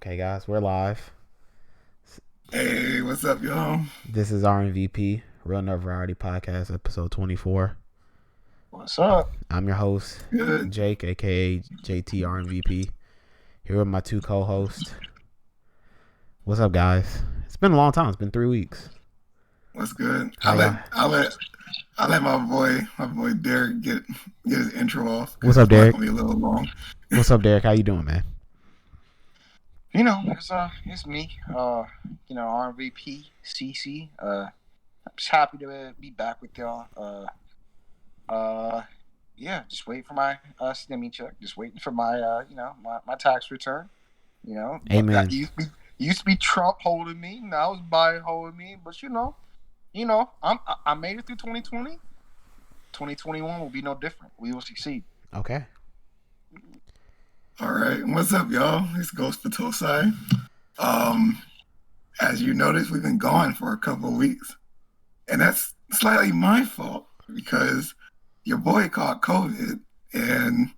Okay, guys, we're live. Hey, what's up, y'all? This is RNVP, Real Nerd Variety Podcast, episode 24. What's up? I'm your host, Good. Jake, aka JT RNVP. Here with my two co-hosts. What's up, guys? It's been a long time. It's been 3 weeks. What's good? How I'll let my boy Derek get his intro off. What's up, Derek? It's gonna be a little long. What's up, Derek? How you doing, man? You know, it's me. RNVP CC. I'm just happy to be back with y'all. Just waiting for my STEMI check. Just waiting for my my tax return. You know, Amen. That used to be Trump holding me. Now it's Biden holding me. But I made it through 2020. 2021 will be no different. We will succeed. Okay. All right, what's up, y'all? It's Ghost Patosai. As you noticed, we've been gone for a couple of weeks, and that's slightly my fault because your boy caught COVID, and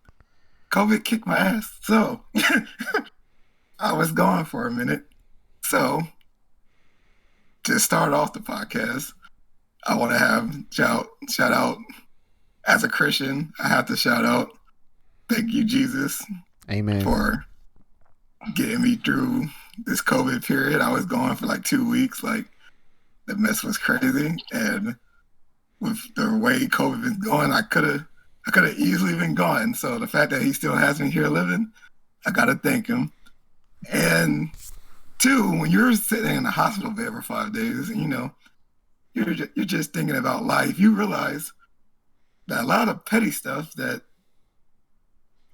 COVID kicked my ass. So I was gone for a minute. So to start off the podcast, I want to have shout out as a Christian. I have to shout out, thank you, Jesus. Amen. For getting me through this COVID period. I was gone for like 2 weeks. Like, the mess was crazy. And with the way COVID been going, I could have easily been gone. So the fact that he still has me here living, I gotta thank him. And two, when you're sitting in the hospital bed for 5 days, and you're just thinking about life, you realize that a lot of petty stuff that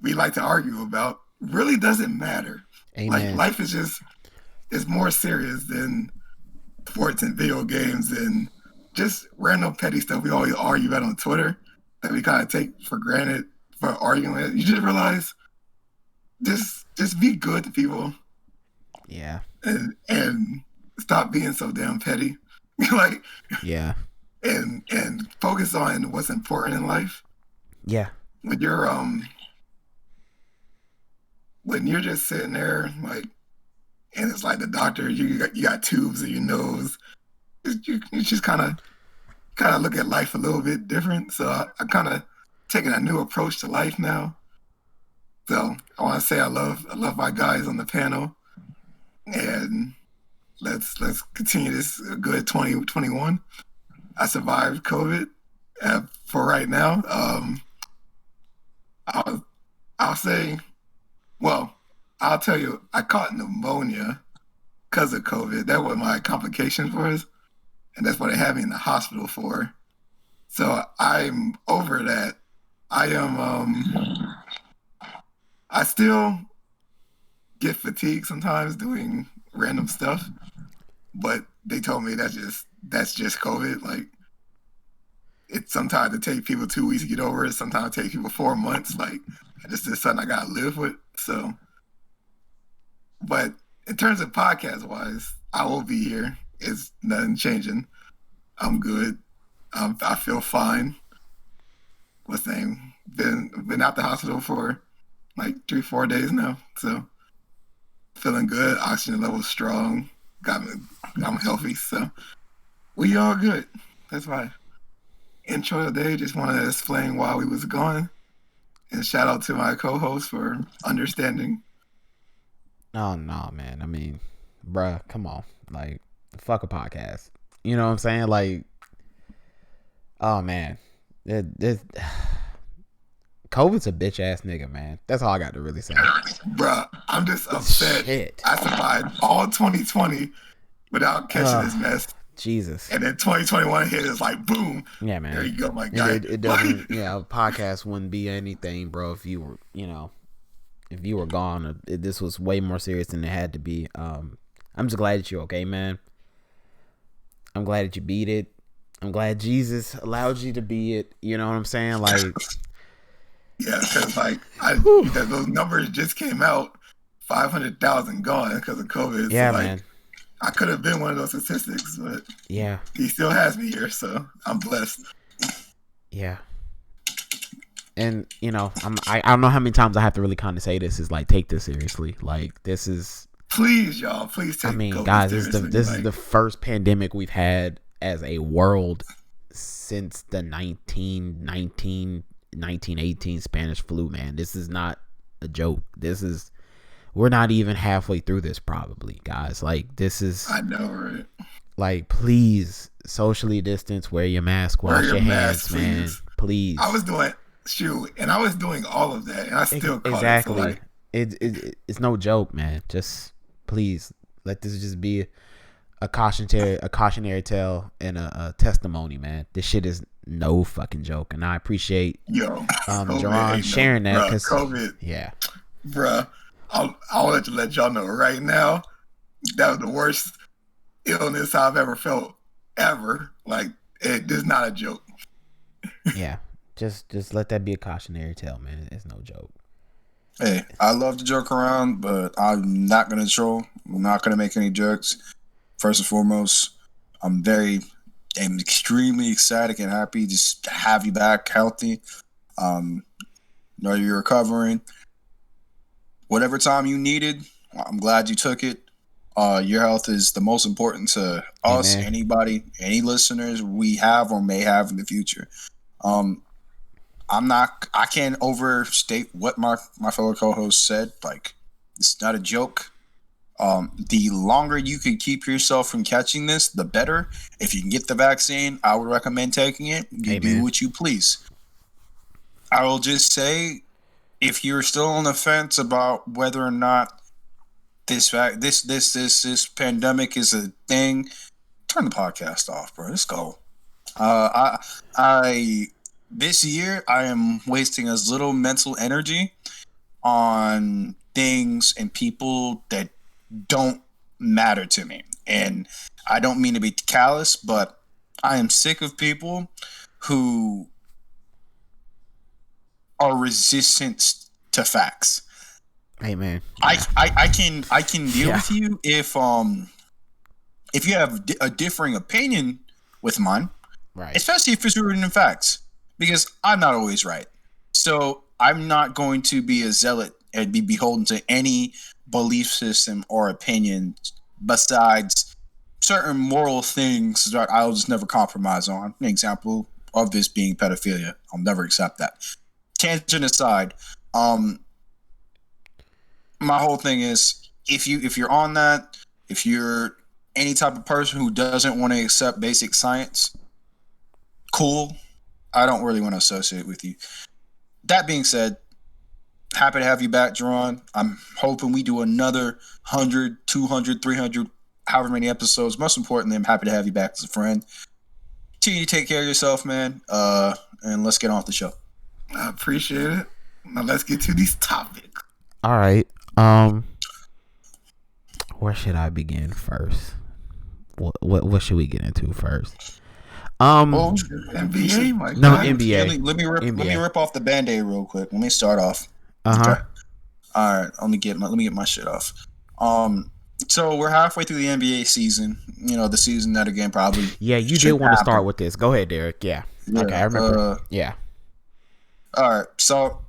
we like to argue about really doesn't matter. Amen. Like, life is more serious than sports and video games and just random petty stuff we always argue about on Twitter that we kind of take for granted for arguing. You just realize just be good to people. Yeah. And stop being so damn petty. Yeah. And focus on what's important in life. Yeah. When you're just sitting there, and it's like the doctor, you got tubes in your nose. You just kind of look at life a little bit different. So I kind of taking a new approach to life now. So I want to say I love my guys on the panel, and let's continue this good 2021. I survived COVID for right now. I'll say. Well, I'll tell you, I caught pneumonia because of COVID. That was my complication was, and that's what they had me in the hospital for. So I'm over that. I still get fatigued sometimes doing random stuff, but they told me that's just COVID. Like, it's sometimes it takes people 2 weeks to get over it. Sometimes it takes people 4 months. Like, this is something I gotta live with. So, but in terms of podcast wise, I will be here. It's nothing changing. I'm good. I feel fine. What's the name? Been out the hospital for like 3-4 days now. So feeling good. Oxygen level's strong. I'm healthy. So we all good. That's my intro today. Just wanted to explain why we was gone. And shout out to my co-host for understanding. Oh, no, man. I mean, bruh, come on. Like, fuck a podcast. You know what I'm saying? Like, oh, man. COVID's a bitch-ass nigga, man. That's all I got to really say. Bruh, I'm just upset. Shit. I survived all 2020 without catching this mess. Jesus. And then 2021 hit, it's like, boom. Yeah, man. There you go, my guy. It doesn't, a podcast wouldn't be anything, bro, if you were, if you were gone. This was way more serious than it had to be. I'm just glad that you're okay, man. I'm glad that you beat it. I'm glad Jesus allowed you to beat it. You know what I'm saying? Like, yeah, because because those numbers just came out, 500,000 gone because of COVID. Yeah, so, man. I could have been one of those statistics, but yeah, he still has me here, so I'm blessed. Yeah. And, I don't know how many times I have to really kind of say this is like, take this seriously. Like, this is Please, y'all, please I take mean, COVID guys, seriously. this is the first pandemic we've had as a world since the 1918 Spanish flu, man. This is not a joke. We're not even halfway through this probably, guys. Like, this is, I know, right? like, please socially distance, wear your mask, Wear wash your your mask, hands, man. Please. I was doing all of that, and I still caught exactly. it. So It's no joke, man. Just please let this just be a cautionary tale and a testimony, man. This shit is no fucking joke, and I appreciate Jerron sharing that, because COVID, yeah, bruh, I wanted to let y'all know right now that was the worst illness I've ever felt ever. Like, this is not a joke. Yeah, just let that be a cautionary tale, man. It's no joke. Hey, I love to joke around, but I'm not gonna troll. I'm not gonna make any jokes. First and foremost, I'm extremely ecstatic and happy just to have you back healthy. Know you're recovering. Whatever time you needed, I'm glad you took it. Your health is the most important to us, Amen. anybody, any listeners we have or may have in the future. I can't overstate what my fellow co-host said. Like, it's not a joke. The longer you can keep yourself from catching this, the better. If you can get the vaccine, I would recommend taking it. You do what you please. I will just say, if you're still on the fence about whether or not this pandemic is a thing, turn the podcast off, bro. Let's go. This year I am wasting as little mental energy on things and people that don't matter to me. And I don't mean to be callous, but I am sick of people who are resistant to facts. Hey, man. Yeah. I can deal with you if you have a differing opinion with mine, right? Especially if it's rooted in facts, because I'm not always right. So I'm not going to be a zealot and be beholden to any belief system or opinion besides certain moral things that I'll just never compromise on. An example of this being pedophilia. I'll never accept that. Tangent aside, my whole thing is if you're on that, if you're any type of person who doesn't want to accept basic science, cool. I don't really want to associate with you. That being said, happy to have you back, Jerron. I'm hoping we do another 100, 200, 300, however many episodes. Most importantly, I'm happy to have you back as a friend. Continue to take care of yourself, man. And let's get on with the show. I appreciate it. Now let's get to these topics. All right. Where should I begin first? What should we get into first? NBA, my no, God. NBA. Let me rip off the Band-Aid real quick. Let me start off. Okay. All right. Let me get my shit off. So we're halfway through the NBA season. You know, the season that again probably. Yeah, you did want to start with this. Go ahead, Derek. Yeah. Okay, I remember. Yeah. All right. So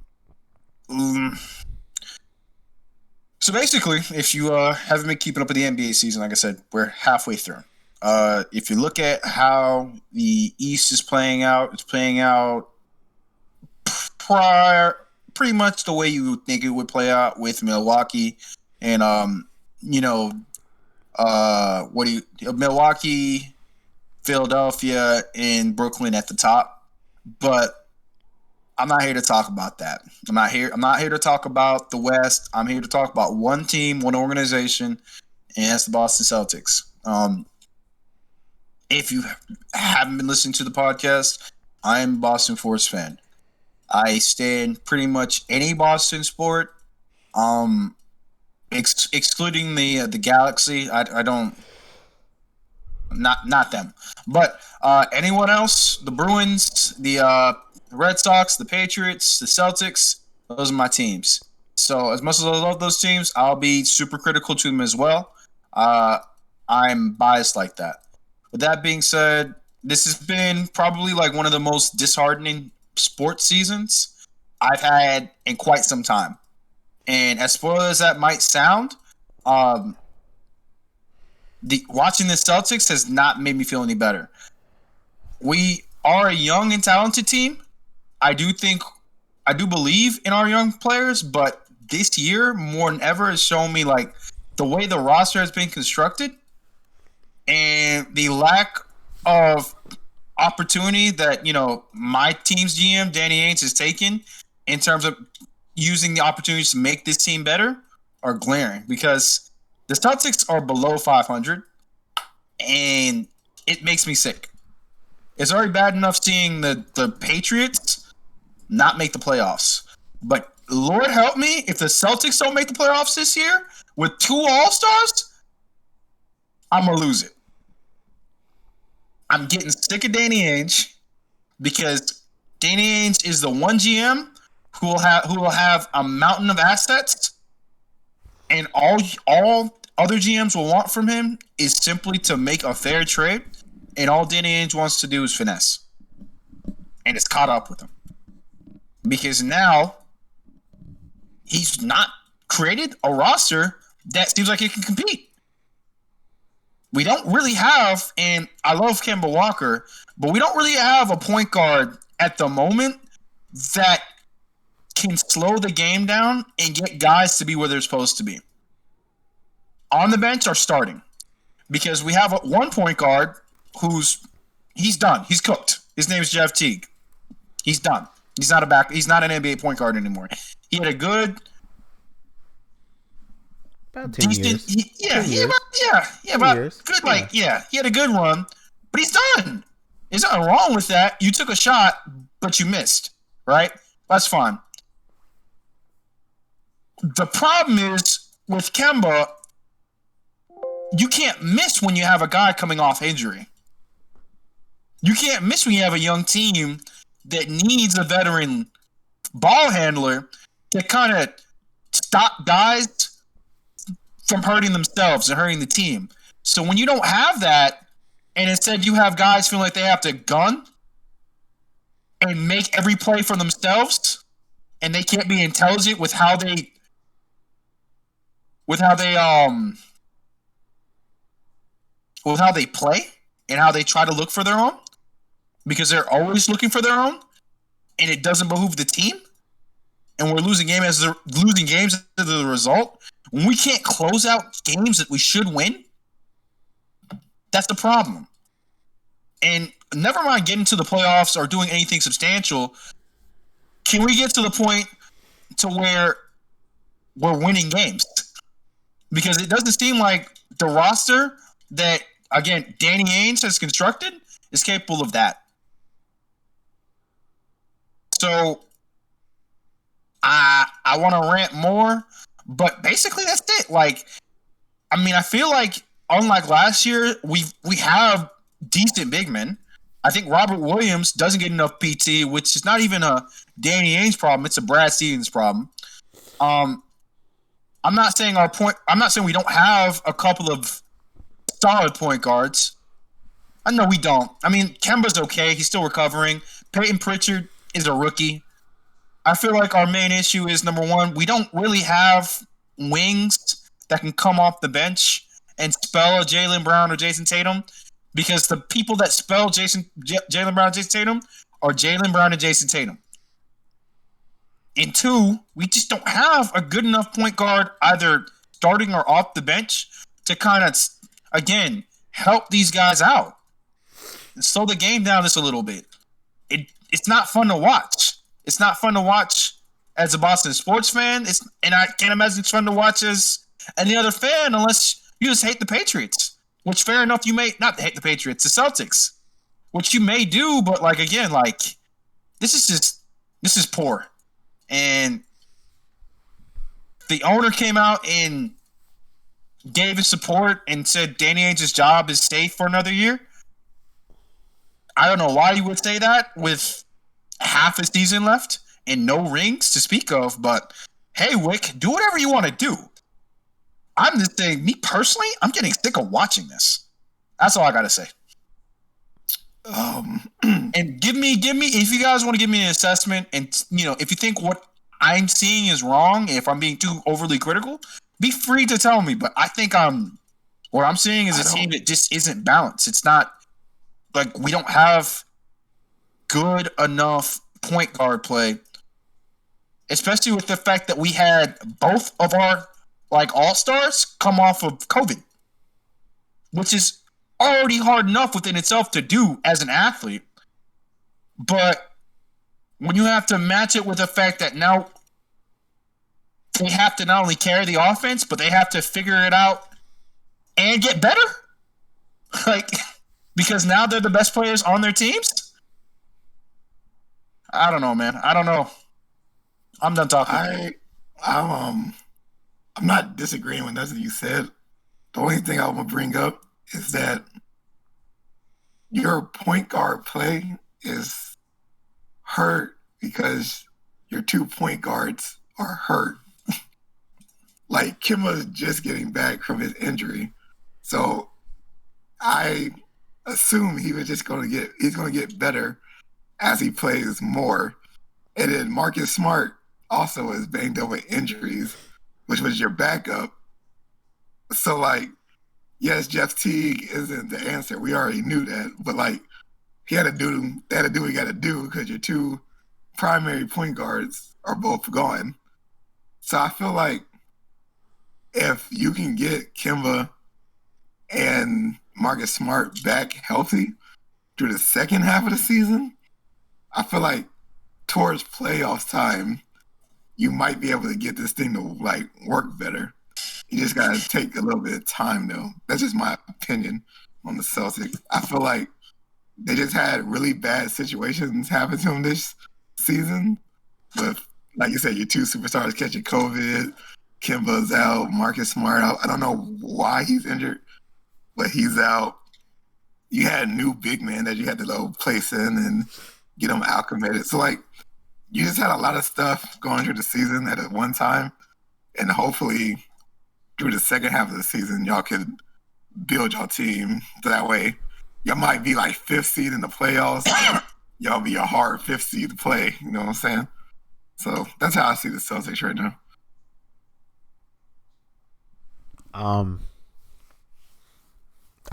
basically, if you haven't been keeping up with the NBA season, like I said, we're halfway through. If you look at how the East is playing out, it's playing out pretty much the way you would think it would play out with Milwaukee and Milwaukee, Philadelphia, and Brooklyn at the top. But I'm not here to talk about that. I'm not here to talk about the West. I'm here to talk about one team, one organization, and that's the Boston Celtics. If you haven't been listening to the podcast, I am a Boston Force fan. I stand pretty much any Boston sport, excluding the Galaxy. I don't, not them, but anyone else, the Bruins, the Red Sox, the Patriots, the Celtics, those are my teams. So as much as I love those teams, I'll be super critical to them as well. I'm biased like that. With that being said, this has been probably like one of the most disheartening sports seasons I've had in quite some time. And as spoiled as that might sound, Watching the Celtics has not made me feel any better. We are a young and talented team. I do believe in our young players, but this year more than ever has shown me like the way the roster has been constructed and the lack of opportunity that, you know, my team's GM, Danny Ainge, has taken in terms of using the opportunities to make this team better are glaring, because the Celtics are below 500 and it makes me sick. It's already bad enough seeing the Patriots not make the playoffs. But Lord help me, if the Celtics don't make the playoffs this year with 2 All-Stars, I'm going to lose it. I'm getting sick of Danny Ainge because Danny Ainge is the one GM who will have a mountain of assets, and all other GMs will want from him is simply to make a fair trade, and all Danny Ainge wants to do is finesse. And it's caught up with him. Because now he's not created a roster that seems like it can compete. We don't really have, and I love Kemba Walker, but we don't really have a point guard at the moment that can slow the game down and get guys to be where they're supposed to be. On the bench are starting, because we have one point guard he's done. He's cooked. His name is Jeff Teague. He's done. He's not an NBA point guard anymore. He had a good, about 10 years. He had a good run, but he's done. There's nothing wrong with that. You took a shot, but you missed, right? That's fine. The problem is with Kemba, you can't miss when you have a guy coming off injury. You can't miss when you have a young team that needs a veteran ball handler to kind of stop guys from hurting themselves and hurting the team. So when you don't have that, and instead you have guys feeling like they have to gun and make every play for themselves, and they can't be intelligent with how they play and how they try to look for their own, because they're always looking for their own, and it doesn't behoove the team, and we're losing games as a result. When we can't close out games that we should win, that's the problem. And never mind getting to the playoffs or doing anything substantial, can we get to the point to where we're winning games? Because it doesn't seem like the roster that, again, Danny Ainge has constructed is capable of that. So I want to rant more, but basically that's it. Like, I mean, I feel like unlike last year, we have decent big men. I think Robert Williams doesn't get enough PT, which is not even a Danny Ainge problem; it's a Brad Stevens problem. I'm not saying we don't have a couple of solid point guards. I know we don't. I mean, Kemba's okay; he's still recovering. Peyton Pritchard is a rookie. I feel like our main issue is, number one, we don't really have wings that can come off the bench and spell a Jaylen Brown or Jason Tatum, because the people that spell Jaylen Brown and Jason Tatum are Jaylen Brown and Jason Tatum. And two, we just don't have a good enough point guard either starting or off the bench to kind of, again, help these guys out and slow the game down just a little bit. It's not fun to watch. It's not fun to watch as a Boston sports fan. And I can't imagine it's fun to watch as any other fan unless you just hate the Patriots. Which, fair enough, you may not hate the Patriots, the Celtics, which you may do, but like, again, like, this is poor. And the owner came out and gave his support and said Danny Ainge's job is safe for another year. I don't know why you would say that with half a season left and no rings to speak of, but hey, Wick, do whatever you want to do. I'm just saying, me personally, I'm getting sick of watching this. That's all I got to say. And give me, if you guys want to give me an assessment, and, you know, if you think what I'm seeing is wrong, if I'm being too overly critical, Be free to tell me, but I think what I'm seeing is a team that just isn't balanced. It's not like we don't have good enough point guard play, especially with the fact that we had both of our like all-stars come off of COVID, which is already hard enough within itself to do as an athlete. But when you have to match it with the fact that now they have to not only carry the offense, but they have to figure it out and get better, like, because now they're the best players on their teams. I don't know, man. I don't know. I'm done talking. I'm not disagreeing with nothing you said. The only thing I will bring up is that your point guard play is hurt because your 2 point guards are hurt. Like, Kimba's just getting back from his injury. So I assume he's going to get better as he plays more. And then Marcus Smart also is banged up with injuries, which was your backup. So, like, yes, Jeff Teague isn't the answer. We already knew that. But, like, they had to do what he got to do because your 2 primary point guards are both gone. So I feel like if you can get Kimba and Marcus Smart back healthy through the second half of the season, I feel like towards playoffs time, you might be able to get this thing to like work better. You just gotta take a little bit of time, though. That's just my opinion on the Celtics. I feel like they just had really bad situations happen to them this season. With, like you said, your 2 superstars catching COVID, Kimba's out, Marcus Smart out. I don't know why he's injured, but he's out. You had a new big man that you had to go place in and get him acclimated. So, like, you just had a lot of stuff going through the season at one time, and hopefully through the second half of the season, y'all could build your team. So that way, y'all might be like 5th seed in the playoffs. Y'all be a hard 5th seed to play. You know what I'm saying? So that's how I see the Celtics right now. I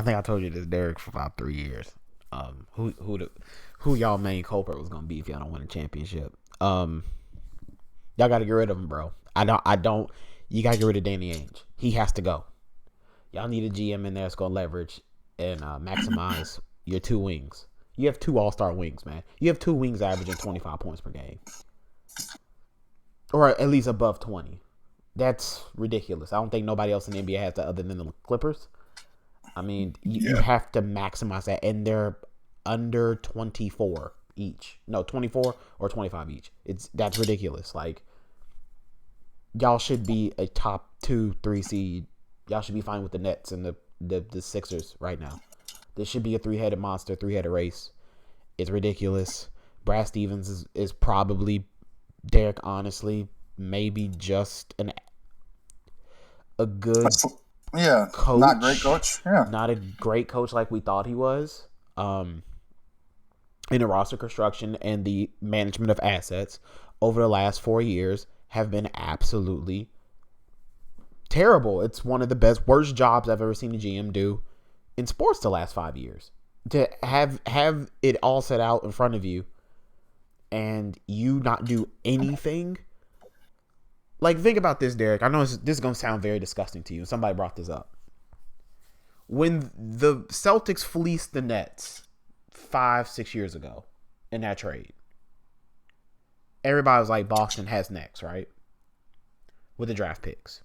think I told you this, Derek, for about 3 years. Who y'all main culprit was gonna be if y'all don't win a championship. Y'all gotta get rid of him, bro. I don't. You gotta get rid of Danny Ainge. He has to go. Y'all need a GM in there that's gonna leverage and maximize your 2 wings. You have 2 all-star wings, man. You have 2 wings averaging 25 points per game, or at least above 20. That's ridiculous. I don't think nobody else in the NBA has that other than the Clippers. I mean, you have to maximize that, and they're under 24 each. No, 24 or 25 each. That's ridiculous. Like, y'all should be a top 2-3 seed. Y'all should be fine with the Nets and the Sixers right now. This should be a 3-headed monster, 3-headed race. It's ridiculous. Brad Stevens is probably, Derek, honestly, maybe just a good coach. Not great coach. Yeah. Not a great coach like we thought he was. In the roster construction and the management of assets over the last 4 years have been absolutely terrible. It's one of the worst jobs I've ever seen a GM do in sports the last 5 years. To have it all set out in front of you and you not do anything. Like, think about this, Derek. I know this is going to sound very disgusting to you. Somebody brought this up. When the Celtics fleeced the Nets 5-6 years ago in that trade, everybody was like, Boston has next, right? With the draft picks.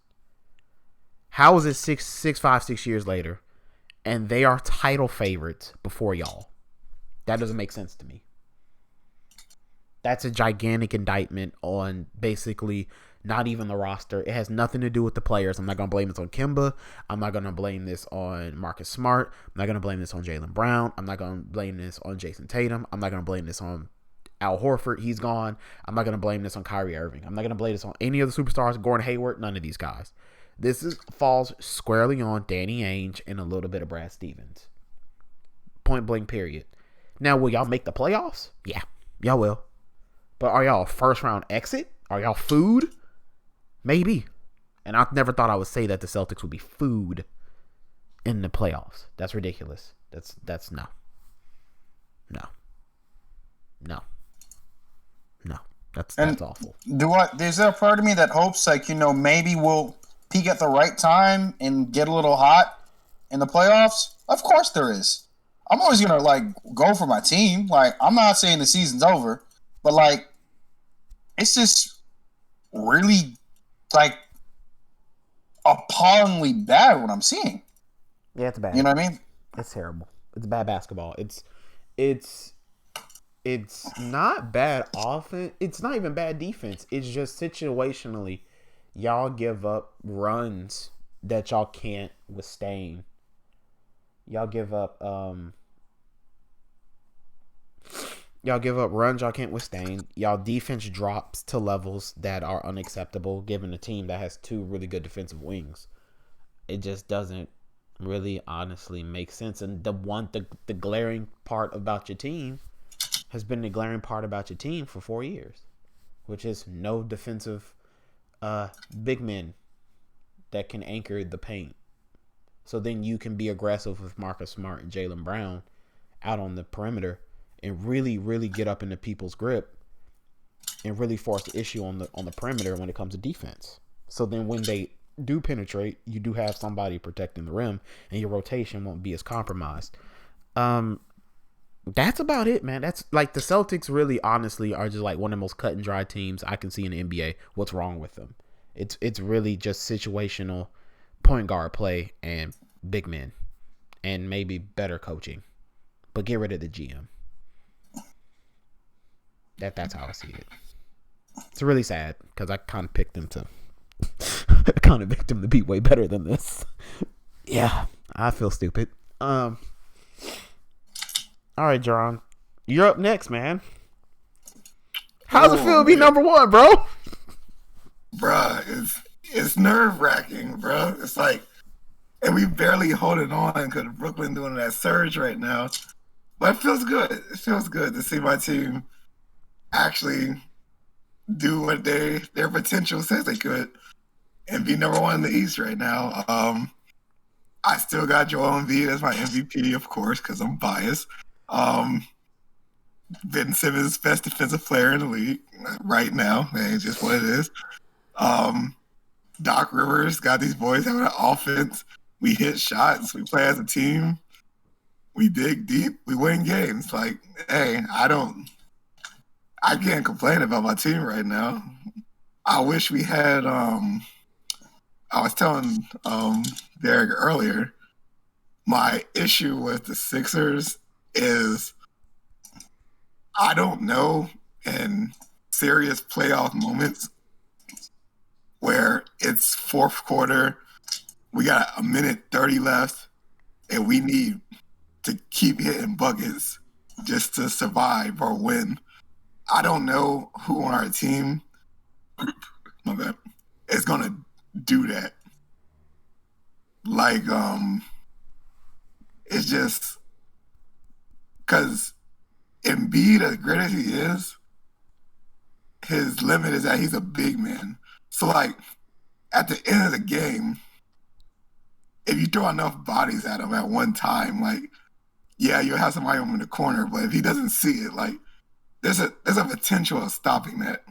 How is it 6 years later, and they are title favorites before y'all? That doesn't make sense to me. That's a gigantic indictment on basically not even the roster. It has nothing to do with the players. I'm not going to blame this on Kimba. I'm not going to blame this on Marcus Smart. I'm not going to blame this on Jaylen Brown. I'm not going to blame this on Jason Tatum. I'm not going to blame this on Al Horford. He's gone. I'm not going to blame this on Kyrie Irving. I'm not going to blame this on any of the superstars, Gordon Hayward, none of these guys. This falls squarely on Danny Ainge and a little bit of Brad Stevens. Point blank, period. Now, will y'all make the playoffs? Yeah, y'all will. But are y'all a first round exit? Are y'all food? Maybe. And I never thought I would say that the Celtics would be food in the playoffs. That's ridiculous. That's no. That's awful. There's a part of me that hopes, like, maybe we'll peak at the right time and get a little hot in the playoffs? Of course there is. I'm always gonna go for my team. Like, I'm not saying the season's over, but it's just really appallingly bad what I'm seeing. Yeah, it's bad. You know what I mean? It's terrible. It's bad basketball. It's not bad offense. It's not even bad defense. It's just situationally, y'all give up runs that y'all can't withstand. Y'all give up runs y'all can't withstand. Y'all defense drops to levels that are unacceptable given a team that has two really good defensive wings. It just doesn't really honestly make sense. And the glaring part about your team has been the glaring part about your team for 4 years, which is no defensive big men that can anchor the paint. So then you can be aggressive with Marcus Smart and Jaylen Brown out on the perimeter and really, really get up into people's grip and really force the issue on the perimeter when it comes to defense. So then when they do penetrate, you do have somebody protecting the rim and your rotation won't be as compromised. That's about it, man. That's like the Celtics really honestly are just like one of the most cut and dry teams I can see in the NBA. What's wrong with them? It's really just situational point guard play and big men and maybe better coaching. But get rid of the GM. That's how I see it. It's really sad because I kind of picked them to be way better than this. Yeah, I feel stupid. All right, John, you're up next, man. How's it feel to be number one, bro? Bruh, it's nerve wracking, bro. It's like, and we barely holding on because Brooklyn doing that surge right now. But it feels good. It feels good to see my team actually do what their potential says they could and be number one in the East right now. I still got Joel Embiid as my MVP, of course, because I'm biased. Ben Simmons, best defensive player in the league right now. It's just what it is. Doc Rivers got these boys having an offense. We hit shots. We play as a team. We dig deep. We win games. Like, hey, I can't complain about my team right now. I wish we had. I was telling Derek earlier, my issue with the Sixers is I don't know in serious playoff moments where it's fourth quarter, we got a minute 30 left, and we need to keep hitting buckets just to survive or win. I don't know who on our team is going to do that. Like, it's just because Embiid, as great as he is, his limit is that he's a big man. So, like, at the end of the game, if you throw enough bodies at him at one time, like, yeah, you'll have somebody over in the corner, but if he doesn't see it, like, there's a potential of stopping that.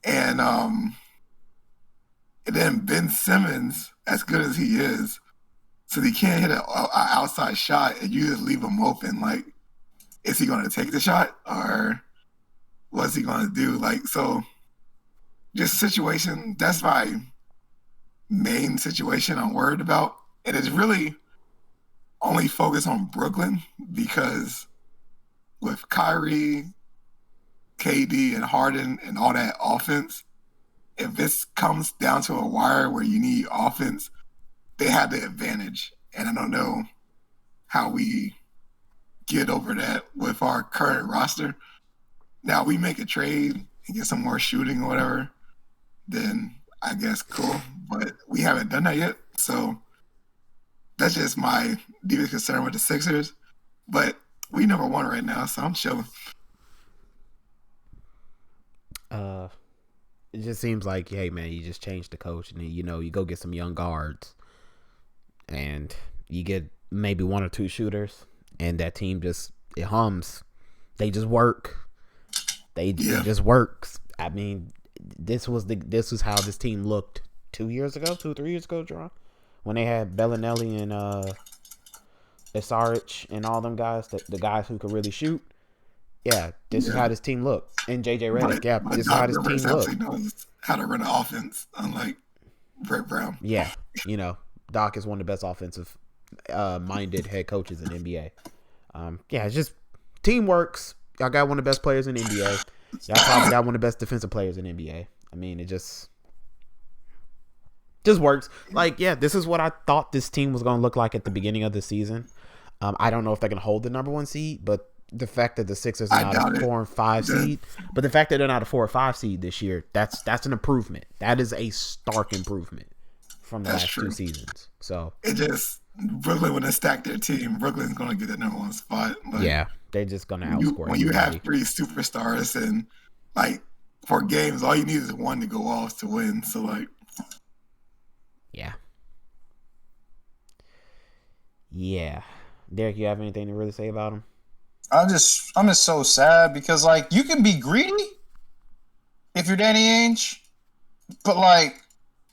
And then Ben Simmons, as good as he is, so he can't hit an outside shot and you just leave him open. Like, is he going to take the shot or what's he going to do? Like, so just situation, that's my main situation I'm worried about. And it's really only focused on Brooklyn because with Kyrie, KD, and Harden and all that offense, if this comes down to a wire where you need offense, they have the advantage. And I don't know how we get over that with our current roster. Now, we make a trade and get some more shooting or whatever, then I guess cool. But we haven't done that yet. So that's just my deepest concern with the Sixers. But we number one right now, so I'm chilling. it just seems like, hey man, you just change the coach, and then you go get some young guards, and you get maybe one or two shooters, and that team it hums. They just work. It just works. I mean, this was how this team looked 3 years ago, Jerron, when they had Bellinelli and Saric and all them guys, the guys who could really shoot. Yeah, this is how this team looked. And JJ Redick, this is how this team looked. Knows how to run an offense, unlike Brett Brown. Yeah, Doc is one of the best offensive minded head coaches in the NBA. It's just team works. Y'all got one of the best players in the NBA. Y'all probably got one of the best defensive players in the NBA. I mean, it just works. This is what I thought this team was going to look like at the beginning of the season. I don't know if they're going to hold the number 1 seed, but the fact that the Sixers are not a 4 and 5 seed, but the fact that they're not a 4 or 5 seed this year, that's an improvement. That is a stark improvement from the last 2 seasons. So it just Brooklyn, when they stack their team, Brooklyn's going to get that number 1 spot. They're just going to outscore. When you have 3 superstars and for games, all you need is one to go off to win. So yeah. Derek, you have anything to really say about him? I'm just so sad because you can be greedy if you're Danny Ainge, but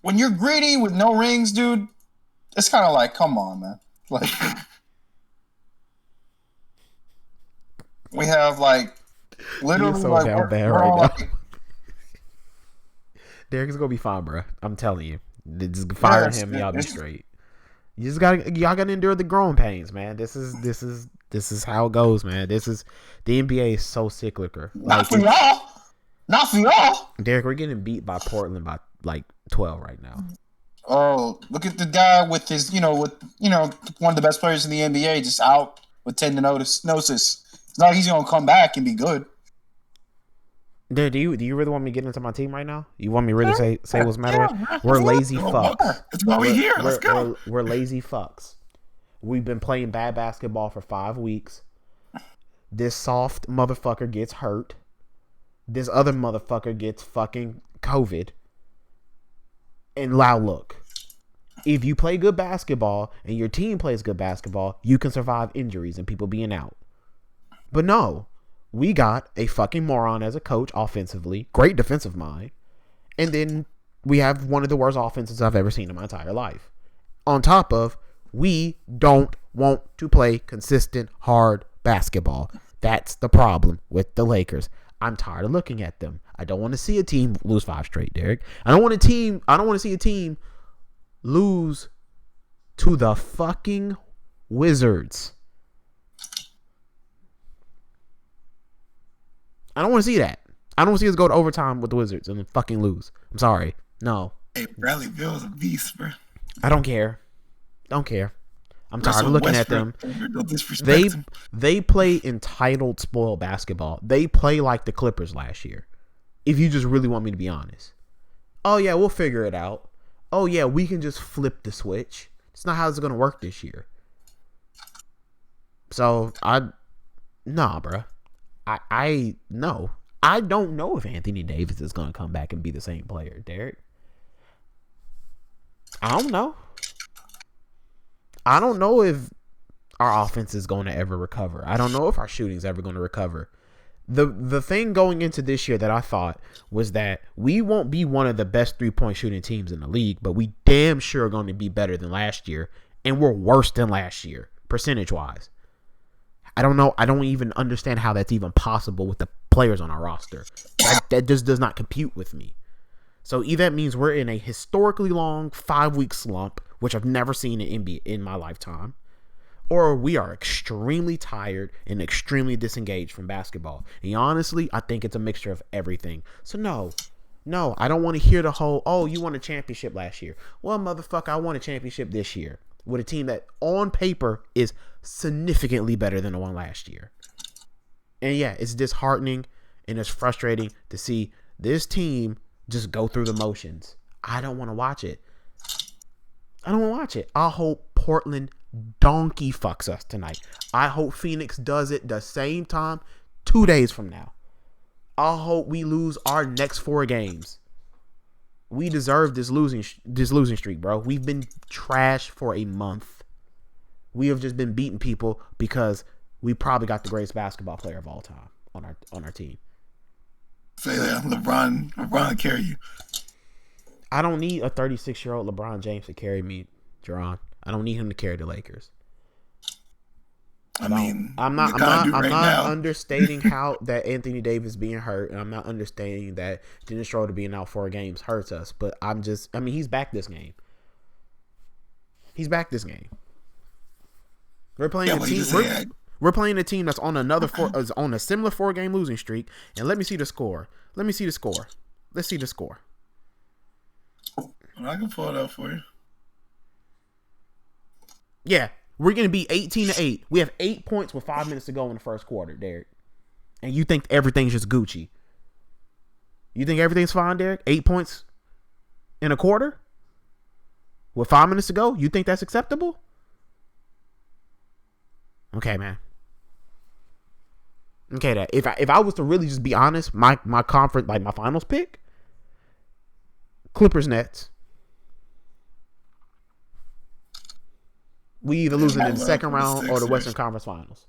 when you're greedy with no rings, dude, it's kind of come on, man. We have literally so down bad right now. Derek's gonna be fine, bro. I'm telling you. Just fire him, y'all be straight. Y'all gotta endure the growing pains, man. This is how it goes, man. The NBA is so cyclical. Not for y'all. Not for y'all. Derek, we're getting beat by Portland by 12 right now. Oh, look at the guy with his, one of the best players in the NBA just out with tendinosis. It's not like he's gonna come back and be good. Dude, do you really want me to get into my team right now? You want me to really say what's matter? We're lazy fucks. That's why we're here. Let's go. We're lazy fucks. We've been playing bad basketball for 5 weeks. This soft motherfucker gets hurt. This other motherfucker gets fucking COVID. And look, if you play good basketball and your team plays good basketball, you can survive injuries and people being out. But no. We got a fucking moron as a coach offensively, great defensive mind, and then we have one of the worst offenses I've ever seen in my entire life. On top of, we don't want to play consistent, hard basketball. That's the problem with the Lakers. I'm tired of looking at them. I don't want to see a team lose 5 straight, Derek. I don't want to see a team lose to the fucking Wizards. I don't want to see that. I don't want to see us go to overtime with the Wizards and then fucking lose. I'm sorry. No. Hey, Bradley Beal's a beast, bro. I don't care. I'm tired of looking at them. They play entitled, spoiled basketball. They play like the Clippers last year. If you just really want me to be honest. Oh, yeah, we'll figure it out. Oh, yeah, we can just flip the switch. It's not how it's going to work this year. So, nah, bro. No. I don't know if Anthony Davis is going to come back and be the same player, Derek. I don't know. I don't know if our offense is going to ever recover. I don't know if our shooting is ever going to recover. The thing going into this year that I thought was that we won't be one of the best 3-point shooting teams in the league, but we damn sure are going to be better than last year, and we're worse than last year, percentage-wise. I don't know. I don't even understand how that's even possible with the players on our roster. That just does not compute with me. So either that means we're in a historically long 5-week slump, which I've never seen in NBA in my lifetime, or we are extremely tired and extremely disengaged from basketball. And honestly, I think it's a mixture of everything. So no, I don't want to hear the whole, oh, you won a championship last year. Well, motherfucker, I won a championship this year with a team that on paper is significantly better than the one last year. And yeah, it's disheartening and it's frustrating to see this team just go through the motions. I don't want to watch it. I hope Portland donkey fucks us tonight. I hope Phoenix does it the same time 2 days from now. I hope we lose our next 4 games. We deserve this losing streak, bro. We've been trash for a month. We have just been beating people because we probably got the greatest basketball player of all time on our team. Say that LeBron carry you. I don't need a 36-year-old LeBron James to carry me, Jerron. I don't need him to carry the Lakers. I'm not understating how that Anthony Davis being hurt, and I'm not understanding that Dennis Schroeder being out 4 games hurts us. But he's back this game. We're playing a team. We're playing a team that's on on a similar 4-game losing streak. And let me see the score. Let's see the score. I can pull it up for you. Yeah, we're gonna be 18-8. We have 8 points with 5 minutes to go in the first quarter, Derek. And you think everything's just Gucci? You think everything's fine, Derek? 8 points in a quarter with 5 minutes to go? You think that's acceptable? Okay, man. Okay, that if I was to really just be honest, my conference, like my finals pick, Clippers Nets. We either losing in the second round or the Western Conference Finals.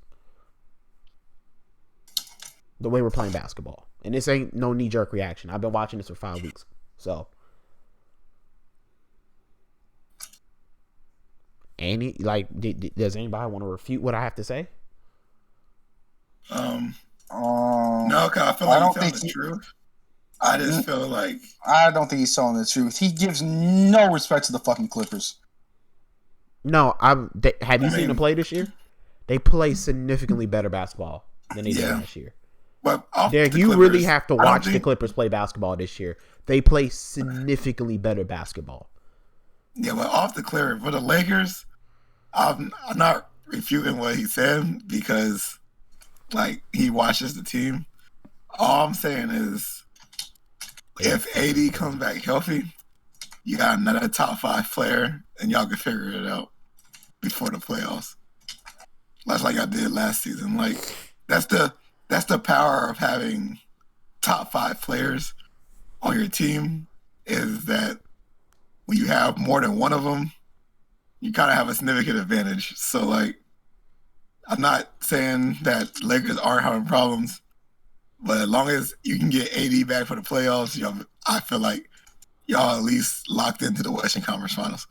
The way we're playing basketball. And this ain't no knee-jerk reaction. I've been watching this for 5 weeks. So. Does anybody want to refute what I have to say? No, because I feel like he's telling the truth. I just feel like... I don't think he's telling the truth. He gives no respect to the fucking Clippers. No, have you seen them play this year? They play significantly better basketball than they did last year. But Derek, you really have to watch the Clippers play basketball this year. They play significantly better basketball. Yeah, but off the Clippers, for the Lakers, I'm not refuting what he said because, like, he watches the team. All I'm saying is, if AD comes back healthy, you got another top 5 player, and y'all can figure it out before the playoffs. That's like I did last season. Like that's the power of having top 5 players on your team is that when you have more than one of them, you kind of have a significant advantage. So like, I'm not saying that Lakers aren't having problems, but as long as you can get AD back for the playoffs, I feel like y'all at least locked into the Western Conference Finals.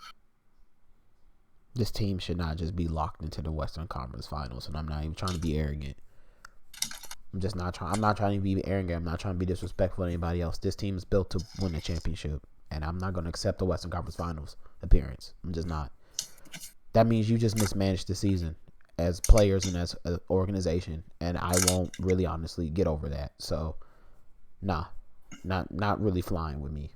This team should not just be locked into the Western Conference Finals, and I'm not even trying to be arrogant. I'm not trying to be arrogant. I'm not trying to be disrespectful to anybody else. This team is built to win a championship, and I'm not going to accept the Western Conference Finals appearance. I'm just not. That means you just mismanaged the season as players and as an organization, and I won't really honestly get over that. So, nah, not really flying with me.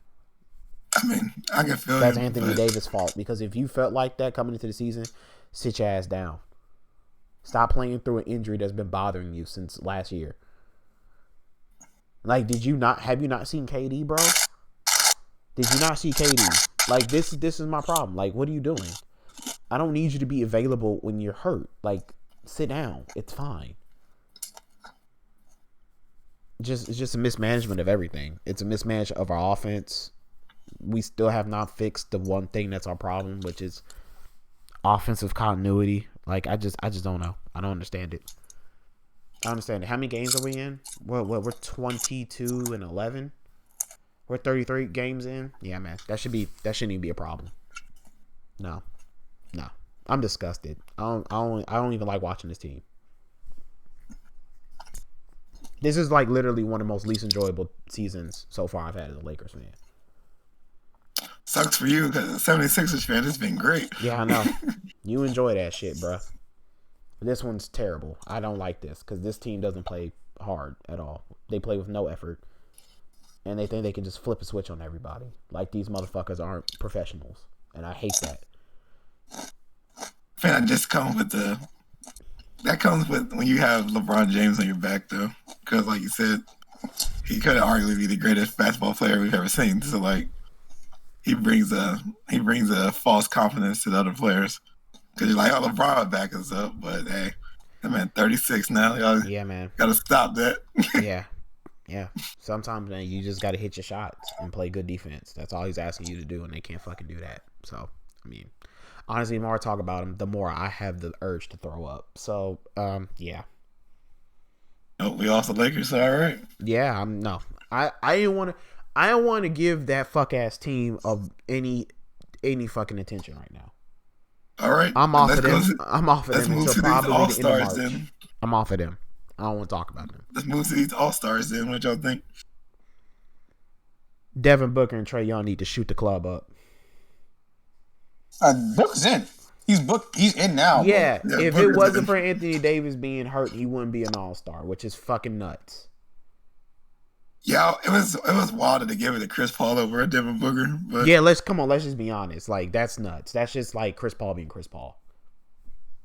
I mean, I can feel that's Anthony Davis' fault, because if you felt like that coming into the season, sit your ass down. Stop playing through an injury that's been bothering you since last year. Like, have you not seen KD, bro? Did you not see KD? Like, this is my problem. Like, what are you doing? I don't need you to be available when you're hurt. Like, sit down. It's fine. It's just a mismanagement of everything. It's a mismanagement of our offense. We still have not fixed the one thing that's our problem, which is offensive continuity. Like, I just don't know. I don't understand it. How many games are we in? Well, we're 22-11. We're 33 games in. Yeah, man. That shouldn't even be a problem. No. I'm disgusted. I don't even like watching this team. This is like literally one of the most least enjoyable seasons so far I've had as a Lakers fan. Sucks for you because the 76ers fan, it's been great. Yeah, I know. You enjoy that shit, bruh. This one's terrible. I don't like this because this team doesn't play hard at all. They play with no effort. And they think they can just flip a switch on everybody. Like, these motherfuckers aren't professionals. And I hate that. Fan, that comes with when you have LeBron James on your back, though. Because, like you said, he could arguably be the greatest basketball player we've ever seen. So, like, he brings a false confidence to the other players. Because you're like, oh, LeBron back us up. But, hey, that man 36 now. Y'all yeah, man. Got to stop that. Yeah. Yeah. Sometimes, man, you just got to hit your shots and play good defense. That's all he's asking you to do, and they can't fucking do that. So, I mean, honestly, the more I talk about him, the more I have the urge to throw up. So, yeah. Oh, we lost the Lakers, all right. Yeah, no. I don't want to give that fuck ass team of any fucking attention right now. All right. I'm off of them. I'm off of them until probably the end of March. Then. I'm off of them. I don't want to talk about them. Let's move to these All-Stars then. What y'all think? Devin Booker and Trae Young need to shoot the club up. Booker's in. He's in now. Yeah. Yeah, If Booker's it wasn't in. for Anthony Davis being hurt, he wouldn't be an All-Star, which is fucking nuts. Yeah, it was wild to give it to Chris Paul over Devin Booker. But Yeah, let's just be honest. Like, that's nuts. That's just like Chris Paul being Chris Paul.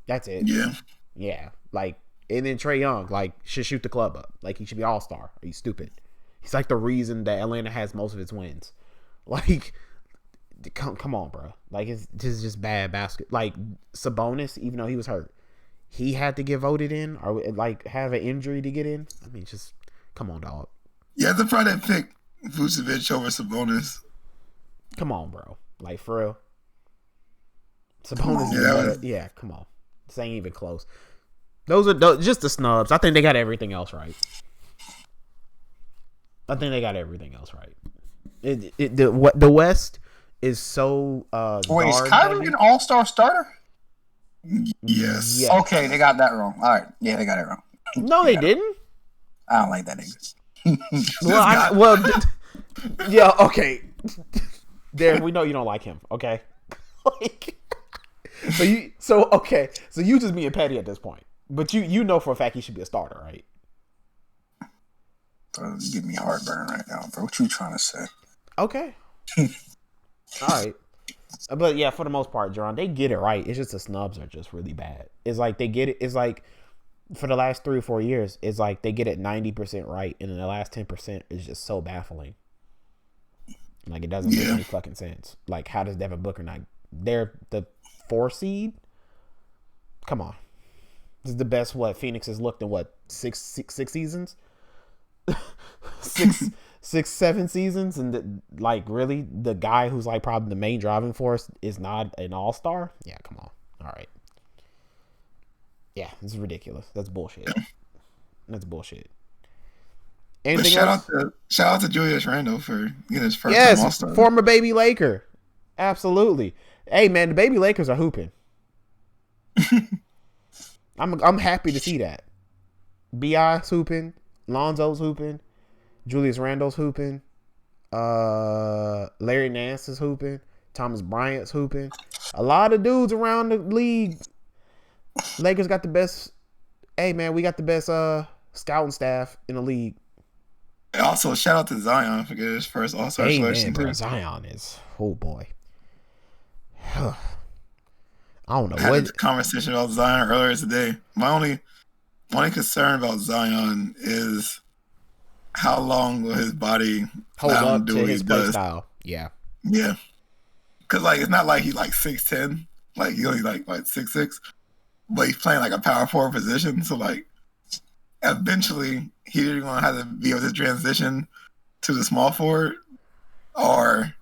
That's it. yeah. Yeah. Like, and then Trae Young, like, should shoot the club up. Like, he should be All-Star. Are you stupid? He's like the reason that Atlanta has most of its wins. Like, come on, bro. Like, it's just bad basket. Like, Sabonis, even though he was hurt, he had to get voted in or, like, have an injury to get in. I mean, just, come on, dog. Yeah, the Friday pick Vucevic over Sabonis. Come on, bro. Like, for real. Sabonis yeah, come on. This ain't even close. Those are just the snubs. I think they got everything else right. The West is so Wait, is Kyrie an All-Star starter? Yes. Yeah. Okay, they got that wrong. All right. Yeah, they got it wrong. No, they didn't. I don't like that nigga. Yeah, okay. Derek, we know you don't like him, okay? Like, so you just being petty at this point. But you know for a fact he should be a starter, right? Bro, you give me heartburn right now, bro. What you trying to say? Okay. All right. But yeah, for the most part, John, they get it right. It's just the snubs are just really bad. It's like they get it. It's like for the last 3 or 4 years, it's like they get it 90% right, and then the last 10% is just so baffling. Like, it doesn't make any fucking sense. Like, how does Devin Booker not? They're the 4 seed. Come on, this is the best. What Phoenix has looked in six seasons, 7 seasons, and like really, the guy who's like probably the main driving force is not an all-star. Yeah, come on. All right. Yeah, this is ridiculous. That's bullshit. That's bullshit. Anything else? Shout out to Julius Randle for getting his first time All-Star. Former baby Laker. Absolutely. Hey man, the baby Lakers are hooping. I'm happy to see that. B.I.'s hooping, Lonzo's hooping, Julius Randle's hooping, Larry Nance is hooping, Thomas Bryant's hooping. A lot of dudes around the league. Lakers got the best. Hey man, we got the best scouting staff in the league. Also, shout out to Zion for getting his first All-Star selection. Bro, Zion is boy. I don't know. I had a conversation about Zion earlier today. My only concern about Zion is how long will his body hold up do to what his he play does. style. Yeah. Yeah. Because like it's not like he's like 6'10", like he's only like 6'6", but he's playing like a power forward position. So like eventually he either gonna have to be able to transition to the small forward, or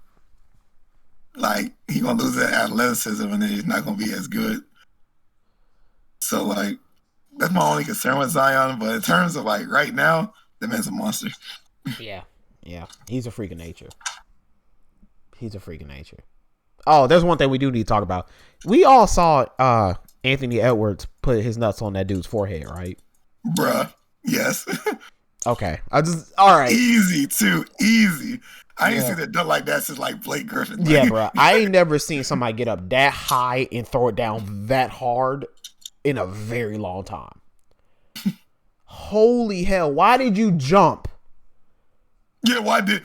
like he gonna lose that athleticism and then he's not gonna be as good. So like that's my only concern with Zion. But in terms of like right now, the man's a monster. Yeah. He's a freak of nature. Oh, there's one thing we do need to talk about. We all saw Anthony Edwards put his nuts on that dude's forehead, right? Bruh. Yes. Okay. All right. Easy. I ain't seen it done like that since like Blake Griffin. Yeah, bro. I ain't never seen somebody get up that high and throw it down that hard in a very long time. Holy hell. Why did you jump? Yeah, why did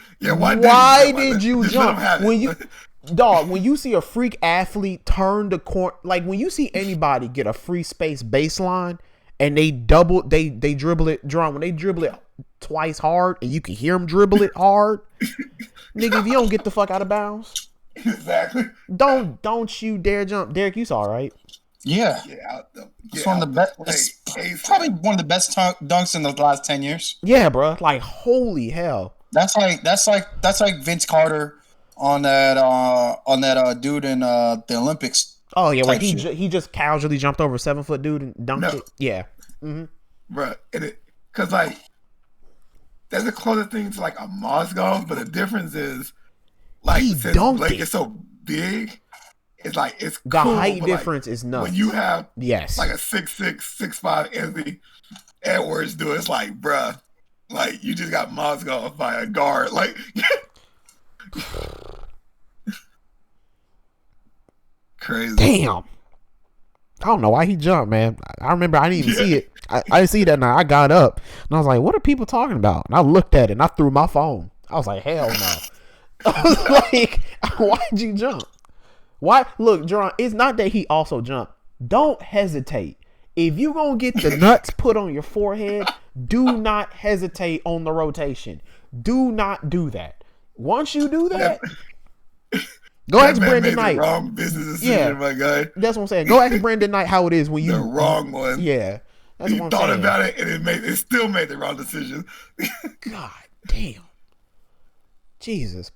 you jump? When you see a freak athlete turn the corner, like when you see anybody get a free space baseline and they dribble it, when they dribble it twice hard and you can hear them dribble it hard, nigga, if you don't get the fuck out of bounds, exactly. don't you dare jump. Derek, you saw, right? Yeah. It's one of the best. It's probably one of the best dunks in the last 10 years. Yeah, bro. Like, holy hell. That's like Vince Carter on that dude in the Olympics. Oh yeah, where he just casually jumped over a 7-foot dude and dunked it. Yeah. Mm-hmm. Bro, because like that's a closer thing to like a Moss golf, but the difference is like since Blake is so big, it's like it's the cool, height difference is nuts. When you have like a 6'6", 6'5" Anthony Edwards do it, it's like, bruh, like you just got Moss golf by a guard, like. Crazy. Damn. I don't know why he jumped, man. I remember I didn't even see it. I didn't see that night. I got up and I was like, what are people talking about? And I looked at it and I threw my phone. I was like, hell no. I was like, why'd you jump? Why? Look, Jerron, it's not that he also jumped. Don't hesitate. If you going to get the nuts put on your forehead, do not hesitate on the rotation. Do not do that. Once you do that, go ask Brendan Knight. Wrong business decision, my guy. That's what I'm saying. Go ask Brendan Knight how it is when you the wrong one. Yeah, that's he what I'm thought saying. about it and it still made the wrong decision. God damn, Jesus.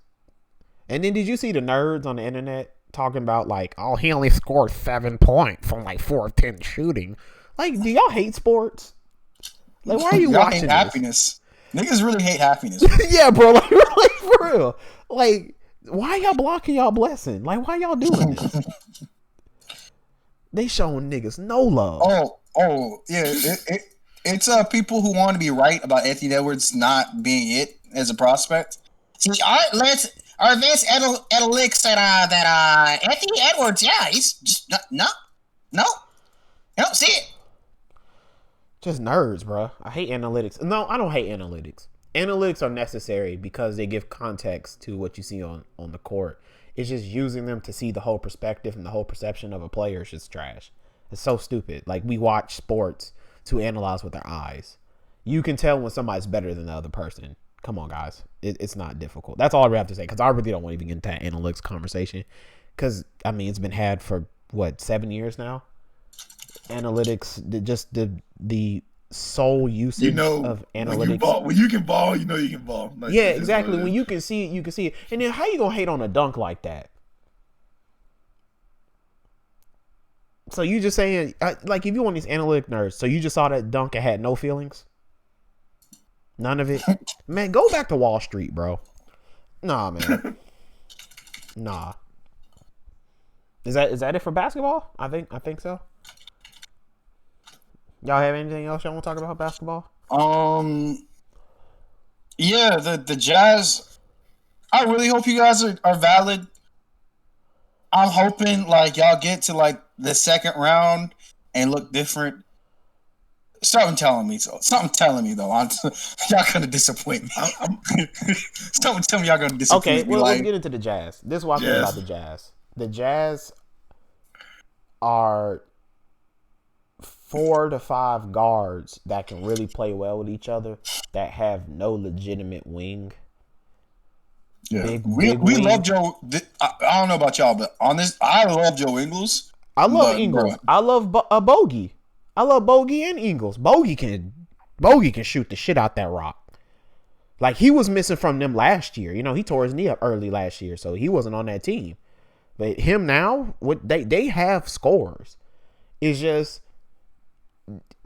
And then did you see the nerds on the internet talking about like, oh, he only scored 7 points from like 4 of 10 shooting? Like, do y'all hate sports? Like, why are you watching hate happiness? Niggas really hate happiness. Yeah, bro. Like, for real. Like, why y'all blocking y'all blessing? Like, why y'all doing this? They showing niggas no love. Yeah. It's people who want to be right about Anthony Edwards not being it as a prospect. See, our advanced analytics said that Anthony Edwards, yeah, he's just no, you don't see it. Just nerds, bro. I hate analytics. No, I don't hate analytics. Analytics are necessary because they give context to what you see on the court. It's just using them to see the whole perspective and the whole perception of a player is just trash. It's so stupid. Like, we watch sports to analyze with our eyes. You can tell when somebody's better than the other person. Come on, guys. It's not difficult. That's all I have to say, because I really don't want to even get into that analytics conversation. Because, I mean, it's been had for, 7 years now? Analytics, just the sole usage of analytics. When you can ball, you know you can ball. Like, yeah, exactly. When you can see it, you can see it. And then how you gonna hate on a dunk like that? So you just saying, like, if you want these analytic nerds, so you just saw that dunk and had no feelings? None of it? Man, go back to Wall Street, bro. Nah, man. Nah. Is that it for basketball? I think so. Y'all have anything else y'all want to talk about basketball? Yeah, the Jazz. I really hope you guys are valid. I'm hoping like y'all get to like the second round and look different. Something telling me though. Y'all gonna disappoint me. Something telling me y'all gonna disappoint me. Okay, well, let's get into the Jazz. This is what I think about the Jazz. The Jazz are 4 to 5 guards that can really play well with each other that have no legitimate wing. Yeah, we love Joe. I don't know about y'all, but on this, I love Joe Ingles. I love Ingles. I love Bogey. I love Bogey and Ingles. Bogey can shoot the shit out that rock. Like, he was missing from them last year. You know, he tore his knee up early last year, so he wasn't on that team. But him now, what they have scores. It's just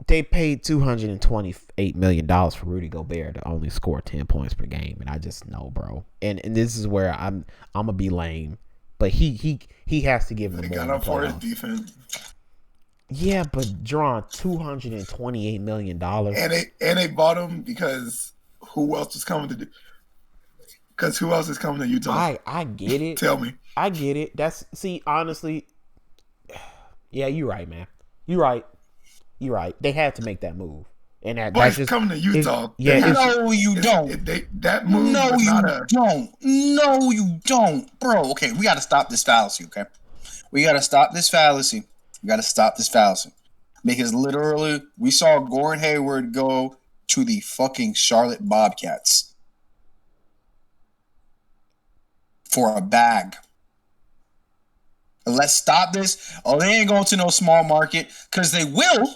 they paid $228 million for Rudy Gobert to only score 10 points per game, and I just know, bro. And this is where I'm gonna be lame, but he has to give them more. Got up for his defense. Yeah, but Jerron, $228 million, and they bought him because who else is coming to do? Because who else is coming to Utah? I get it. Tell me. I get it. Honestly, yeah, you're right, man. You're right. They had to make that move, and that's just coming to Utah. No, you don't. That move. No, you don't, bro. Okay, we got to stop this fallacy. Okay, we got to stop this fallacy. Because literally, we saw Gordon Hayward go to the fucking Charlotte Bobcats for a bag. Let's stop this. Oh, they ain't going to no small market because they will.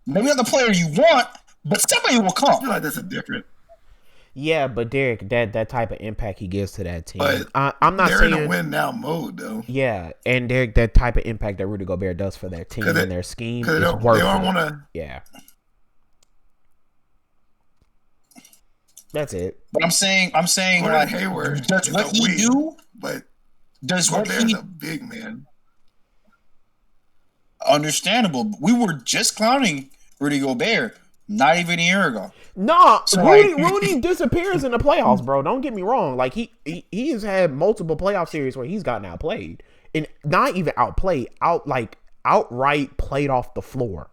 Maybe not the player you want, but somebody will I come. feel like that's a different. Yeah, but Derek, that type of impact he gives to that team. But I'm not they're saying in a win now mode though. Yeah, and Derek, that type of impact that Rudy Gobert does for their team and their scheme is worth they don't it. want to. Yeah, that's it. But I'm saying like, Hayward does what he do? But does what Gobert's he a big man. Understandable? We were just clowning Rudy Gobert not even a year ago. No, So, Rudy disappears in the playoffs, bro. Don't get me wrong. Like he has had multiple playoff series where he's gotten outplayed, and not even outplayed, outright played off the floor.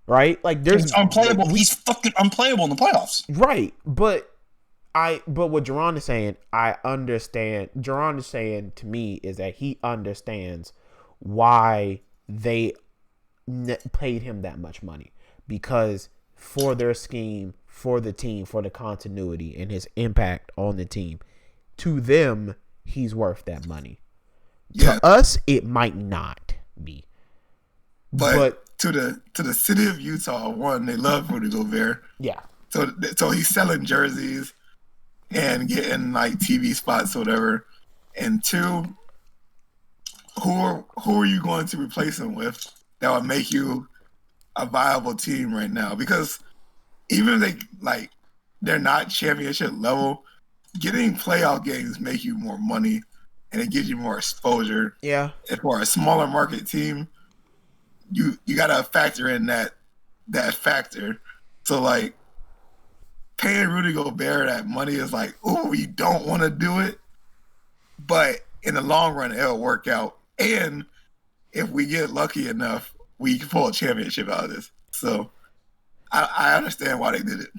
Right? Like there's He's unplayable. He's fucking unplayable in the playoffs. Right, but what Jerron is saying, I understand. Jerron is saying to me is that he understands why they paid him that much money, because for their scheme, for the team, for the continuity and his impact on the team, to them he's worth that money. Yeah. To us, it might not be, but to the city of Utah, one, they love Rudy Gobert. Yeah. So he's selling jerseys and getting like TV spots or whatever. And two, who are you going to replace him with that would make you a viable team right now? Because even if they're not championship level, getting playoff games make you more money and it gives you more exposure. Yeah. And for a smaller market team, you gotta factor in that factor. So like paying Rudy Gobert that money is like, oh, you don't want to do it, but in the long run it'll work out. And if we get lucky enough, we can pull a championship out of this. So I understand why they did it.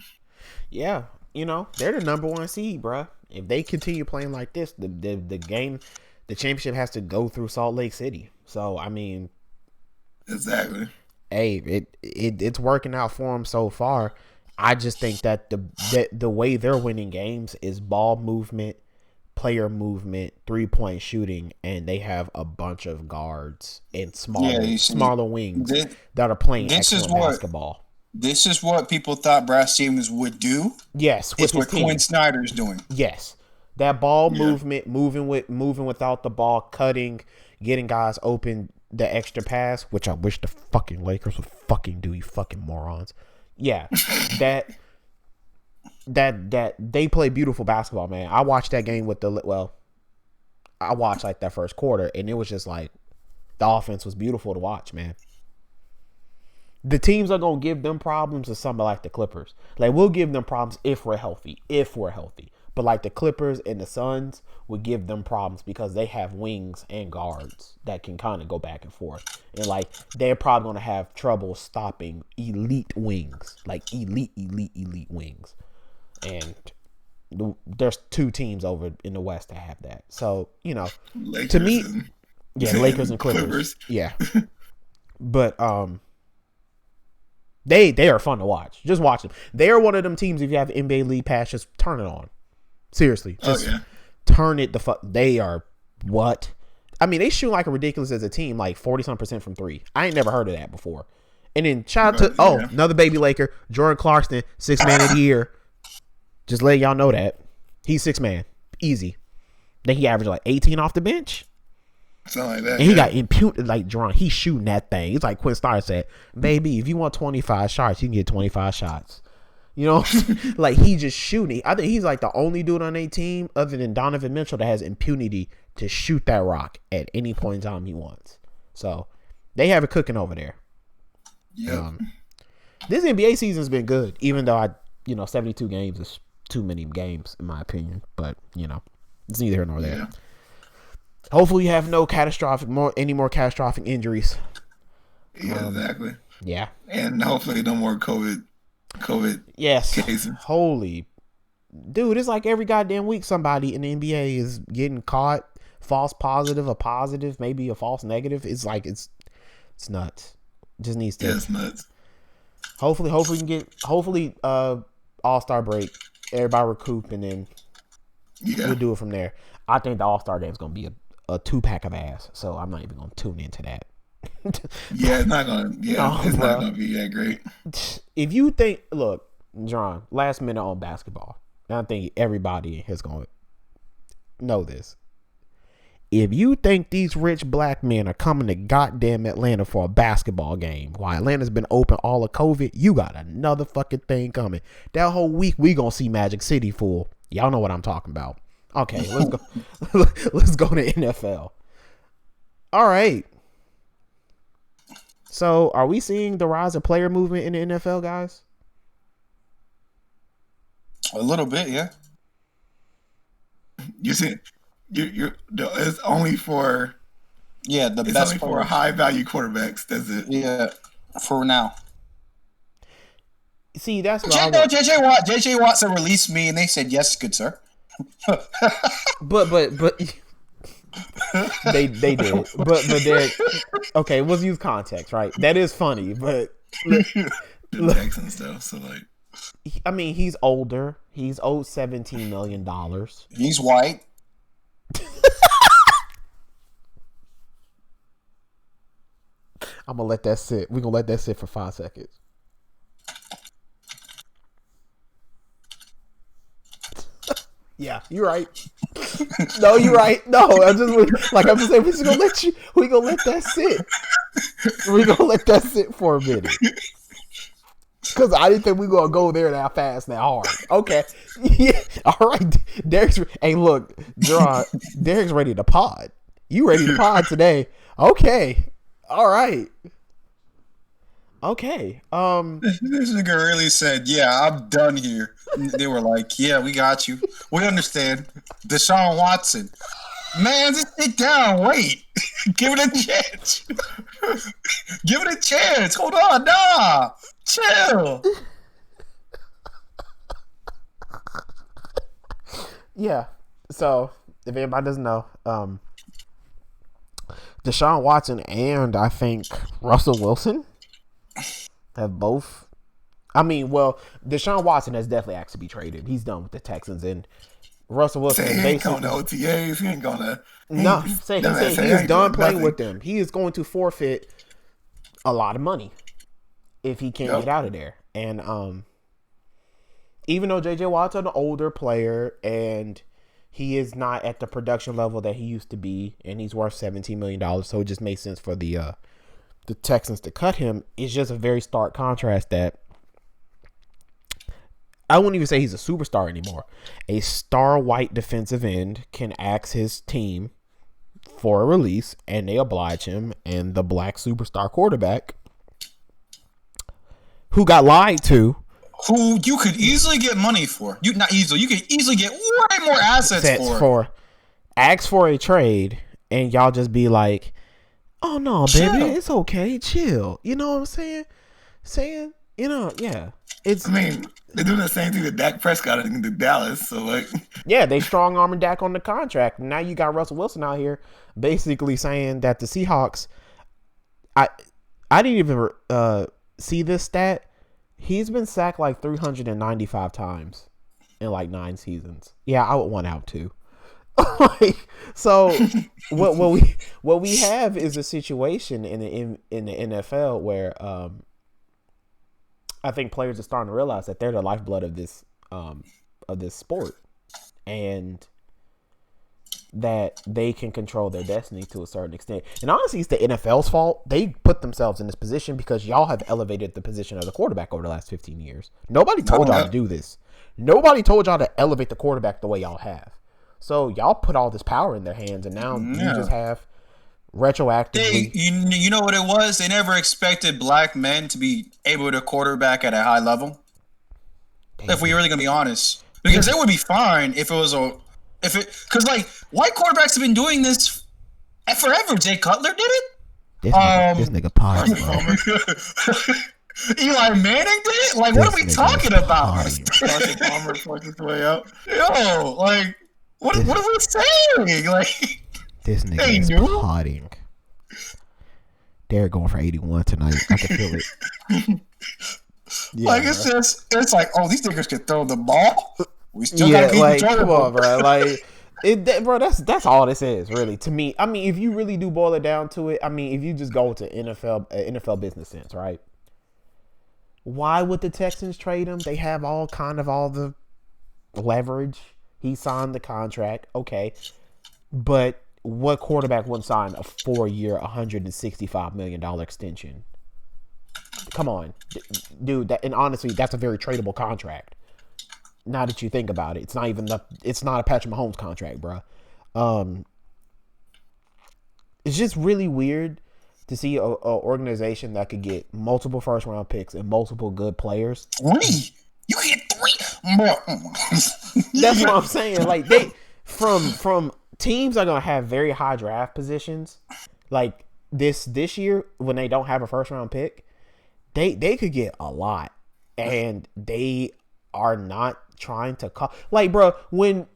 Yeah, they're the number one seed, bruh. If they continue playing like this, the championship has to go through Salt Lake City. So I mean, exactly. Hey, it's working out for them so far. I just think that the way they're winning games is ball movement, player movement, 3-point shooting, and they have a bunch of guards and smaller wings that are playing excellent basketball. This is what people thought Brad Stevens would do. Yes, it's what Quinn Snyder's doing. Yes, that ball movement, moving without the ball, cutting, getting guys open, the extra pass, which I wish the fucking Lakers would fucking do. You fucking morons. Yeah, that they play beautiful basketball, man. I watched that game I watched like that first quarter, and it was just like the offense was beautiful to watch, man. The teams are gonna give them problems to somebody like the Clippers. Like we'll give them problems if we're healthy. But like the Clippers and the Suns would give them problems because they have wings and guards that can kind of go back and forth. And like they're probably gonna have trouble stopping elite wings, like elite wings. And there's two teams over in the West that have that. So Lakers to me, Lakers and Clippers. Yeah, but They are fun to watch. Just watch them. They are one of them teams. If you have the NBA League Pass, just turn it on. Seriously, just turn it the fuck. They are what? I mean, they shoot like a ridiculous as a team, like 40% from three. I ain't never heard of that before. And then shout out to another baby Laker, Jordan Clarkson, 6th man of the year. Just let y'all know that he's 6th man, easy. Then he averaged like 18 off the bench. Something like that. And he got imputed like Jerron. He's shooting that thing. It's like Quinn Snyder said, baby, if you want 25 shots, you can get 25 shots. Like he just shooting. I think he's like the only dude on a team other than Donovan Mitchell that has impunity to shoot that rock at any point in time he wants. So they have it cooking over there. Yeah. This NBA season's been good, even though 72 games is too many games in my opinion. But it's neither here nor there. Yeah. Hopefully you have no any more catastrophic injuries. Yeah, exactly. Yeah. And hopefully no more COVID cases. Holy dude, it's like every goddamn week somebody in the NBA is getting caught, false positive, a positive, maybe a false negative. It's like it's nuts. Just needs to. Yeah, it's nuts. Hopefully we can get All-Star break, everybody recoup, and then we'll do it from there. I think the All-Star game is gonna be a 2-pack of ass, so I'm not even gonna tune into that. Yeah, it's not gonna. Yeah, it's not gonna be that great. If you think, look, John, last minute on basketball, and I think everybody is gonna know this. If you think these rich black men are coming to goddamn Atlanta for a basketball game while Atlanta's been open all of COVID, you got another fucking thing coming. That whole week we gonna see Magic City full. Y'all know what I'm talking about. Okay, let's go. Let's go to NFL. All right. So, are we seeing the rise of player movement in the NFL, guys? A little bit, yeah. You see, it's only for the it's best only for high value quarterbacks. That's it. Yeah, for now. See, that's what JJ Watson released me, and they said yes, good sir. but they did. But they're okay. Let's use context, right? That is funny, but the Texans stuff. So like, I mean, he's older. He's owed $17 million. He's white. I'm gonna let that sit. We're gonna let that sit for 5 seconds. Yeah, you're right. No, you're right. No, I'm just saying, we gonna let that sit. We're gonna let that sit for a minute. Because I didn't think we were gonna go there that fast, that hard. Okay. Yeah. All right. Hey, look, Gerard, Derek's ready to pod. You ready to pod today? Okay. All right. Okay. This nigga really said, "Yeah, I'm done here." They were like, "Yeah, we got you. We understand." Deshaun Watson, man, just sit down. Wait, give it a chance. Give it a chance. Hold on, nah, chill. Yeah. So, if anybody doesn't know, Deshaun Watson and I think Russell Wilson have both. I mean, well, Deshaun Watson has definitely asked to be traded. He's done with the Texans, and Russell Wilson he ain't going to OTAs. He ain't going to. No, he is done playing with them. He is going to forfeit a lot of money if he can't get out of there. And even though JJ Watt's an older player and he is not at the production level that he used to be, and he's worth $17 million, so it just makes sense for the Texans to cut him. It's just a very stark contrast that I wouldn't even say he's a superstar anymore. A star white defensive end can ask his team for a release, and they oblige him, and the black superstar quarterback who got lied to, who you could easily get money for. You could easily get way more assets for. Ask for a trade, and y'all just be like, "Oh no, baby, it's okay, chill." You know what I'm saying? Yeah. I mean, they're doing the same thing that Dak Prescott in Dallas. So like, yeah, they strong arming Dak on the contract. Now you got Russell Wilson out here basically saying that the Seahawks. I didn't even see this stat. He's been sacked like 395 times in like 9 seasons. Yeah, I would want out too. So what we have is a situation in the NFL where I think players are starting to realize that they're the lifeblood of this sport, and that they can control their destiny to a certain extent. And honestly, it's the NFL's fault. They put themselves in this position because y'all have elevated the position of the quarterback over the last 15 years. Nobody told y'all to do this. Nobody told y'all to elevate the quarterback the way y'all have. So y'all put all this power in their hands, and now you just have retroactively. You know what it was? They never expected black men to be able to quarterback at a high level. Damn. If we're really gonna be honest, because it would be fine if it was because like white quarterbacks have been doing this forever. Jay Cutler did it. This nigga potty, bro. Eli Manning did it. Like, what are we talking about? Carson Palmer fucked his way up. Yo, like, what are we saying? Like, this nigga is potting. Derek going for 81 tonight. I can feel it. Yeah, like, it's like, oh, these niggas can throw the ball. We still gotta keep control. Come on, bro. Like, Bro, that's all this is, really, to me. I mean, if you really do boil it down to it, I mean, if you just go to NFL business sense, right? Why would the Texans trade him? They have all the leverage. He signed the contract, okay, but what quarterback wouldn't sign a 4-year, $165 million extension? Come on, dude. And honestly, that's a very tradable contract. Now that you think about it, it's not a Patrick Mahomes contract, bro. It's just really weird to see a organization that could get multiple first round picks and multiple good players. 3? You get 3? That's what I'm saying. Like, they from teams are gonna have very high draft positions. Like this year, when they don't have a first round pick, they could get a lot, and they are not trying to call. Like, bro, when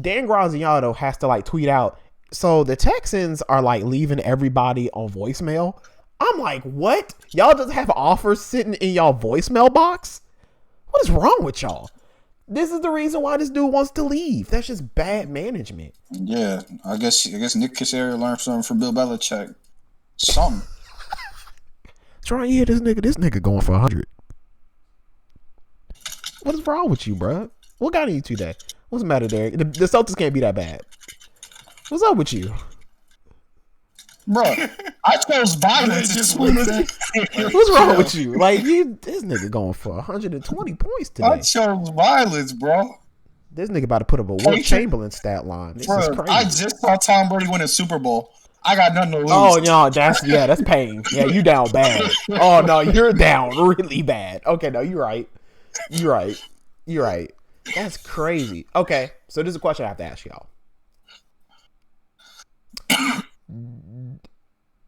Dan Graziano has to like tweet out, so the Texans are like leaving everybody on voicemail. I'm like, what? Y'all just have offers sitting in y'all voicemail box? What is wrong with y'all? This is the reason why this dude wants to leave. That's just bad management. Yeah, I guess Nick Casario learned something from Bill Belichick. Something. Try to hear this nigga going for 100. What is wrong with you, bro? What got you today? What's the matter, Derek? The Celtics can't be that bad. What's up with you? Bro, I chose violence. What's wrong with you? Like, this nigga going for 120 points today. I chose violence, bro. This nigga about to put up a Will Chamberlain stat line. This is crazy. I just saw Tom Brady win a Super Bowl. I got nothing to lose. Oh no, that's pain. Yeah, you down bad. Oh no, you're down really bad. Okay, no, you're right. That's crazy. Okay, so this is a question I have to ask y'all.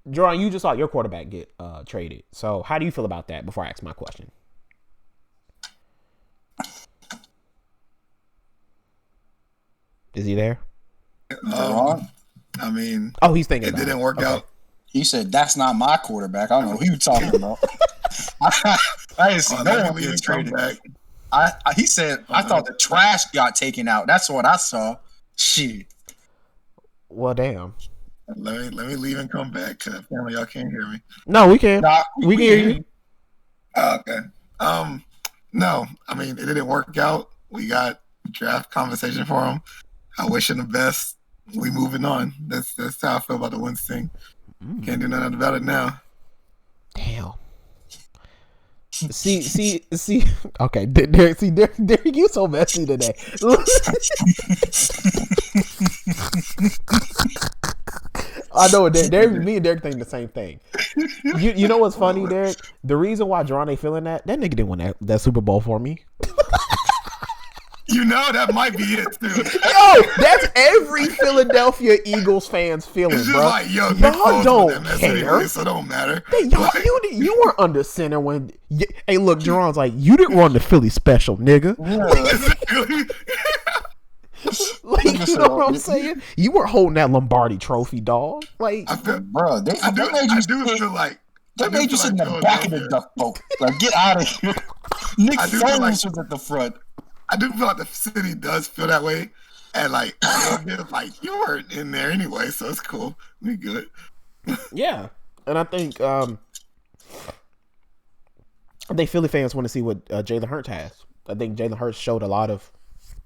Jordan, you just saw your quarterback get traded. So how do you feel about that before I ask my question? Is he there? I mean, he's thinking it didn't work out. He said, "That's not my quarterback." I don't know who you talking about. I didn't see no one get traded. He said, "I thought the trash got taken out." That's what I saw. Shit. Well, damn. Let me leave and come back, because apparently y'all can't hear me. No, we can. We can hear you. Okay. No, I mean, it didn't work out. We got draft conversation for him. I wish him the best. We moving on. That's how I feel about the Wentz thing. Can't do nothing about it now. Damn. See. Okay, Derek, you so messy today. I know, me and Derek think the same thing. You know what's funny, Derek? The reason why Jerron ain't feeling that nigga didn't win that Super Bowl for me. You know, that might be it, too. Yo, that's every Philadelphia Eagles fan's feeling, it's just bro. like, yo, y'all don't care. Anyway, so it don't matter. Hey, you weren't under center when. Hey, look, Jerron's like, you didn't run the Philly special, nigga. Like, you know what I'm saying? You weren't holding that Lombardi trophy, dog. Like, bro, they made you sit in the back of the duck boat. Like, get out of here. Nick Foles was at the front. I do feel like the city does feel that way, and like you weren't in there anyway, so it's cool. We good. Yeah, and I think Philly fans want to see what Jalen Hurts has. I think Jalen Hurts showed a lot of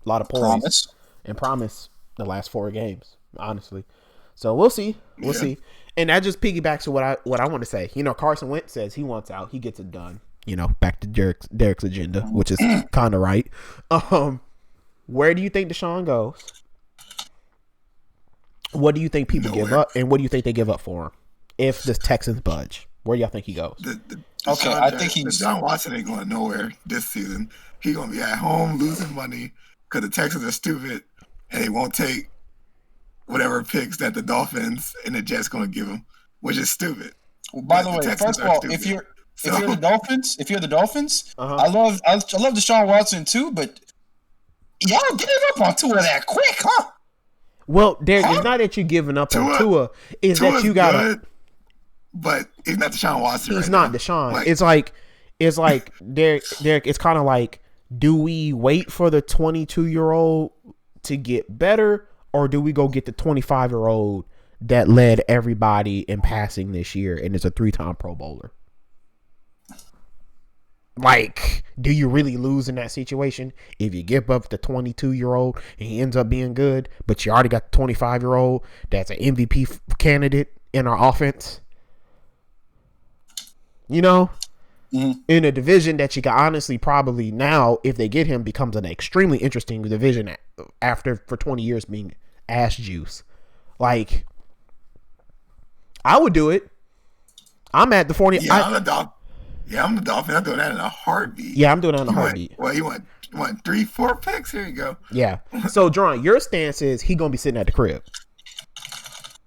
poise and promise the last 4 games, honestly. So we'll see. We'll see. And that just piggybacks to what I want to say. You know, Carson Wentz says he wants out. He gets it done. You know, back to Derek's agenda, which is kind of right. Where do you think Deshaun goes? What do you think people give up, and what do you think they give up for him if the Texans budge? Where do y'all think he goes? I think John Watson ain't going nowhere this season. He's going to be at home losing money because the Texans are stupid, and they won't take whatever picks that the Dolphins and the Jets going to give him, which is stupid. Well, by the way, first of all, if you're the Dolphins, I love Deshaun Watson too, but y'all gave up on Tua that quick, huh? Well, Derek, it's not that you're giving up on Tua. It's that you got to. But he's not Deshaun Watson. He's not Deshaun. Like, it's like Derek. It's kind of like, do we wait for the 22-year-old to get better, or do we go get the 25-year-old that led everybody in passing this year and is a 3-time Pro Bowler? Like, do you really lose in that situation if you give up the 22-year-old and he ends up being good, but you already got the 25-year-old that's an MVP candidate in our offense? You know, in a division that you can honestly probably now, if they get him, becomes an extremely interesting division after for 20 years being ass juice. Like, I would do it. I'm at the 40. Yeah, I'm the Dolphin. Yeah, I'm the Dolphin. I'm doing that in a heartbeat. Yeah, I'm doing that in a heartbeat. You want 3-4 picks? Here you go. Yeah. So, John, your stance is he gonna be sitting at the crib.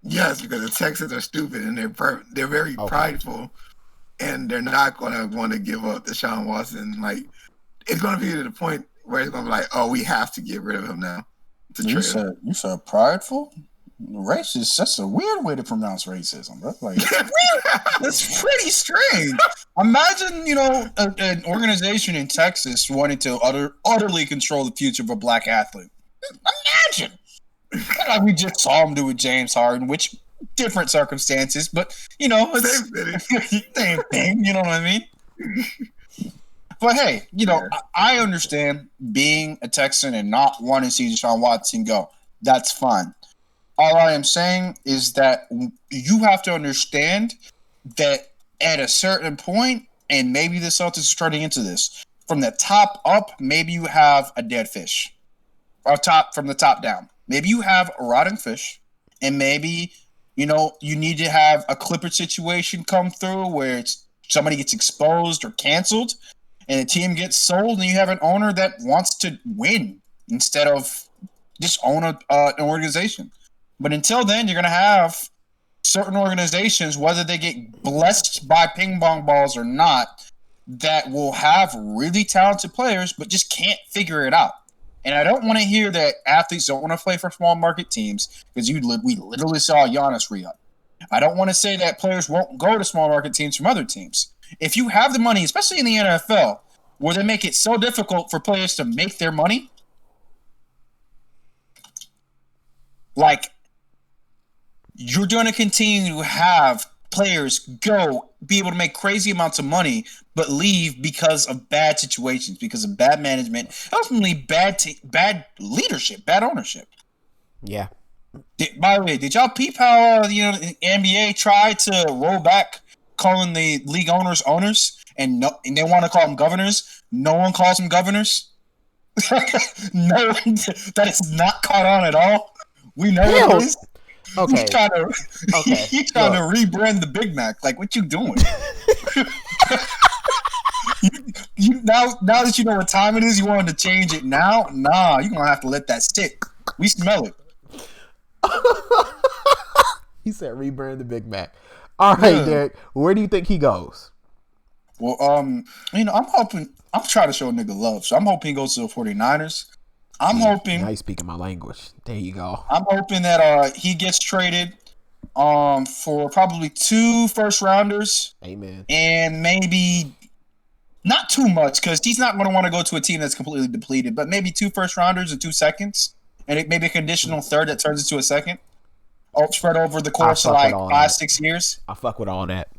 Yes, because the Texans are stupid and they're very prideful, and they're not gonna want to give up Deshaun Watson. Like, it's gonna be to the point where it's gonna be like, oh, we have to get rid of him now. You said prideful? Racist? That's a weird way to pronounce racism, bro. Like, that's pretty strange. Imagine, an organization in Texas wanting to utterly control the future of a black athlete. Imagine. Like we just saw him do with James Harden, which different circumstances, but it's same thing. You know what I mean? But hey, I understand being a Texan and not wanting to see Deshaun Watson go. That's fine. All I am saying is that you have to understand that at a certain point, and maybe the Celtics are starting into this, from the top up, maybe you have a dead fish. Or from the top down. Maybe you have a rotting fish, and maybe, you need to have a Clipper situation come through where somebody gets exposed or canceled, and a team gets sold, and you have an owner that wants to win instead of just own an organization. But until then, you're going to have certain organizations, whether they get blessed by ping pong balls or not, that will have really talented players, but just can't figure it out. And I don't want to hear that athletes don't want to play for small market teams because we literally saw Giannis re-up. I don't want to say that players won't go to small market teams from other teams. If you have the money, especially in the NFL, where they make it so difficult for players to make their money, like, you're going to continue to have players be able to make crazy amounts of money, but leave because of bad situations, because of bad management, ultimately bad leadership, bad ownership. Yeah. By the way, did y'all peep how the NBA tried to roll back calling the league owners, and they want to call them governors? No one calls them governors. No one, that is not caught on at all. We know it is. Okay. He's trying to rebrand the Big Mac. Like, what you doing? Now that you know what time it is, you wanted to change it now? Nah, you're gonna have to let that stick. We smell it. He said rebrand the Big Mac. All right, Derek, where do you think he goes? Well, I'm hoping. I'm trying to show a nigga love, so I'm hoping he goes to the 49ers. I'm hoping. Now he's speaking my language. There you go. I'm hoping that he gets traded for probably 2 first-rounders. Amen. And maybe not too much, because he's not going to want to go to a team that's completely depleted, but maybe 2 first-rounders and 2 seconds, and maybe a conditional third that turns into a second. Spread over the course of like 5-6 years. I fuck with all that.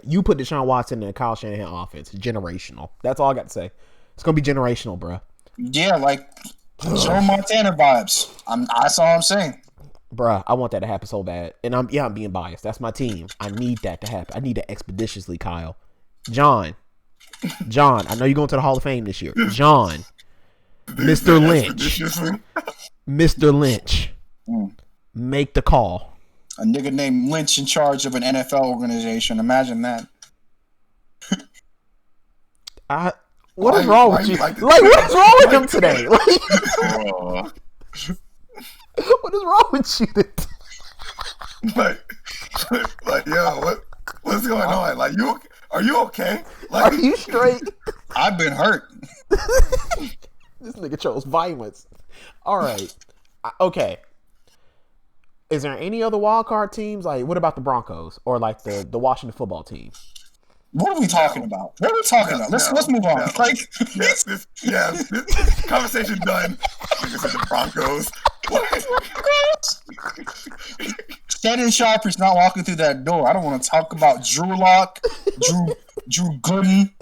You put Deshaun Watson in the Kyle Shanahan offense. Generational. That's all I got to say. It's going to be generational, bro. Yeah, like Joe Montana vibes. That's all I'm saying. Bruh, I want that to happen so bad. And I'm being biased. That's my team. I need that to happen. I need it expeditiously, Kyle. John, I know you're going to the Hall of Fame this year. John, Mr. Lynch, make the call. A nigga named Lynch in charge of an NFL organization. Imagine that. What is wrong with you? Like, what is wrong with him today? Like, what is wrong with you today? Like, yo, what's going on? Like, are you okay? Like, are you straight? I've been hurt. This nigga chose violence. All right. Okay. Is there any other wild card teams? Like, what about the Broncos or like the Washington football team? What are we talking about? What are we talking about? Let's move on. No. Like, This conversation done. Niggas said the Broncos. Shannon Sharp is not walking through that door. I don't want to talk about Drew Lock, Drew Gooden.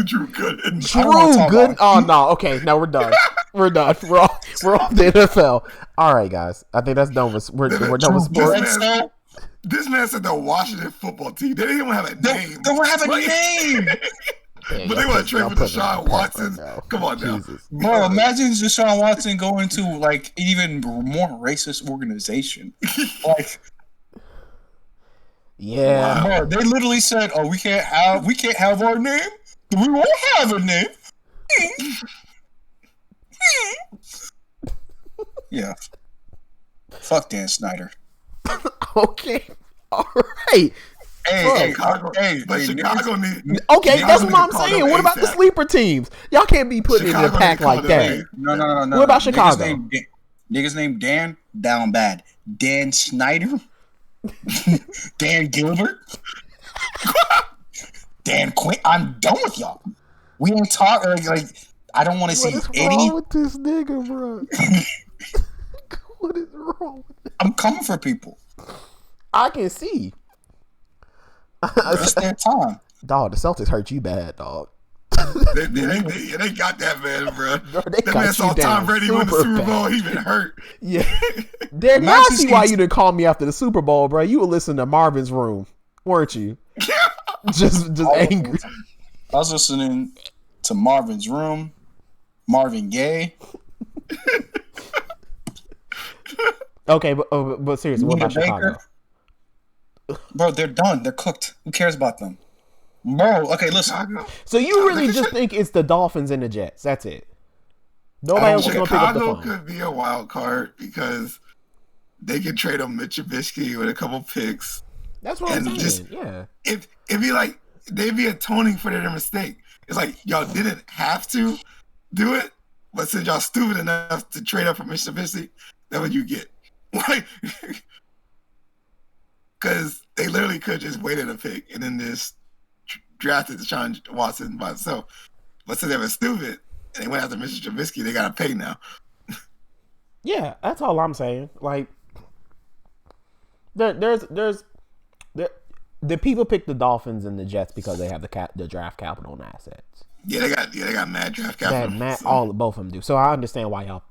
Drew Gooden. Drew Gooden. Oh no. Okay, now we're done. We're done. We're off the NFL. All right, guys. I think that's done with. We're done with sports. This man said the Washington football team. They didn't even have a name. They don't have a name. But they want to trade for Deshaun Watson. Come on now. Bro, imagine Deshaun Watson going to like even more racist organization. Like, yeah. Bro, they literally said, "Oh, we can't have our name. We won't have a name." Yeah. Fuck Dan Snyder. Okay. All right. Hey, Chicago need. Okay, that's what I'm saying. What about the sleeper teams? Y'all can't be putting Chicago in a pack like that. No. What about Chicago? Niggas named Dan, down bad. Dan Snyder? Dan Gilbert? Dan Quinn? I'm done with y'all. We ain't talk like I don't want to see What is Eddie. wrong with this nigga, bro? What is wrong with this? I'm coming for people. I can see. It's their time. Dog, the Celtics hurt you bad, dog. They got that man, bro. They that man saw Tom Brady win the Super Bowl. He been hurt. Yeah. Then now I see why you didn't call me after the Super Bowl, bro. You were listening to Marvin's Room, weren't you? just angry. I was listening to Marvin's Room, Marvin Gaye. Okay, but seriously, what about Chicago? Bro, they're done. They're cooked. Who cares about them? Bro, okay, listen. So you really just think it's the Dolphins and the Jets? That's it? Nobody else is going to pick up the phone. Chicago could be a wild card because they can trade on Mitch Trubisky with a couple picks. That's what I'm saying. Yeah. It'd be like they'd be atoning for their mistake. It's like y'all didn't have to do it, but since y'all stupid enough to trade up for Mitch Trubisky, that's what you get. Like, because they literally could just waited a pick and then just drafted Deshaun Watson by himself. But since they were stupid and they went after Mr. Trubisky, they got to pay now. Yeah, that's all I'm saying. Like, the people pick the Dolphins and the Jets because they have the draft capital and assets. Yeah, they got mad draft capital. Both of them do. So I understand why y'all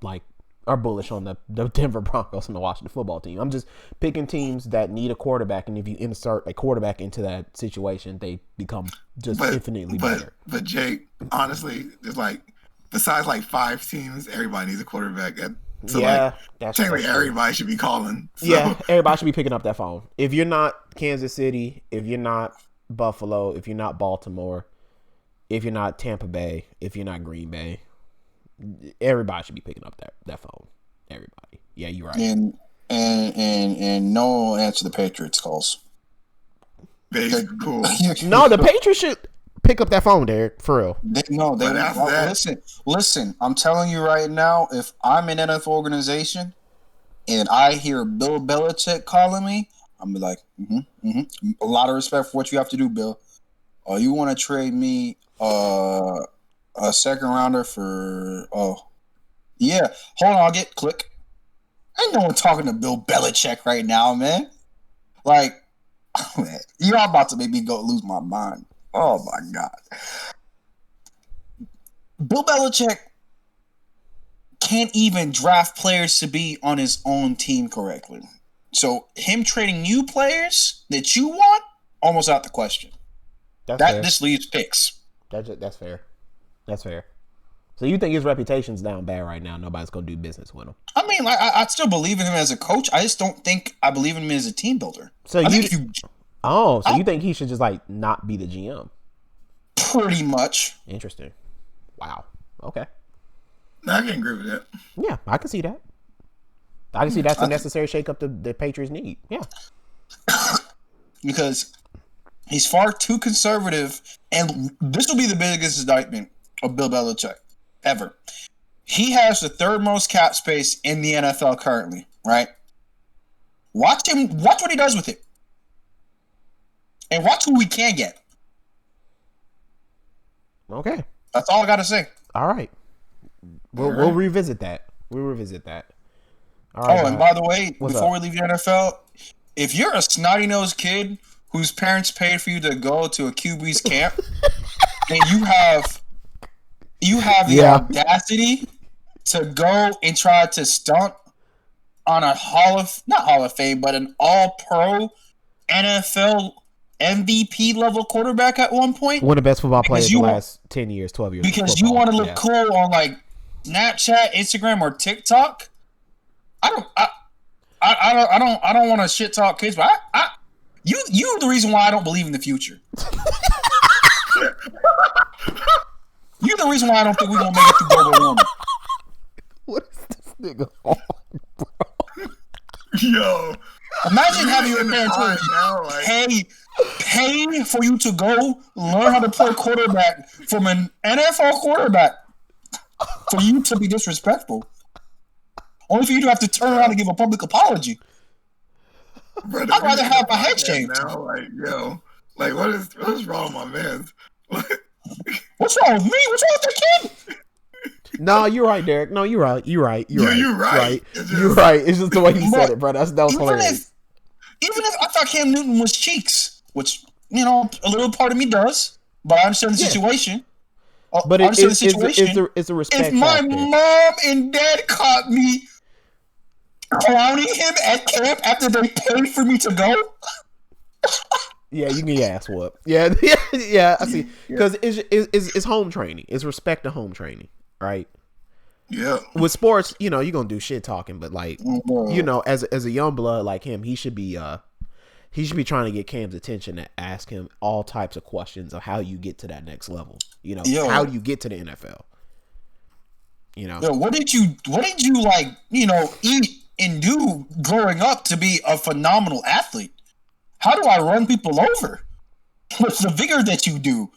are bullish on the Denver Broncos and the Washington football team. I'm just picking teams that need a quarterback, and if you insert a quarterback into that situation, they become infinitely better. But Jake, honestly, there's besides 5 teams, everybody needs a quarterback. So technically everybody should be calling. So. Yeah, everybody should be picking up that phone. If you're not Kansas City, if you're not Buffalo, if you're not Baltimore, if you're not Tampa Bay, if you're not Green Bay, everybody should be picking up that phone. Everybody. Yeah, you're right. And no one will answer the Patriots calls. Cool. No, the Patriots should pick up that phone, Derek. For real. Listen. I'm telling you right now, if I'm an NFL organization and I hear Bill Belichick calling me, I'm be like, a lot of respect for what you have to do, Bill. You want to trade me a second rounder for hold on, I'll get click. Ain't no one talking to Bill Belichick right now, man. Like, man, you're about to make me go lose my mind. Oh my God. Bill Belichick can't even draft players to be on his own team correctly. So him trading you players that you want, almost out the question. This leaves picks. That's fair. That's fair. So you think his reputation's down bad right now? Nobody's gonna do business with him. I mean, I still believe in him as a coach. I just don't think I believe in him as a team builder. So you think he should just not be the GM? Pretty much. Interesting. Wow. Okay. I can agree with that. Yeah, I can see that. I can see that's a necessary shakeup the Patriots need. Yeah. Because he's far too conservative, and this will be the biggest indictment of Bill Belichick ever. He has the third most cap space in the NFL currently, right? Watch what he does with it. And watch who we can get. Okay. That's all I gotta say. All right. We'll revisit that. All Right, and by the way, What's before up? we leave the NFL, if you're a snotty-nosed kid whose parents paid for you to go to a QB's camp, and you have the audacity to go and try to stunt on a not Hall of Fame, but an all-pro NFL MVP level quarterback at one point. One of the best football players in the last 10 years, 12 years. Because you want to look cool on like Snapchat, Instagram, or TikTok. I don't want to shit talk kids, but you the reason why I don't believe in the future. You're the reason why I don't think we're gonna make it through global warming. What is this nigga on, bro? Yo, imagine having your parents pay for you to go learn how to play quarterback from an NFL quarterback for you to be disrespectful. Only for you to have to turn around and give a public apology. Brother, I'd rather have my head shaved. Now, what is wrong with my man? What's wrong with me? What's wrong with the kid? No, you're right, Derek. No, you're right. You're right. You're right. You're right. It's just the way he said it, bro. That was hilarious. Even if I thought Cam Newton was cheeks, which, a little part of me does, but I understand the situation. But it's a respect If my factor. mom and dad caught me clowning him at camp after they paid for me to go, yeah, you can get your ass whooped. Yeah, I see. Because it's home training. It's respect to home training, right? Yeah. With sports, you're gonna do shit talking, but like, as a young blood like him, he should be trying to get Cam's attention and ask him all types of questions of how you get to that next level. How do you get to the NFL? What did you like, eat and do growing up to be a phenomenal athlete? How do I run people over with the vigor that you do?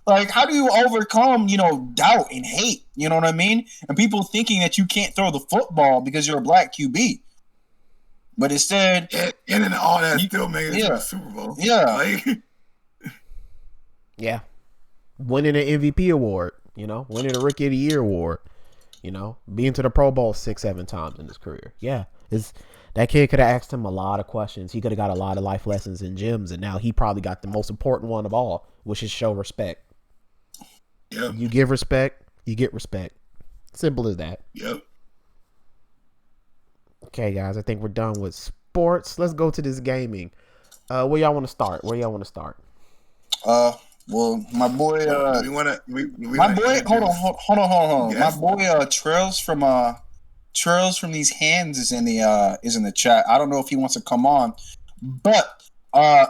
Like, how do you overcome, doubt and hate? You know what I mean? And people thinking that you can't throw the football because you're a black QB. But instead... And then all that still making it to the Super Bowl. Yeah. Yeah. Winning an MVP award, winning a Rookie of the Year award, being to the Pro Bowl 6-7 times in his career. Yeah. That kid could have asked him a lot of questions. He could have got a lot of life lessons and gems, and now he probably got the most important one of all, which is show respect. Yep. You give respect, you get respect. Simple as that. Yep. Okay, guys, I think we're done with sports. Let's go to this gaming. Where y'all want to start? Well, my boy. Hold on. Yes. My boy Trails from these hands is in the chat. I don't know if he wants to come on, but I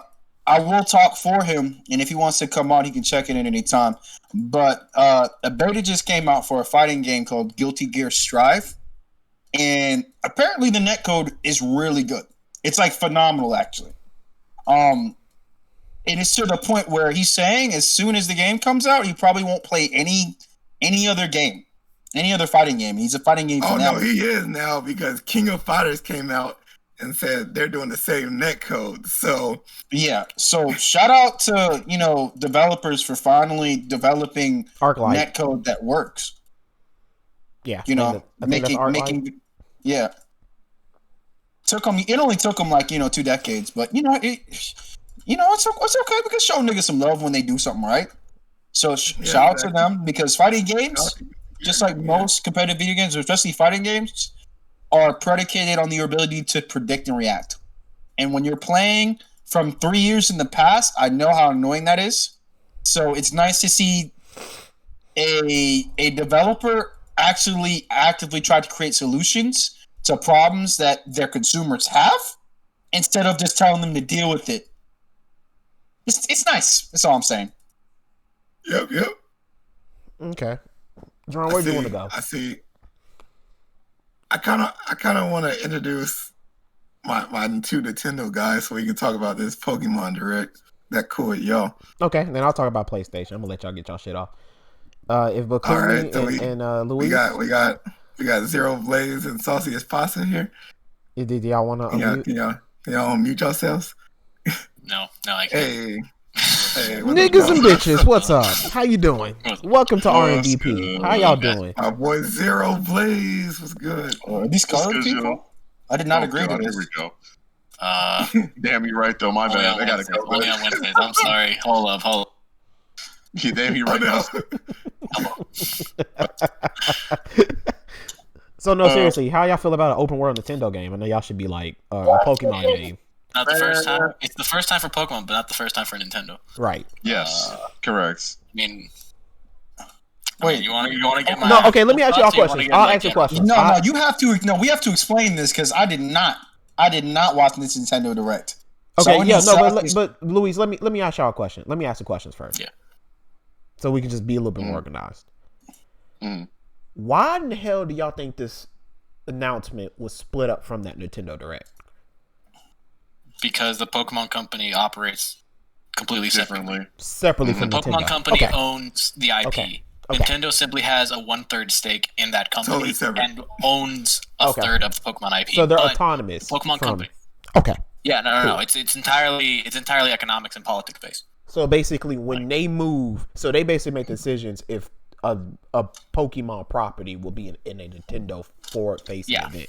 will talk for him, and if he wants to come on, he can check it in any time. But a beta just came out for a fighting game called Guilty Gear Strive, and apparently the netcode is really good. It's like phenomenal, actually. And it's to the point where he's saying as soon as the game comes out, he probably won't play any other game, any other fighting game. He's a fighting game. Oh no, he is now because King of Fighters came out and said they're doing the same netcode. So yeah, so shout out to developers for finally developing netcode that works. Yeah, making yeah. It only took them like 2 decades, but it's okay because show niggas some love when they do something right. So shout out to them because fighting games, just like most competitive video games, especially fighting games, are predicated on your ability to predict and react. And when you're playing from 3 years in the past, I know how annoying that is. So it's nice to see a developer actually actively try to create solutions to problems that their consumers have instead of just telling them to deal with it. It's nice. That's all I'm saying. Yep. Okay. John, where do you want to go? I see. I kind of want to introduce my two Nintendo guys so we can talk about this Pokemon Direct. That cool with y'all. Okay, then I'll talk about PlayStation. I'm gonna let y'all get y'all shit off. If Bakumi and Luis, we got Zero Blaze and Saucy as Pasta here. Did y'all want to? Can y'all unmute yourselves? No, I can't. Hey. Hey, what Niggas up, and though? bitches, what's up? How you doing? Welcome to What's RNVP. good? How y'all doing? My boy Zero Blaze was good. Are these colored good, people? Joe? I did not Oh, agree God, to here this. we go. Damn, you're right though. My Only bad. on I gotta Wednesdays. go. Only on Wednesdays. I'm sorry. Hold up. Yeah, damn, you're Oh, right. no. So no, seriously, how y'all feel about an open world Nintendo game? I know y'all should be like a Pokemon game, Not the first time. It's the first time for Pokemon, but not the first time for Nintendo. right? Yes, correct. I mean, Wait, you want to get my No, okay. Let me ask y'all thoughts, or you wanna questions. get, I'll like, ask you general? questions. no, you have to. No, we have to explain this because I did not watch this Nintendo Direct. So Okay, I yeah, need no, Sasuke's- but Louise, let me ask y'all a question. Let me ask the questions first. Yeah. So we can just be a little bit more organized. Mm. Why in the hell do y'all think this announcement was split up from that Nintendo Direct? Because the Pokemon Company operates completely separately. Separately The from Nintendo. Pokemon Company Okay. owns the IP. Okay. Nintendo simply has a 1/3 stake in that company Totally separate. and owns a third of the Pokemon IP. So they're But autonomous. the Pokemon from- Company. Okay. Yeah, no. Cool. It's entirely economics and politics based. So basically, when they move, so they basically make decisions if a Pokemon property will be in a Nintendo forward-facing event.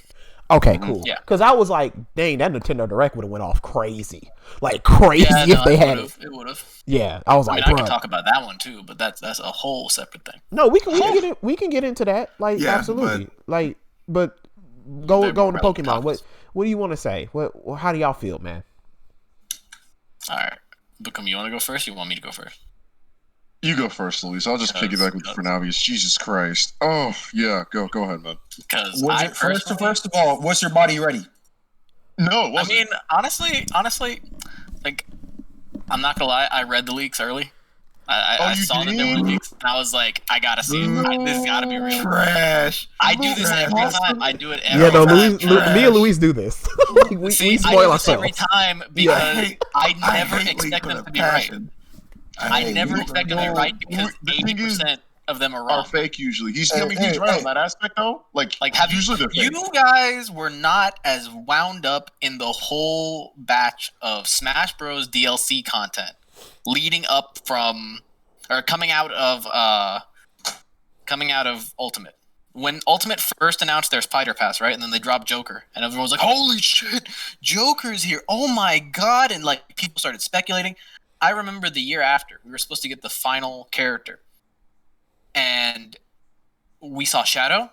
Okay, cool. Yeah. Because I was like, dang, that Nintendo Direct would have went off crazy, like crazy Yeah, if they had it. It would have. Yeah, I was I mean, like, I bro. can talk about that one too, but that's a whole separate thing. No, we can get into that. Like, Yeah, absolutely. But go They're into more relevant Pokemon. topics. What do you want to say? How do y'all feel, man? All right, Bookham, you want to go first? Or you want me to go first? You go first, Luis. I'll just Because- piggyback with you for now because Jesus Christ. Oh yeah, go ahead, man. Because first of all, was your body ready? No, it I wasn't. mean, honestly, like, I'm not gonna lie. I read the leaks early. I you saw that there were did? leaks, and I was like, I gotta see it. This gotta be real. Trash. I do this every time. I do it every Yeah, no, time. me and Luis do this. Like, we See, I spoil do this every ourselves. time because I never hate expect leaks them with to a be right. passion. I never expect them to be right because The thing is, 80% of them are are wrong. fake usually. He's Hey, he's right hey. on that aspect though. Like Have usually they're you fake. guys were not as wound up in the whole batch of Smash Bros. DLC content leading up from or coming out of Ultimate. When Ultimate first announced their Spider Pass, right, and then they dropped Joker, and everyone was like, "Holy shit, Joker's here! Oh my god!" And like people started speculating. I remember the year after we were supposed to get the final character, and we saw Shadow.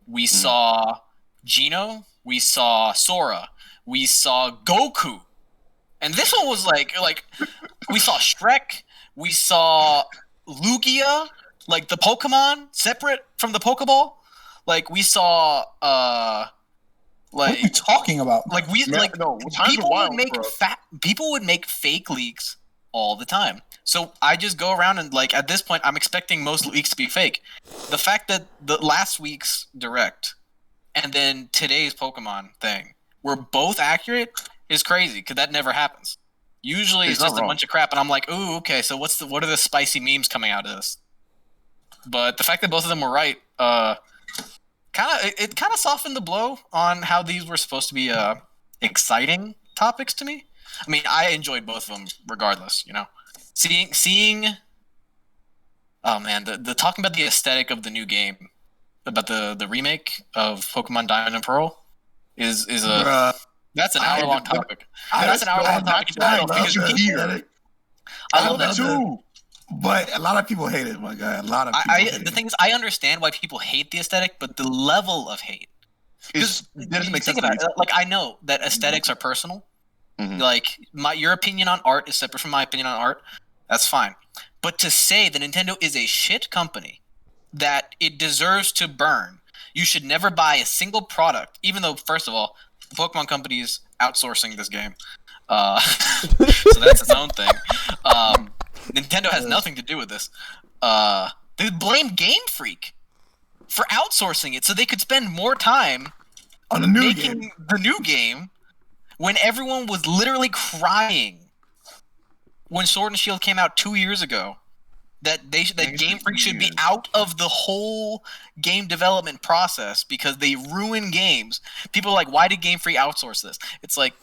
We saw Gino. We saw Sora. We saw Goku. And this one was like we saw Shrek. We saw Lugia, like the Pokemon, separate from the Pokeball. Like we saw What are you talking about? like we Man, like no, times people are wild, would make bro. people would make fake leaks all the time. So I just go around and like at this point I'm expecting most leaks to be fake. The fact that the last week's direct and then today's Pokemon thing were both accurate is crazy because that never happens. Usually He's it's not just a wrong. bunch of crap and I'm like, ooh, okay, so what are the spicy memes coming out of this? But the fact that both of them were right, kind of softened the blow on how these were supposed to be exciting topics to me. I mean, I enjoyed both of them regardless, you know. Seeing oh man, the talking about the aesthetic of the new game, about the remake of Pokemon Diamond and Pearl is a Bruh. that's an I- hour-long but- topic. That's an hour-long topic. I Because love you the hear. aesthetic, I love love that. that. too. but a lot of people hate it, my guy. A lot of people hate The it. thing is, I understand why people hate the aesthetic, but the level of hate. It doesn't make sense. Think about it. Like I know that aesthetics are personal. Mhm. Like your opinion on art is separate from my opinion on art. That's fine. But to say that Nintendo is a shit company, that it deserves to burn, you should never buy a single product. Even though, first of all, the Pokemon Company is outsourcing this game, so that's its own thing. Nintendo has nothing to do with this. They blame Game Freak for outsourcing it so they could spend more time On the new making game. the new game when everyone was literally crying when Sword and Shield came out 2 years ago that Game Freak should be out of the whole game development process because they ruin games. People are like, why did Game Freak outsource this? It's like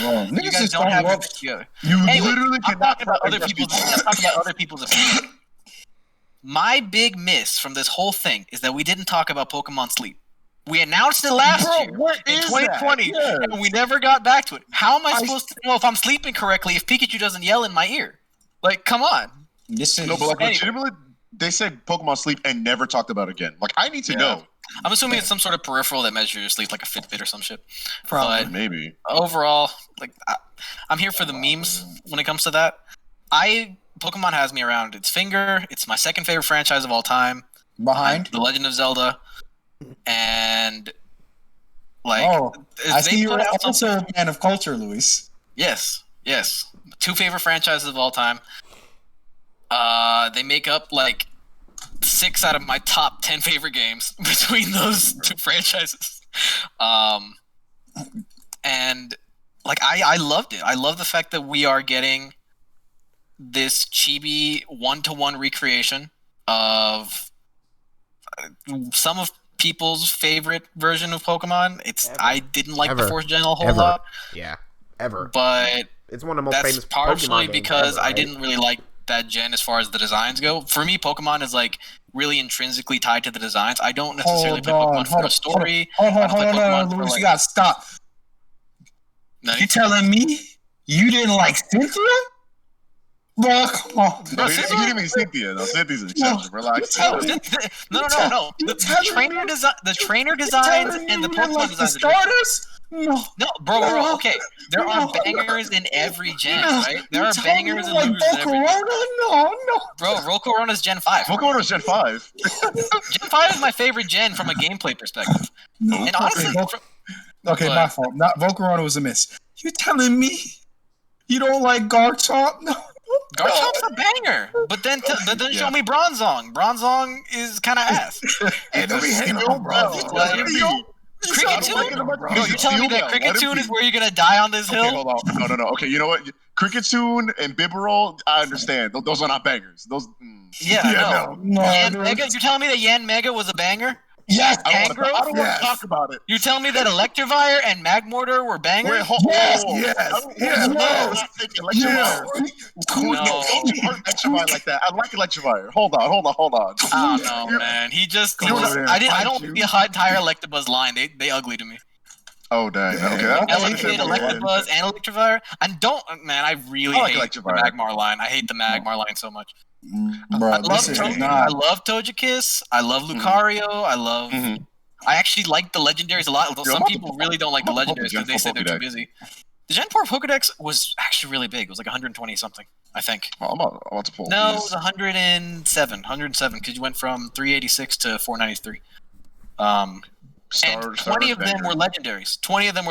Bro, You niggas guys just don't have your love. shit together. You Anyway, literally I'm cannot talking about other address people's. people. Let's talk about other people's opinions. My big miss from this whole thing is that we didn't talk about Pokemon Sleep. We announced it last Bro, year what in is 2020, that? and we never got back to it. How am I supposed to know if I'm sleeping correctly if Pikachu doesn't yell in my ear? Like, come on. This is No, but like Anyway. legitimately, they said Pokemon Sleep and never talked about it again. Like, I need to know. I'm assuming it's some sort of peripheral that measures your sleep, like a Fitbit or some shit. Probably. But Maybe. overall, like, I'm here for the memes when it comes to that. Pokemon has me around its finger. It's my second favorite franchise of all time. behind. The Legend of Zelda, and like I they see you're put out also something. a man of culture, Luis. Yes, two favorite franchises of all time. They make up like 6 out of my top 10 favorite games between those two franchises. And like I loved it. I love the fact that we are getting this chibi 1-to-1 recreation of some of people's favorite version of Pokemon. I didn't like the fourth gen a whole lot. Yeah, ever. But It's one of the most that's famous partially Pokemon games because ever, I right? didn't really like that gen as far as the designs go. For me, Pokemon is like really intrinsically tied to the designs. I don't necessarily play Pokemon for a story. Hold I don't play on, Pokemon for Luis. like. You gotta stop. Nani? You telling me you didn't like Cynthia? Bro, come on. No, he didn't mean Cynthia. No, Cynthia's an exception. Relax. No. No. The trainer designs and the Pokemon designs. The starters? No. No, bro. Okay, there are bangers in every gen, right? There are bangers and losers in every gen. No. Bro, Volcarona's Gen 5. Pokemon was Gen 5. Gen 5 is my favorite gen from a gameplay perspective. And honestly, Okay, my fault. Not Volcarona was a miss. You telling me you don't like Garchomp? No. Garchomp's a banger, but then show me Bronzong. Bronzong is kind of ass. Hey, don't be hating on Bronzong. Cricketune? No, you telling me that Cricketune is where you're gonna die on this Okay, hill? hold on. No. Okay, you know what? Cricketune and Bibarel, I understand. Those are not bangers. Those. Yeah, no. Yan dude. Mega? You're telling me that Yan Mega was a banger? Yes, I don't want to talk about it. You telling me that Electivire and Magmortar were bangers? Wait, hold Yes. No. Don't you hurt Electivire like that. I like Electivire. Hold on. I don't know, man. I don't like the entire Electabuzz line. They ugly to me. Oh, dang. Okay. Electrade, Electabuzz, and Electivire. I really I like hate the Electivire. Magmar line. I hate the Magmar line so much. Bro, I this love is not. Togekiss. I love Lucario. I love. I actually like the legendaries a lot. Although some people really don't like the legendaries because they say they're too busy. The Gen 4 Pokedex was actually really big. It was like 120 something, I think. Oh, I'm about to pull. No, it these. was 107 because you went from 386 to 493. And 20 of them were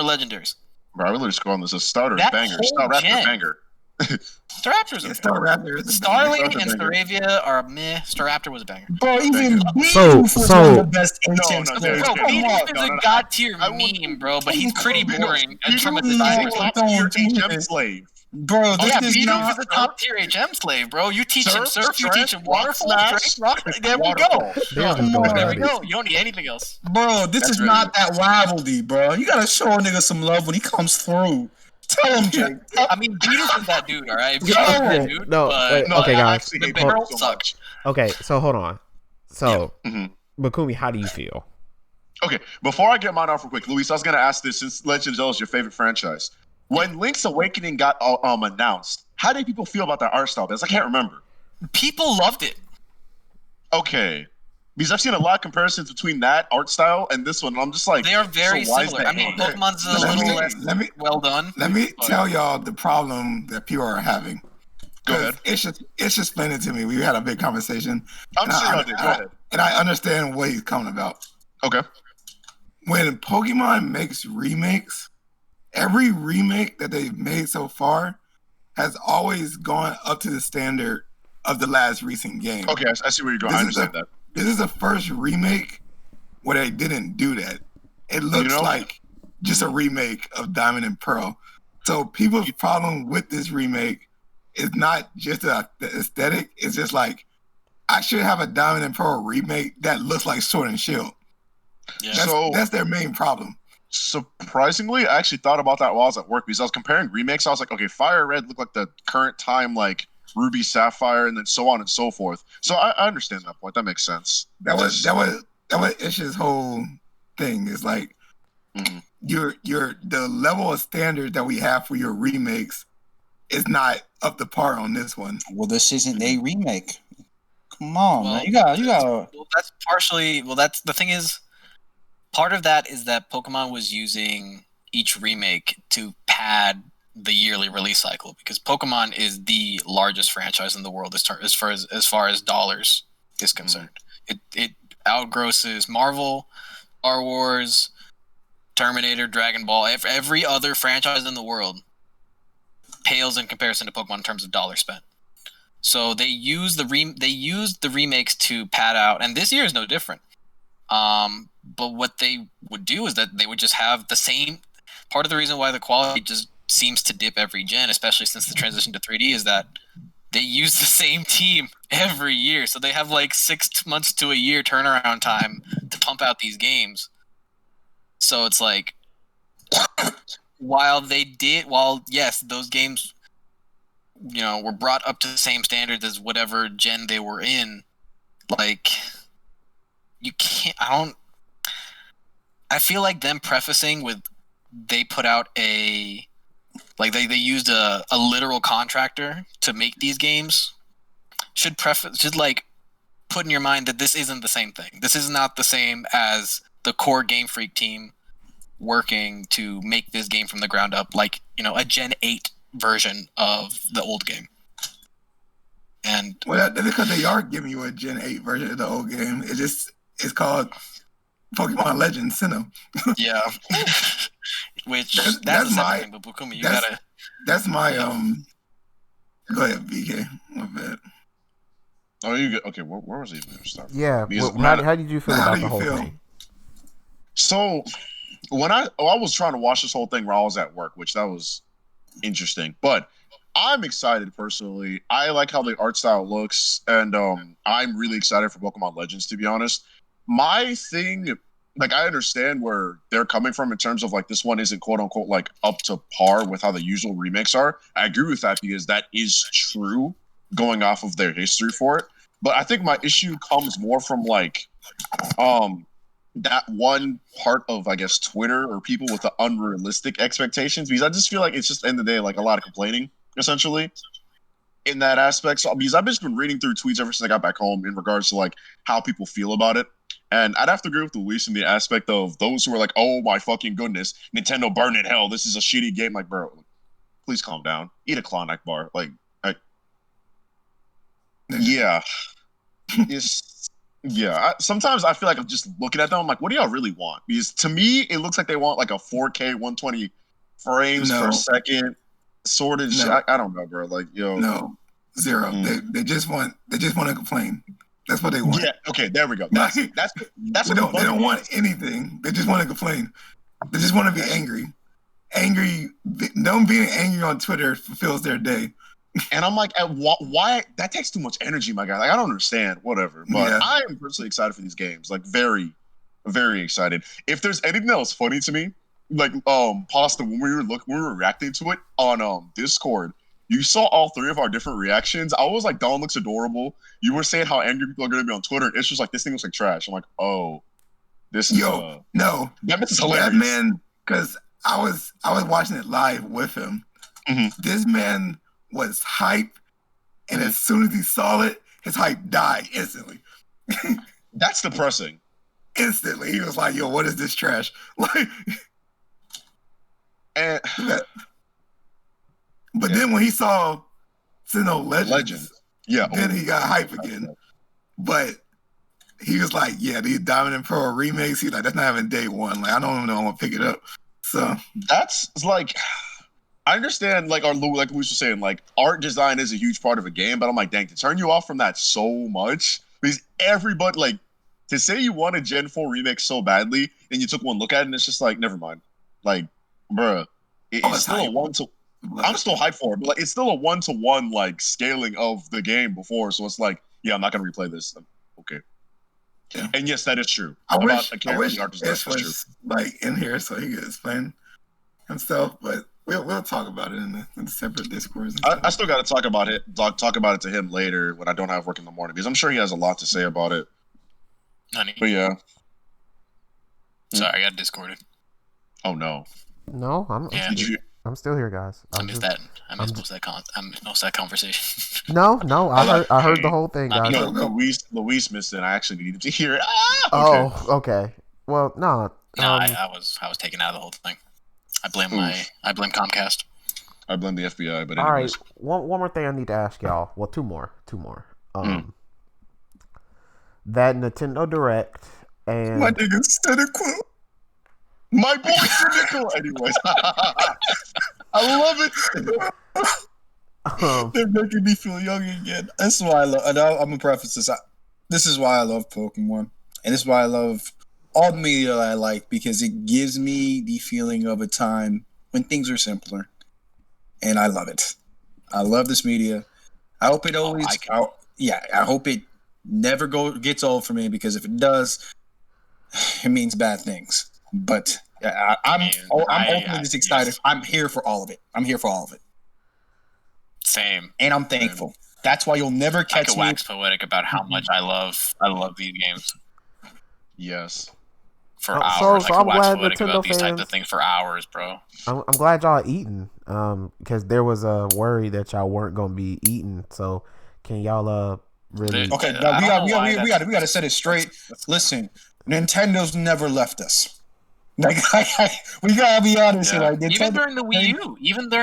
legendaries. Bro, I really just go on this as starters, That bangers, whole Staraptor, gen. banger. Staraptor's a Staraptor is a Starling Staraptor's a and banger. Staravia are meh. Staraptor was a banger. Bro, even So- Beedrill was one of the best HMs. No, players. Bro, Okay. Beedrill is a god tier I would- meme, bro, but he's pretty boring from a Beedrill design is perspective. Don't Your do HM this. slave. Bro, Oh yeah, this is Beedrill not. is a top tier HM slave, bro. You teach him Surf, surf, you strength, teach him waterfall, rock smash, strength, rock. There we Waterfall. go. They're just going There down we these. go. You don't need anything else. Bro, this That's is really not that rivalry, bro. You gotta show a nigga some love when he comes through. Tell him, Jake. I mean, Beedrill is that dude, all right? Yeah, Beedrill's okay. that dude, No, but wait, No, okay, I guys. actually the hate barrel Beedrill so sucks. much. Okay, so hold on. So, Mhm. Bakumi, how do you feel? Okay, before I get mine off real quick, Luis, I was gonna ask this since Legend of Zelda is your favorite franchise. When Link's Awakening got announced, how did people feel about that art style? Because I can't remember. People loved it. Okay, because I've seen a lot of comparisons between that art style and this one. And I'm just like, They are very so why is similar. that I mean, hate? Pokemon's a Let little me- less let me- well done. Let me tell y'all the problem that people are having. Go ahead. It's just explained it to me. We had a big conversation. I'm and sure I- y'all did. Go ahead. And I understand what he's coming about. Okay. When Pokemon makes remakes, every remake that they've made so far has always gone up to the standard of the last recent game. Okay, I see where you're going. I understand that. This is the first remake where they didn't do that. It looks like just a remake of Diamond and Pearl. So people's problem with this remake is not just the aesthetic. It's just like, I should have a Diamond and Pearl remake that looks like Sword and Shield. Yeah. That's their main problem. Surprisingly, I actually thought about that while I was at work because I was comparing remakes. I was like, okay, Fire Red looked like the current time, like Ruby Sapphire, and then so on and so forth. So I understand that point. That makes sense. That was Ish's whole thing. Is like your the level of standard that we have for your remakes is not up to par on this one. Well, this isn't a remake. Come on, man. You got. Well, that's partially. Well, that's the thing is. Part of that is that Pokemon was using each remake to pad the yearly release cycle because Pokemon is the largest franchise in the world as far as dollars is concerned. It outgrosses Marvel, Star Wars, Terminator, Dragon Ball. Every other franchise in the world pales in comparison to Pokemon in terms of dollars spent. So they used the remakes to pad out, and this year is no different. But what they would do is that they would just have the same. Part of the reason why the quality just seems to dip every gen, especially since the transition to 3D, is that they use the same team every year. So they have like 6 months to a year turnaround time to pump out these games. So it's like, while yes, those games, were brought up to the same standards as whatever gen they were in, like, you can't. I feel like them prefacing with they put out they used a literal contractor to make these games should like put in your mind that this isn't the same thing. This is not the same as the core Game Freak team working to make this game from the ground up, like a Gen 8 version of the old game. And that's because they are giving you a Gen 8 version of the old game. It's called Pokemon Legends Sinnoh. Yeah. Which that's my thing, but Bukumi, that's my go ahead, BK. My bad. Oh, you get okay. Where was he even gonna start? Yeah. How did you feel about the whole thing? So when I was trying to watch this whole thing while I was at work, which that was interesting, but I'm excited personally. I like how the art style looks, and I'm really excited for Pokemon Legends, to be honest. My thing, like, I understand where they're coming from in terms of, like, this one isn't quote-unquote, like, up to par with how the usual remakes are. I agree with that because that is true going off of their history for it. But I think my issue comes more from, like, that one part of, I guess, Twitter or people with the unrealistic expectations, because I just feel like it's just, end of the day, like, a lot of complaining, essentially, in that aspect. So, because I've just been reading through tweets ever since I got back home in regards to, like, how people feel about it. And I'd have to agree with Luis in the aspect of those who are like, oh my fucking goodness, Nintendo burn in hell. This is a shitty game. Like, bro, please calm down. Eat a Klondike bar. Like, yeah. Sometimes I feel like I'm just looking at them. I'm like, what do y'all really want? Because to me, it looks like they want like a 4K 120 frames per second sort of shit. I don't know, bro. Like, yo. No. Zero. They just want to complain. That's what they want. Yeah. Okay. There we go. That's they don't want anything. They just want to complain. They just want to be angry. Them being angry on Twitter fulfills their day. And I'm like, why? That takes too much energy, my guy. Like, I don't understand. Whatever. But I am personally excited for these games. Like, very, very excited. If there's anything that was funny to me, like, Pasta, when we were reacting to it on Discord. You saw all three of our different reactions. I was like, Dawn looks adorable. You were saying how angry people are going to be on Twitter. And it's just like, this thing looks like trash. I'm like, oh, this is... no. That is hilarious. That man, because I was watching it live with him. Mm-hmm. This man was hype. And as soon as he saw it, his hype died instantly. That's depressing. Instantly. He was like, yo, what is this trash? Like... And... But then when he saw Sinnoh Legends, then he got hype again. But he was like, yeah, these Diamond and Pearl remakes, he's like, that's not even day one. Like, I don't even know I'm going to pick it up. So that's like, I understand, like Luis was saying, like, art design is a huge part of a game, but I'm like, dang, to turn you off from that so much, because everybody, like, to say you want a Gen 4 remake so badly, and you took one look at it, and it's just like, never mind. Like, bruh, it's still a one-to... I'm still hyped for it, but like, it's still a 1-to-1 like scaling of the game before, so it's like, yeah, I'm not gonna replay this. Okay. Yeah. And yes, that is true. I About wish character arc is S that's true. was like in here so he could explain himself, but we'll talk about it in the separate discourse. I still got to talk about it. Talk about it to him later when I don't have work in the morning because I'm sure he has a lot to say about it. Honey. But yeah. Sorry, I got discorded. Oh no. No, I'm still here, guys. I missed that. I missed most of that conversation. No, I heard the whole thing, guys. No, Luis missed it. I actually needed to hear it. Oh, okay. Well, no. No, I was taken out of the whole thing. I blame Comcast. I blame the FBI. But all anyways. right, one more thing I need to ask y'all. Well, two more. That Nintendo Direct and My nigga cynical. My boy cynical. Anyways, I love it. They're making me feel young again. That's why I love. And I'm gonna preface this. This is why I love Pokemon, and this is why I love all the media that I like, because it gives me the feeling of a time when things were simpler, and I love it. I love this media. I hope it always. I hope it never gets old for me, because if it does, it means bad things. But I'm ultimately just excited. Yes. I'm here for all of it. Same. And I'm thankful. That's why you'll never catch I could me. wax poetic about how much I love these games Yes. for So hours. I I'm could wax glad poetic Nintendo about these types fans- of things for hours, bro. I'm glad y'all eating, because there was a worry that y'all weren't gonna be eating. So can y'all really? Okay, I no, don't know why we got to set it straight. Listen, Nintendo's never left us. Like, we gotta be honest here. Like, Even Nintendo, during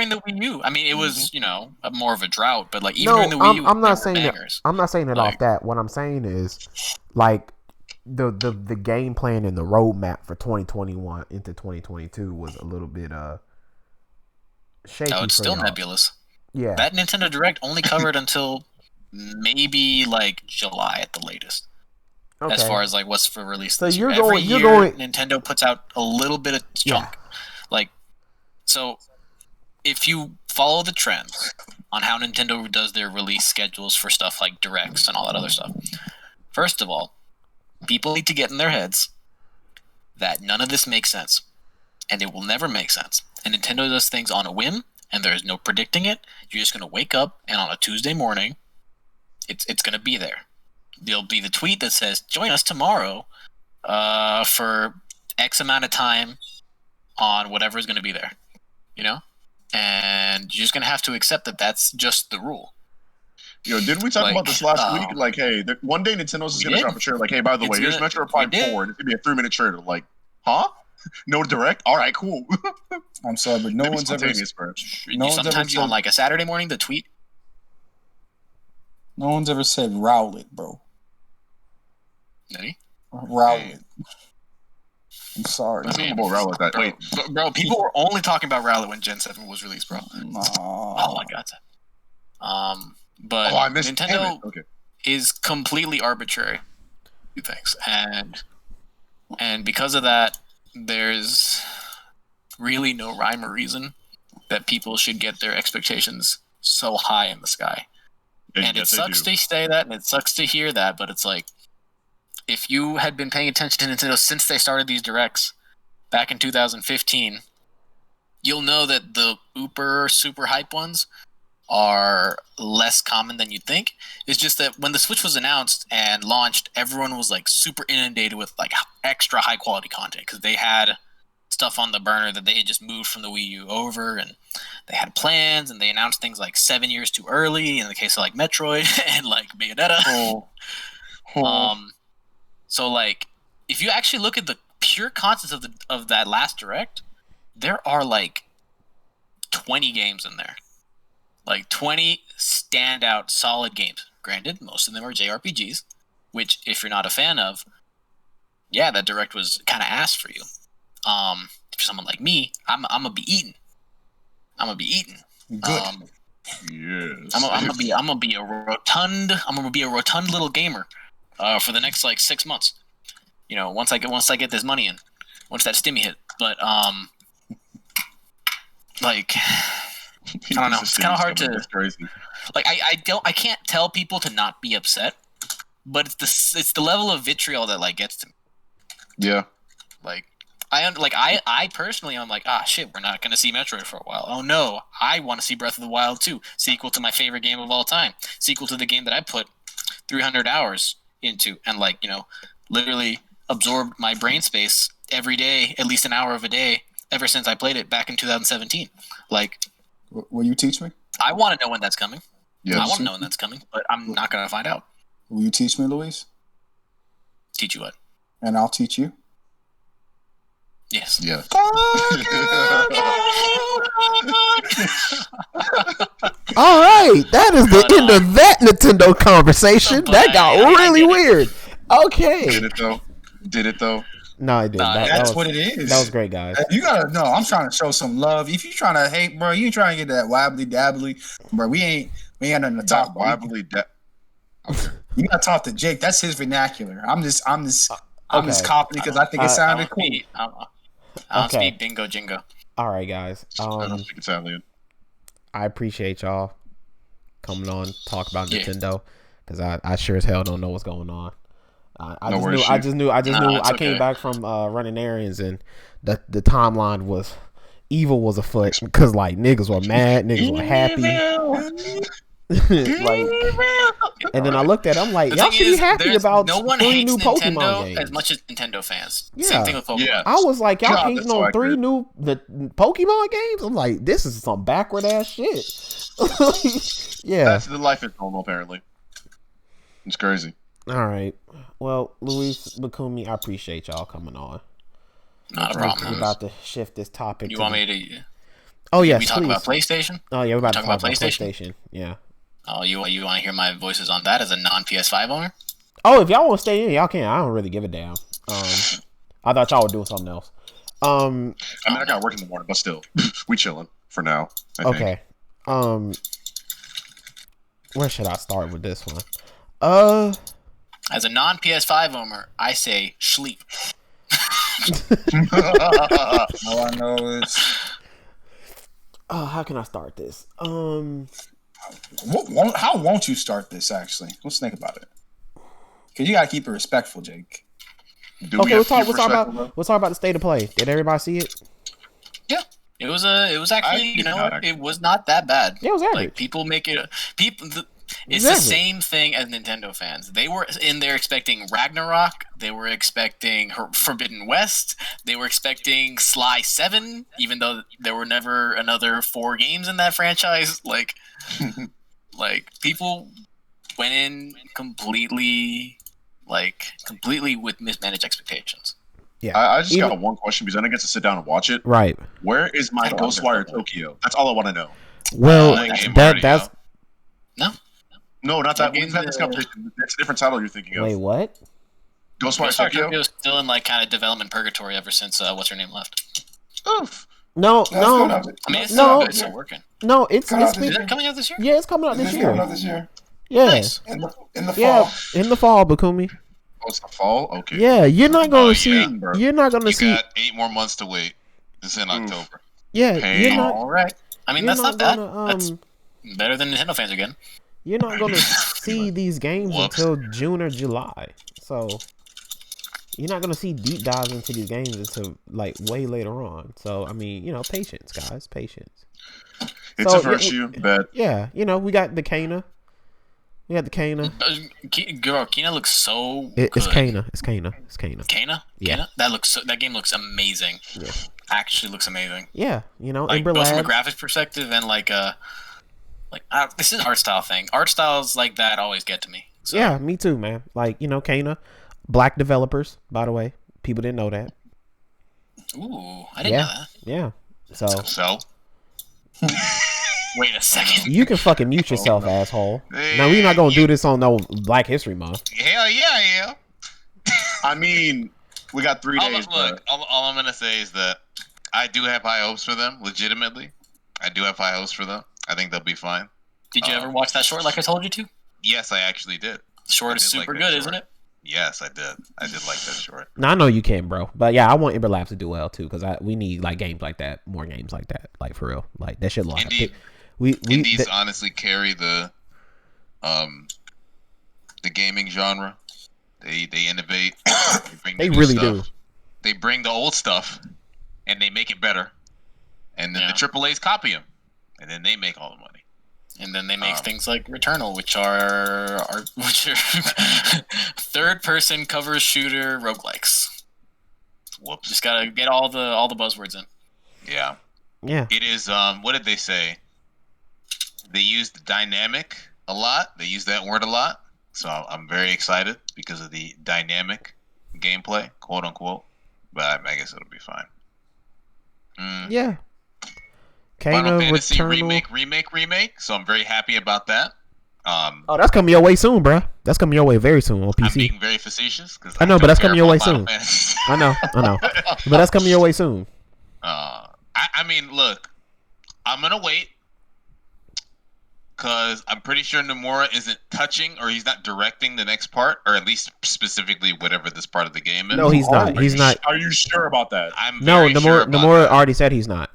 the Wii U, I mean, it was more of a drought, but like even No, during the Wii U, I'm there not were saying that. bangers. I'm not saying it Like- off that. What I'm saying is, like, the game plan and the roadmap for 2021 into 2022 was a little bit shaky. Oh, it's for still y'all. nebulous. Yeah. That Nintendo Direct only covered until maybe like July at the latest. Okay. As far as like what's for release So this year. you're Every year, going- Nintendo puts out a little bit of junk. Like, so if you follow the trends on how Nintendo does their release schedules for stuff like Directs and all that other stuff, first of all, people need to get in their heads that none of this makes sense, and it will never make sense. And Nintendo does things on a whim, and there is no predicting it. You're just gonna wake up, and on a Tuesday morning, it's gonna be there. There'll be the tweet that says, "Join us tomorrow for X amount of time on whatever is going to be there," and you're just going to have to accept that that's just the rule. Didn't we talk about this last week? Like, hey, one day Nintendo's is going to drop a trailer. Like, hey, by the way, here's Metroid Prime 4, and it's going to be a 3-minute trailer. Like, huh? No direct? All right, cool. I'm sorry, but no one's ever. Sometimes on like a Saturday morning, the tweet. No one's ever said Rowlet, bro. Nani? Rowlet. I'm sorry. I mean, about Rowlet that. Wait, bro, people were only talking about Rowlet when Gen 7 was released, bro. No. Oh my god. But I missed Nintendo Okay. is completely arbitrary. Things and because of that, there's really no rhyme or reason that people should get their expectations so high in the sky. And it sucks to say that, and it sucks to hear that, but it's like, if you had been paying attention to Nintendo since they started these Directs back in 2015, you'll know that the super hype ones are less common than you'd think. It's just that when the Switch was announced and launched, everyone was like super inundated with like extra high quality content because they had stuff on the burner that they had just moved from the Wii U over, and they had plans, and they announced things like 7 years too early in the case of like Metroid and like Bayonetta. So like, if you actually look at the pure contents of that last Direct, there are like 20 games in there, like 20 standout solid games. Granted, most of them are JRPGs, which if you're not a fan of, yeah, that Direct was kind of ass for you. For someone like me, I'm gonna be eating. Good. Yes. I'm gonna be a rotund little gamer for the next like 6 months. Once I get this money in, once that stimmy hit. But like, I don't know. It's kind of hard to. That's crazy. Like, I can't tell people to not be upset but it's the level of vitriol that like gets to me. Yeah. Like I personally, I'm like, shit, we're not gonna see Metroid for a while. Oh no, I want to see Breath of the Wild 2, sequel to my favorite game of all time, sequel to the game that I put 300 hours into, and like, you know, literally absorbed my brain space every day, at least an hour of a day, ever since I played it back in 2017. Like, Will you teach me? I want to know when that's coming. Yes. I want to know when that's coming, but I'm not gonna find out. Will you teach me, Luis? Teach you what? And I'll teach you. Yes. Yeah. All right, that is the end of that Nintendo conversation. That got really weird. Okay. Did it though? No, I didn't. That's what it is. That was great, guys. You gotta know. I'm trying to show some love. If you trying to hate, bro, you ain't trying to get that wobbly dabbly, bro. We ain't got nothing to talk about. You gotta talk to Jake. That's his vernacular. I'm just copying because I think it sounded cool. I don't speak bingo jingo. All right, guys. I don't speak Italian. I appreciate y'all coming on talk about Nintendo, because I sure as hell don't know what's going on. I just knew I came back from running errands, and the timeline was evil was afoot, because like niggas were mad, niggas were happy. Like, and then I looked at it, I'm like, y'all should be happy about no one 3 hates new Pokemon Nintendo games as much as Nintendo fans. Yeah. Same thing with Pokemon. Yeah. I was like, y'all God, hating on 3 new Pokemon games? I'm like, this is some backward ass shit. Yeah. That's the life is normal, apparently. It's crazy. All right. Well, Luis Bakumi, I appreciate y'all coming on. Not a We're problem. about to shift this topic. You want me to? Oh yes, we talk about PlayStation? Oh yeah, we're about to talk talk about about PlayStation. Yeah. Oh, you want to hear my voices on that as a non-PS5 owner? Oh, if y'all want to stay in, y'all can. I don't really give a damn. I thought y'all were doing something else. I mean, I got work in the morning, but still, we chilling for now. I think. Okay. Where should I start with this one? As a non-PS5 owner, I say sleep. All I know is, how can I start this? how won't you start this? Actually, let's think about it. Because you gotta keep it respectful, Jake. Okay, let's talk about the state of play. Did everybody see it? Yeah, it was actually, it was not that bad. Yeah, it was average. Like, people make it it's the same thing as Nintendo fans. They were in there expecting Ragnarok. They were expecting Forbidden West. They were expecting Sly 7, even though there were never another 4 games in that franchise. Like, people went in completely with mismanaged expectations. Yeah, I just got one question because I didn't get to sit down and watch it. Right. Where is my Ghostwire Tokyo? That's all I want to know. Well, that's no, not that. We've had this conversation. It's a different title you're thinking of. Wait, what? Ghostwire Tokyo is still in like kind of development purgatory ever since what's her name left. Oof. No. I mean, it's still working. No, it's Is it coming out this year? Yeah, it's coming out this year. Yeah. Nice. In the fall. Yeah, in the fall, Bakumi. Oh, it's the fall. Okay. Yeah, you're not gonna see. bro. You're not gonna You see. got 8 more months to wait. It's in October. Yeah, Pain. you're not. All right. I mean, You're that's not not bad. gonna, That's better than Nintendo fans are getting. You're not gonna see these games Whoops. until June or July. So you're not gonna see deep dives into these games until like way later on. So I mean, patience, guys, patience. It's So, a virtue, but Yeah, we got the Kana. We got the Kana. Girl, Kena looks so It's good. Kana. It's Kana. It's Kana. Kana? Yeah. Kana? That game looks amazing. Yeah. Actually looks amazing. Yeah, Like Ember both from a Lab. graphics perspective and this is an art style thing. Art styles like that always get to me. So. Yeah, me too, man. Like, Kana. Black developers, by the way. People didn't know that. Ooh, I didn't know that. Yeah. So So, Wait a second. you can fucking mute yourself, asshole. Now we're not gonna do this on no Black History Month. hell yeah. I mean, we got 3 days. Look, all I'm going to say is that I do have high hopes for them, legitimately. I do have high hopes for them. I think they'll be fine. Did you ever watch that short like I told you to? Yes, I actually did. Short I is did super like that good, short. isn't it? Yes, I did. I did like that short. Now I know you can, bro. But yeah, I want Ember Labs to do well too, because we need like games like that, more games like that, like for real. Like that shit. Like Indeed. we Indies honestly carry the the gaming genre. They innovate. Bring They the new really stuff. do. They bring the old stuff, and they make it better. And then the AAA's copy them, and then they make all the money. And then they make things like Returnal, which are third-person cover shooter roguelikes. Whoops. Just gotta get all the buzzwords in. Yeah. Yeah. It is. What did they say? They used dynamic a lot. They use that word a lot. So I'm very excited because of the dynamic gameplay, quote unquote. But I guess it'll be fine. Yeah. Final Fantasy Returnal. remake. So I'm very happy about that. Oh, that's coming your way soon, bruh. That's coming your way very soon on PC. I'm being very facetious because I know, but that's coming your way soon. I know, but that's coming your way soon. I mean, look, I'm gonna wait because I'm pretty sure Nomura isn't touching or he's not directing the next part, or at least specifically whatever this part of the game is. No, he's not. He's not. Are you sure about that? I'm No, very sure about Nomura that. already said he's not.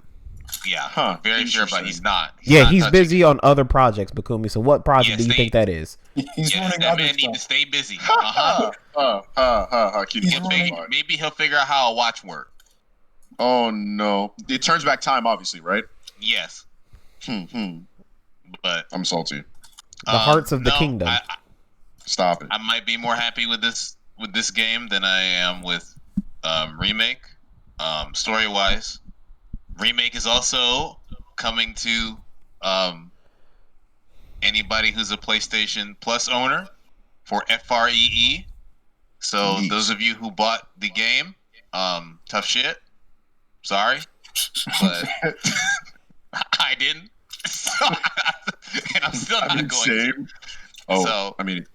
Yeah, very sure about he's not. He's busy on other projects, Bakumi. So what project do you think that is? He's running that other man need to stuff. stay busy. Maybe he'll figure out how a watch works. Oh no! It turns back time, obviously, right? Yes. But I'm salty. The Hearts of the Kingdom. Stop it. I might be more happy with this game than I am with remake. Story wise, remake is also coming to anybody who's a PlayStation Plus owner for FREE. So those of you who bought the game, tough shit. Sorry, but I didn't. So, and I'm still not going to. Oh, So, I mean,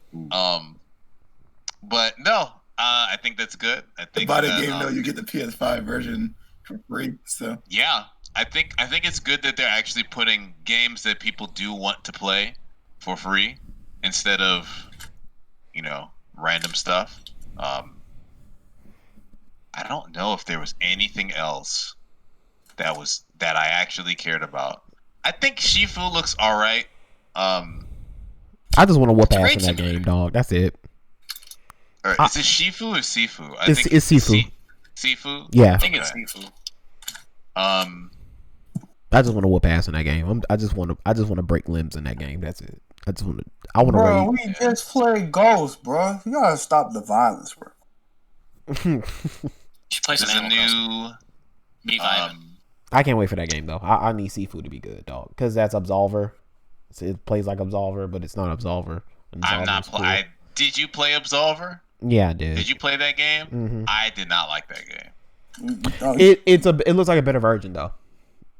but no, I think that's good. I think Buy the game though, you get the PS5 version for free. So yeah, I think it's good that they're actually putting games that people do want to play for free instead of, random stuff. I don't know if there was anything else that I actually cared about. I think Shifu looks all right. I just want to whoop ass in that game, dog. That's it. Is it Shifu or Sifu? It's Sifu. Sifu? Yeah. I think it's Sifu. I just want to whoop ass in that game. I just want to break limbs in that game. That's it. I want to Bro, raid. we just played Ghost, bro. You gotta stop the violence, bro. She plays There's an a Animal Crossing. new Me vibing. I can't wait for that game though. I need Sifu to be good, dog, because that's Absolver. It plays like Absolver, but it's not Absolver. I'm not cool. Did you play Absolver? Yeah, I did. Did you play that game? Mm-hmm. I did not like that game. It looks like a better version though.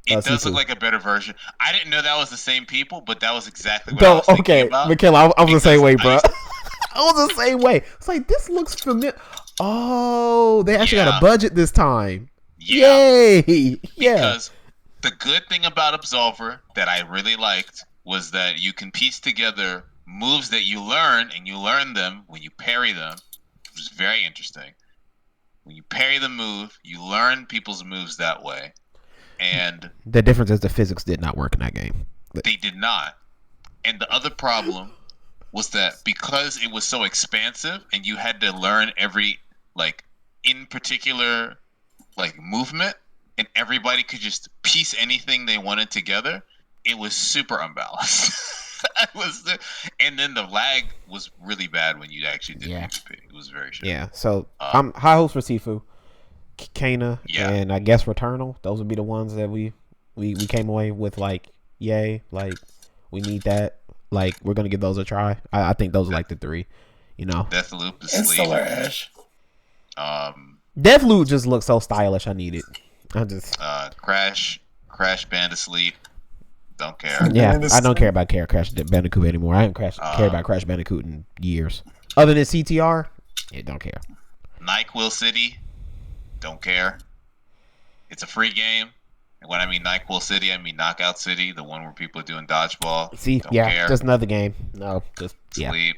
It does Sifu. look like a better version. I didn't know that was the same people, but that was exactly what I was thinking about. Michaela, I was the same way, bro. I I was the same way. It's like, this looks familiar. Oh, they actually got a budget this time. Yeah. Yay! Yeah. Because the good thing about Absolver that I really liked was that you can piece together moves that you learn, and you learn them when you parry them, which is very interesting. When you parry the move, you learn people's moves that way. And the difference is the physics did not work in that game. they did not. And the other problem was that because it was so expansive and you had to learn every, in particular, movement, and everybody could just piece anything they wanted together, it was super unbalanced. And then the lag was really bad when you actually did PvP. It was very shit. Yeah, so I'm high hopes for Sifu, Kana, Yeah. and I guess Returnal. Those would be the ones that we came away with, yay, we need that. We're going to give those a try. I think those are the three, Deathloop, the and sleep. Solar Ash. Deathloop just looks so stylish. I need it. I just Crash Bandicoot. Don't care. yeah. I don't care about Crash Bandicoot anymore. I haven't cared about Crash Bandicoot in years. Other than CTR, don't care. NyQuil City. Don't care. It's a free game. And when I mean NyQuil City, I mean Knockout City, the one where people are doing dodgeball. See, Don't care. just another game. No, just Sleep.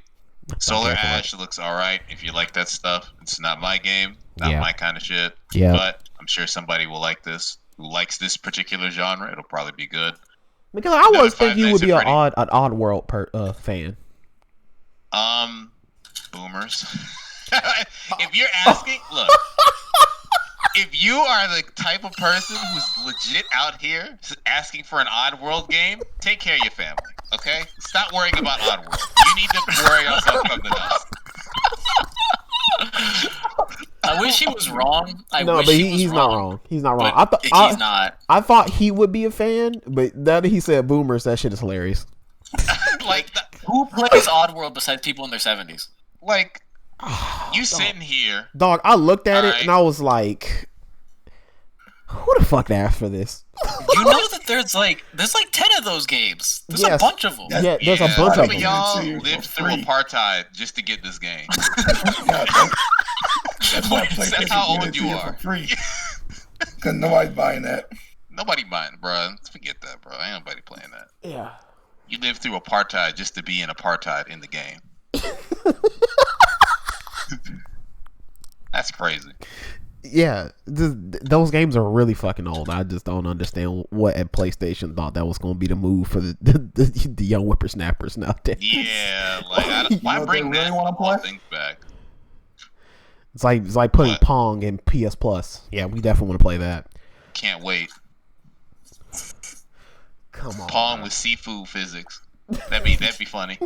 Solar Ash looks alright if you like that stuff. It's not my game, not my kind of shit. Yeah. But I'm sure somebody will like this. Who likes this particular genre? It'll probably be good. Because I always think Five you Nights would be at an Freddy. odd world fan. Boomers. If you're asking, look. If you are the type of person who's legit out here asking for an Oddworld game, take care of your family, okay? Stop worrying about Oddworld. You need to worry about something else. I wish he was wrong. He's not wrong. He's not wrong. He's not. I thought he would be a fan, but now that he said boomers, that shit is hilarious. Who plays Oddworld besides people in their 70s? Like, you sitting here. Dog, I looked at it and I was like, who the fuck asked for this? You know that there's like 10 of those games. There's a bunch of them. Yeah, there's a bunch of them. Y'all lived through apartheid just to get this game. That's how old you are. Because nobody's buying that. Nobody buying, bro. Forget that, bro. Ain't nobody playing that. Yeah. You lived through apartheid just to be in apartheid in the game. That's crazy. Yeah, those games are really fucking old. I just don't understand what at PlayStation thought that was going to be the move for the young whippersnappers nowadays. Yeah, like why bring really that wanna play? things back? It's like putting Pong in PS Plus. Yeah, we definitely want to play that. Can't wait. Come on, Pong bro. with seafood physics. That'd be funny.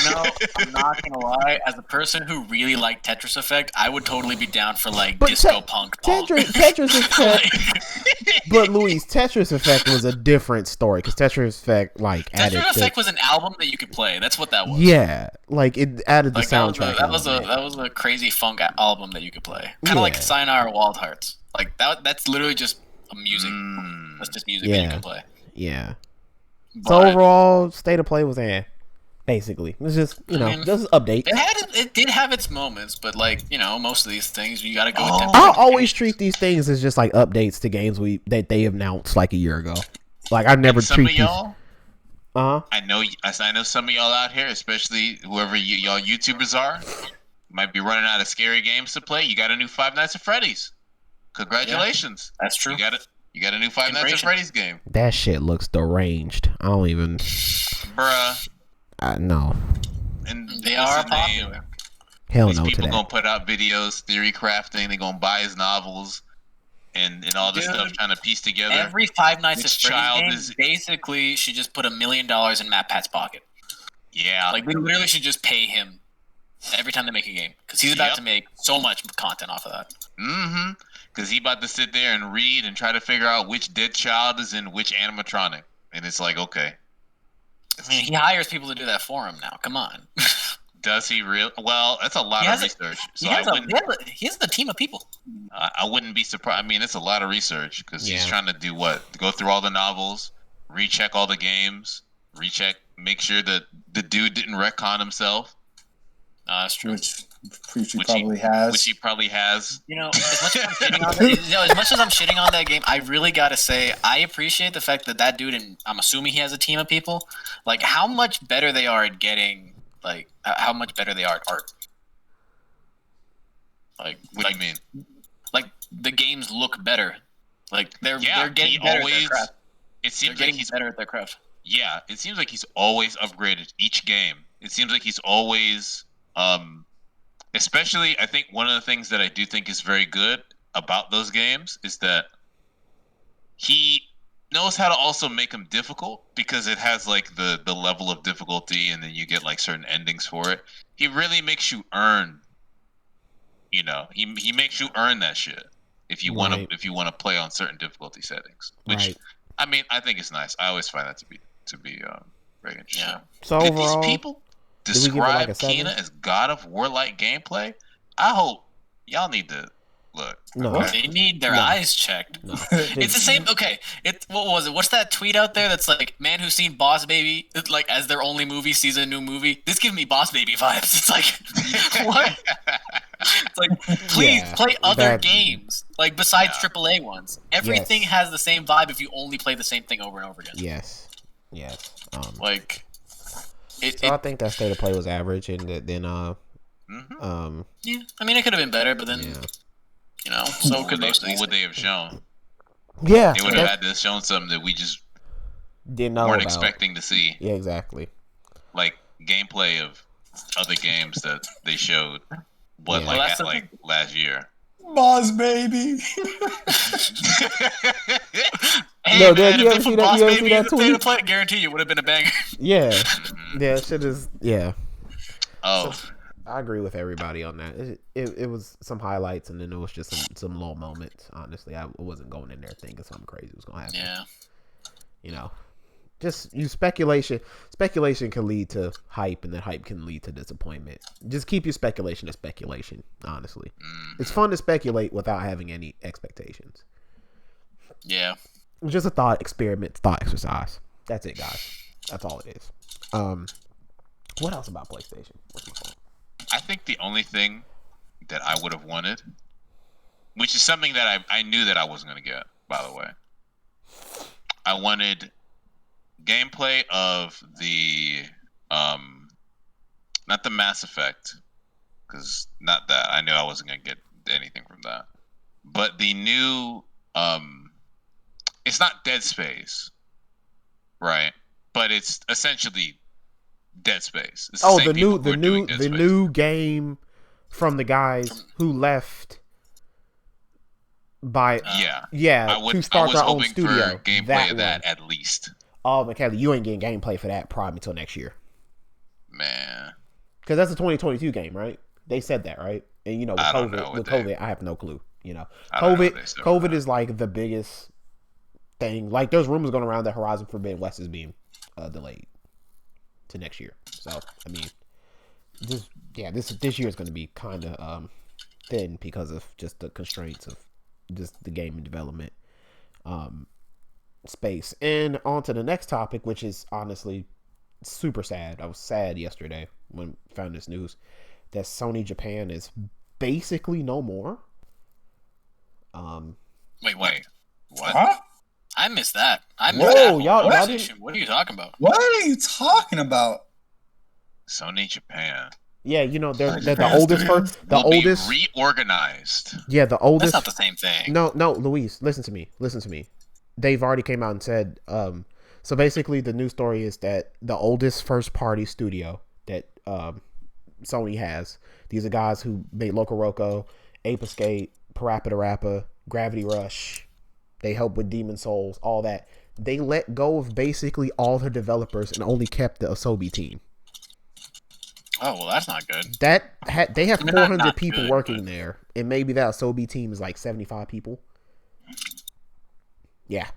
No, I'm not gonna lie. As a person who really liked Tetris Effect, I would totally be down for like disco punk Pong. Tetris Effect, but Luis, Tetris Effect was a different story because Tetris Effect added. Tetris Effect was an album that you could play. That's what that was. Yeah, like it added the soundtrack. That was a crazy funk album that you could play. Kind of like Sayonara Wild Hearts. Like that's literally just a music. That's just music that you can play. Yeah. But, so overall, state of play was basically. It's just just update. It did have its moments, but most of these things you gotta go with them. I always treat these things as just like updates to games that they announced like a year ago. Like I never treat these. I know some of y'all out here, especially whoever y'all YouTubers are, might be running out of scary games to play. You got a new Five Nights at Freddy's. Congratulations. Yeah, that's true. You got a new Five Nights at Freddy's game. That shit looks deranged. I don't even. Bruh. No. And they are popular. Hell These no to people that. gonna put out videos, theory crafting. They're gonna buy his novels and all this stuff, trying to piece together. Every Five Nights at Freddy's game basically should just put $1 million in Matt Pat's pocket. Yeah. Like, we literally should just pay him every time they make a game. Because he's about to make so much content off of that. Mm-hmm. Because he about to sit there and read and try to figure out which dead child is in which animatronic. And it's like, okay. I mean, he hires people to do that for him now. Come on. Does he really? Well, that's a lot of research. So he has a team of people. I wouldn't be surprised. I mean, it's a lot of research because he's trying to do what? Go through all the novels, recheck all the games, make sure that the dude didn't retcon himself. That's true. Which he probably has. As much as I'm shitting on that game, I really gotta say I appreciate the fact that dude, and I'm assuming he has a team of people, like how much better they are at getting, like how much better they are at art. Like, what do you mean? Like the games look better. Like they're getting better at their craft. It seems like he's better at their craft. Yeah, it seems like he's always upgraded each game. It seems like he's always especially, I think one of the things that I do think is very good about those games is that he knows how to also make them difficult because it has like the level of difficulty and then you get like certain endings for it. He really makes you earn, he makes you earn that shit if you want to play on certain difficulty settings. Which I mean, I think it's nice. I always find that to be very interesting. Yeah. So if overall, these people describe like Kena as God of War-like gameplay, I hope y'all need to look. No. They need their eyes checked. No. It's the same. Okay, what was it? What's that tweet out there that's like, man who's seen Boss Baby like as their only movie sees a new movie? This gives me Boss Baby vibes. It's like, what? It's like, please play other games like besides AAA ones. Everything has the same vibe if you only play the same thing over and over again. Yes. I think that state of play was average, and then yeah, I mean it could have been better, but then so could most of these. What would they have shown? Yeah, they would have had to have shown something that we just didn't know weren't about. expecting to see. Yeah, exactly. Like gameplay of other games that they showed. Yeah. Last year. Boss baby. Hey, No, man, Dad, you if ever they see put that- Boss you ever see Baby that in the state tweet? of play, guarantee you would have been a banger. Yeah, yeah, shit is yeah. Oh, I agree with everybody on that. It was some highlights, and then it was just some low moments. Honestly, I wasn't going in there thinking something crazy was gonna happen. Yeah. You know, just speculation. Speculation can lead to hype, and then hype can lead to disappointment. Just keep your speculation to speculation. Honestly, it's fun to speculate without having any expectations. Yeah. It's just a thought experiment, thought exercise. That's it, guys. That's all it is. What else about PlayStation? What's my phone? I think the only thing that I would have wanted, which is something that I knew that I wasn't going to get, by the way. I wanted gameplay of the, not the Mass Effect, because not that. I knew I wasn't going to get anything from that. But the new, it's not Dead Space, right? But it's essentially Dead Space. It's Oh, same people who are doing Dead Space. new game from the guys who left by to start their own studio. For gameplay of that at least. Oh, McKelly, you ain't getting gameplay for that probably until next year. Man, because that's a 2022 game, right? They said that, right? And you know, with COVID, I have no clue. You know, COVID is like the biggest thing. Like, there's rumors going around that Horizon Forbidden West is being delayed to next year. So, I mean, this year is going to be kind of thin because of just the constraints of just the game development space. And on to the next topic, which is honestly super sad. I was sad yesterday when I found this news that Sony Japan is basically no more. Wait, what? Huh? I missed that. Y'all didn't. What are you talking about? What are you talking about? Sony Japan. Yeah, you know they're the oldest first. The oldest be reorganized. Yeah, the oldest. That's not the same thing. No, Luis, listen to me. They've already came out and said. So basically, the news story is that the oldest first party studio that Sony has. These are guys who made Loco Roco, Ape Escape, Parappa the Rapper, Gravity Rush. They helped with Demon Souls, all that. They let go of basically all the developers and only kept the Asobi team. Oh, well, that's not good. They have 400 not people good, working but... there, and maybe that Asobi team is like 75 people. Yeah,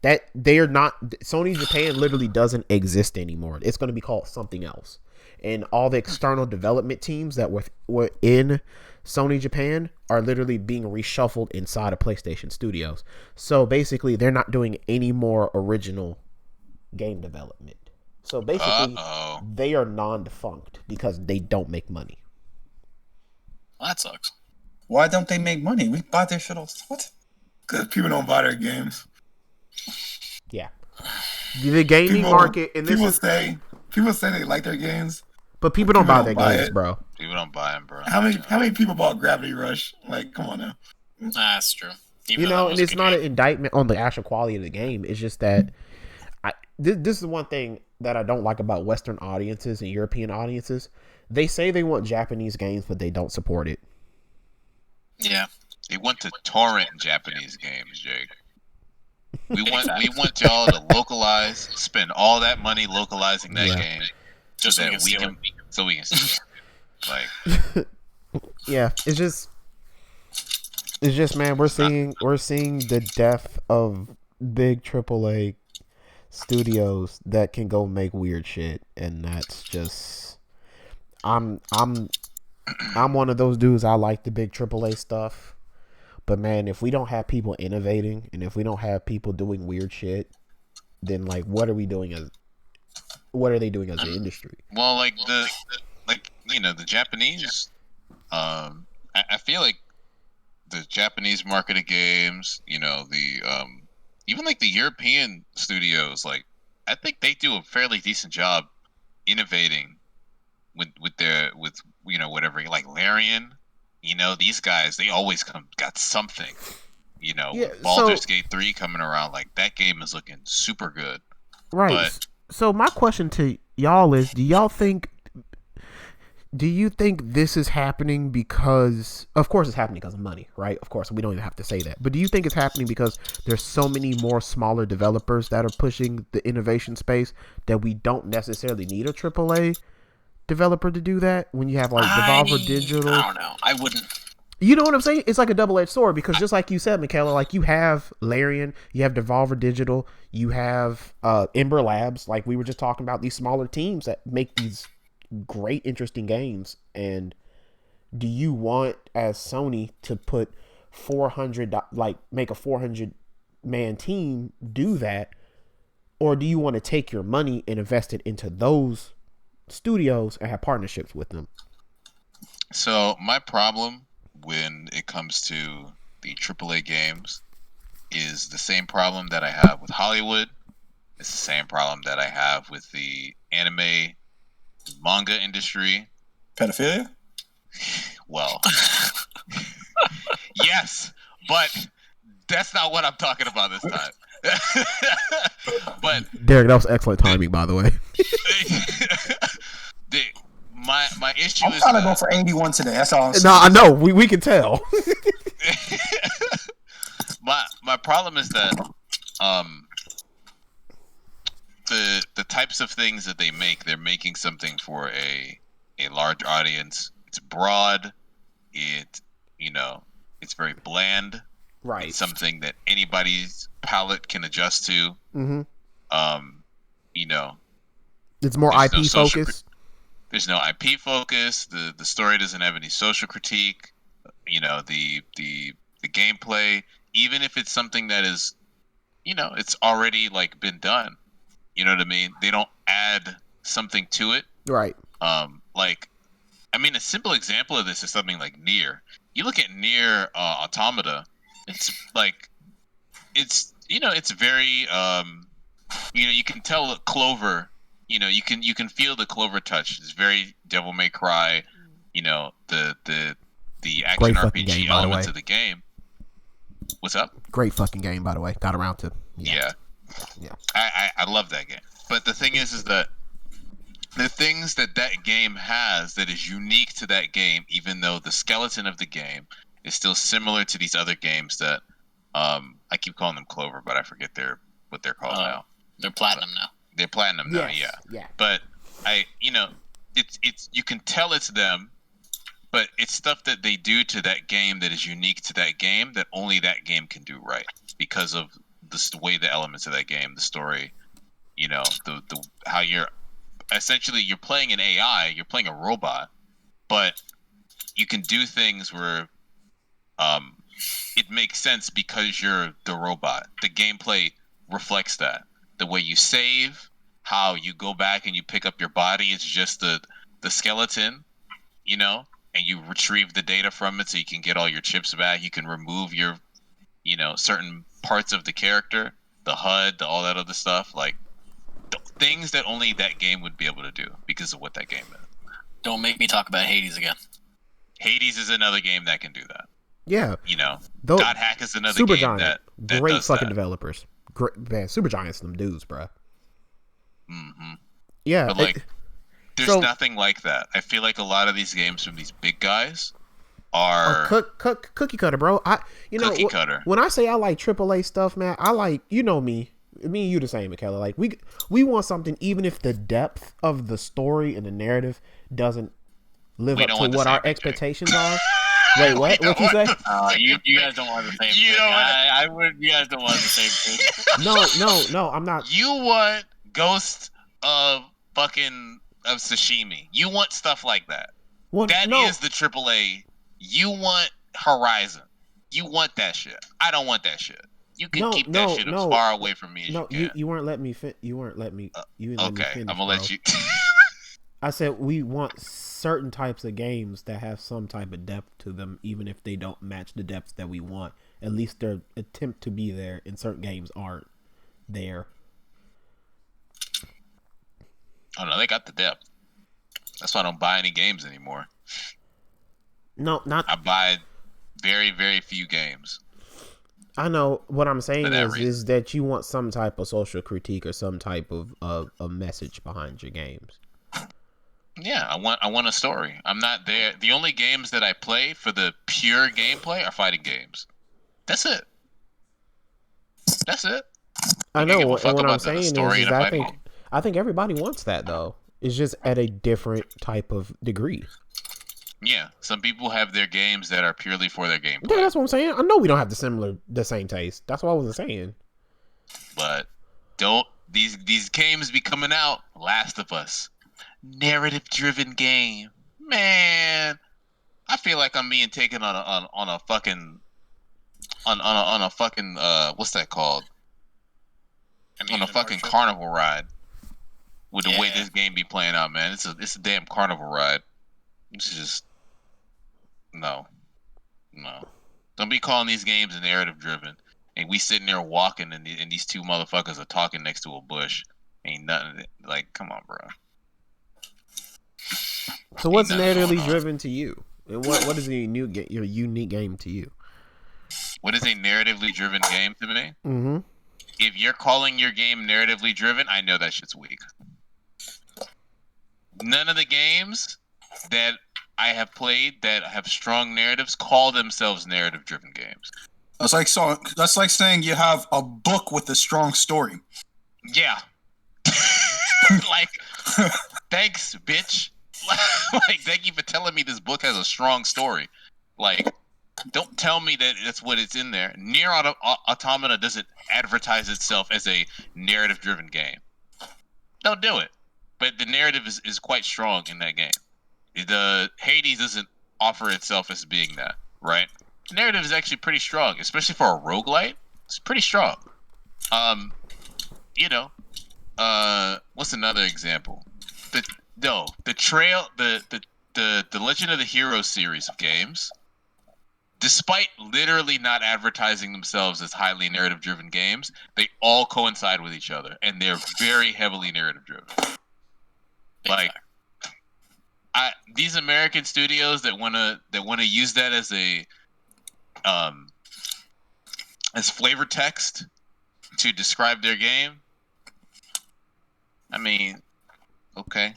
that they are not. Sony Japan literally doesn't exist anymore. It's going to be called something else, and all the external development teams that were in Sony Japan are literally being reshuffled inside of PlayStation Studios. So basically, they're not doing any more original game development. So basically, they are non-defunct because they don't make money. Well, that sucks. Why don't they make money? We buy their shit all. What? Because people don't buy their games. Yeah, the gaming market, and people say they like their games, but people don't buy their games, bro. People don't buy them, bro. How many people bought Gravity Rush? Like, come on now. That's true. Even and it's not an indictment on the actual quality of the game. It's just that this is one thing that I don't like about Western audiences and European audiences. They say they want Japanese games, but they don't support it. Yeah, they want to torrent Japanese games, Jake. We want y'all to localize, spend all that money localizing that game, just so we can see it. Like, yeah, it's just man, we're seeing the death of big AAA studios that can go make weird shit, and that's just I'm one of those dudes. I like the big AAA stuff, but man, if we don't have people innovating and if we don't have people doing weird shit, then like what are they doing as an industry? Well, like the Japanese, I feel like the Japanese market of games, the even like the European studios, like I think they do a fairly decent job innovating with whatever, like Larian, these guys, they always got something, Baldur's Gate 3 coming around, like that game is looking super good. Right. So my question to y'all is, do y'all think Do you think this is happening because, of course it's happening because of money, right? Of course, we don't even have to say that. But do you think it's happening because there's so many more smaller developers that are pushing the innovation space that we don't necessarily need a AAA developer to do that? When you have like Devolver Digital. I don't know. I wouldn't. You know what I'm saying? It's like a double-edged sword because just like you said, Michaela, like you have Larian, you have Devolver Digital, you have Ember Labs, like we were just talking about, these smaller teams that make these great, interesting games. And do you want, as Sony, to put 400, like make a 400-man team do that? Or do you want to take your money and invest it into those studios and have partnerships with them? So my problem when it comes to the AAA games is the same problem that I have with Hollywood. It's the same problem that I have with the anime manga industry. Pedophilia? Well, yes, but that's not what I'm talking about this time. But Derek, that was excellent timing, by the way. my issue I'm is trying to go for 81 today. That's all I'm saying. No, I know. We can tell. my problem is that the types of things that they make, they're making something for a large audience. It's broad. It's very bland. Right. It's something that anybody's palate can adjust to. Mm-hmm. It's more IP focused. There's no IP focus. The story doesn't have any social critique. The gameplay, even if it's something that is, it's already like been done. You know what I mean? They don't add something to it. Right. A simple example of this is something like Nier. You look at Nier Automata. It's like, it's very, you can tell Clover. You can feel the Clover touch. It's very Devil May Cry. The action RPG game, elements of the game. What's up? Great fucking game, by the way. Got around to. Yeah. I love that game. But the thing is that the things that game has that is unique to that game, even though the skeleton of the game is still similar to these other games that I keep calling them Clover, but I forget what they're called now. They're platinum now. They're platinum now, Yes. yeah. Yeah. But it's you can tell it's them, but it's stuff that they do to that game that is unique to that game that only that game can do right because of the way the elements of that game, the story, the how you're playing an AI, you're playing a robot, but you can do things where it makes sense because you're the robot. The gameplay reflects that. The way you save, how you go back and you pick up your body, it's just the skeleton, and you retrieve the data from it so you can get all your chips back. You can remove your, certain parts of the character, the HUD, all that other stuff, like things that only that game would be able to do because of what that game is. Don't make me talk about Hades again. Hades is another game that can do that. Yeah. God Hack is another Super game Giant, that great does fucking that. developers. Great, man. Super Giant's them dudes, bro. Mm-hmm. Yeah. But there's nothing like that. I feel like a lot of these games from these big guys are cookie cutter, bro. Cookie cutter. When I say I like AAA stuff, man, I like, me and you the same, Michaela. Like we want something, even if the depth of the story and the narrative doesn't live up to what our expectations are. Wait, what? What you say? You guys don't want the same thing. I would. You guys don't want the same thing. No, I'm not. You want Ghost of Sashimi. You want stuff like that. That is the AAA. You want Horizon. You want that shit. I don't want that shit. You can keep that shit as far away from me as you can. You weren't letting me fit. You weren't letting me. You didn't let me finish, I'm gonna let you. I said we want certain types of games that have some type of depth to them, even if they don't match the depth that we want. At least their attempt to be there, and certain games aren't there. Oh no, they got the depth. That's why I don't buy any games anymore. No, not. I buy very, very few games. I know what I'm saying is that you want some type of social critique or some type of a message behind your games. Yeah, I want a story. I'm not there. The only games that I play for the pure gameplay are fighting games. That's it. That's it. I Like, I give know, a and fuck what I'm about the saying story is in a I fighting think game. I think everybody wants that though. It's just at a different type of degree. Yeah, some people have their games that are purely for their Yeah, gameplay. that's what I'm saying. I know we don't have the same taste. That's what I wasn't saying. But don't these games be coming out? Last of Us, narrative driven game. Man, I feel like I'm being taken on a fucking on a fucking what's that called? On a fucking carnival ride. With the way this game be playing out, man, it's a damn carnival ride. It's just no. Don't be calling these games narrative driven. And we sitting there walking, and these two motherfuckers are talking next to a bush. Ain't nothing like, come on, bro. So what's Ain't nothing narratively going on. driven to you? And what is your unique game to you? What is a narratively driven game to me? Mm-hmm. If you're calling your game narratively driven, I know that shit's weak. None of the games that I have played that have strong narratives call themselves narrative driven games. That's like saying you have a book with a strong story. Yeah. Like, thanks, bitch. Like, thank you for telling me this book has a strong story. Like, don't tell me that that's what it's in there. Nier Automata doesn't advertise itself as a narrative-driven game. Don't do it. But the narrative is quite strong in that game. The Hades doesn't offer itself as being that, right? The narrative is actually pretty strong, especially for a roguelite. It's pretty strong. You know, what's another example? The Legend of the Heroes series of games, despite literally not advertising themselves as highly narrative driven games, they all coincide with each other, and they're very heavily narrative driven. Like, these American studios that wanna use that as a as flavor text to describe their game. I mean, okay.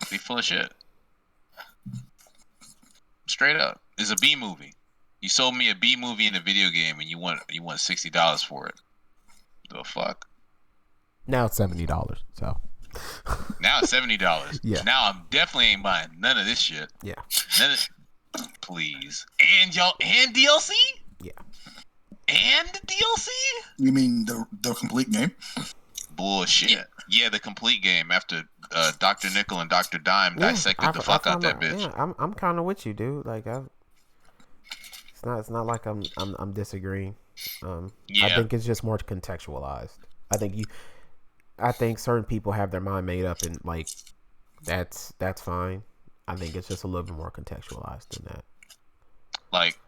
Be full of shit. Straight up. It's a B movie. You sold me a B movie in a video game and you want $60 for it. The fuck? Now it's $70. So now it's $70. Yeah. Now I'm definitely ain't buying none of this shit. Yeah. Please. And DLC? Yeah. And DLC? You mean the complete game? Bullshit. Yeah, the complete game after Dr. Nickel and Dr. Dime dissected the fuck out that bitch. Yeah, I'm kind of with you, dude. Like, it's not like I'm disagreeing. I think it's just more contextualized. I think certain people have their mind made up, and like that's fine. I think it's just a little bit more contextualized than that. Like,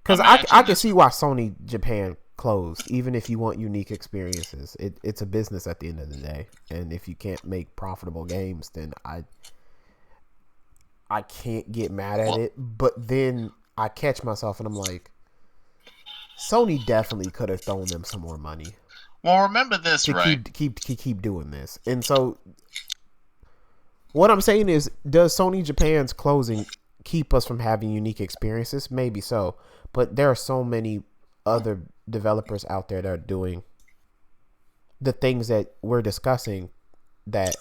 because I can see why Sony Japan closed. Even if you want unique experiences, it's a business at the end of the day, and if you can't make profitable games, then I can't get mad at it. But then I catch myself and I'm like, Sony definitely could have thrown them some more money. Well, remember this, right? Keep doing this. And so what I'm saying is, does Sony Japan's closing keep us from having unique experiences? Maybe so. But there are so many other developers out there that are doing the things that we're discussing, that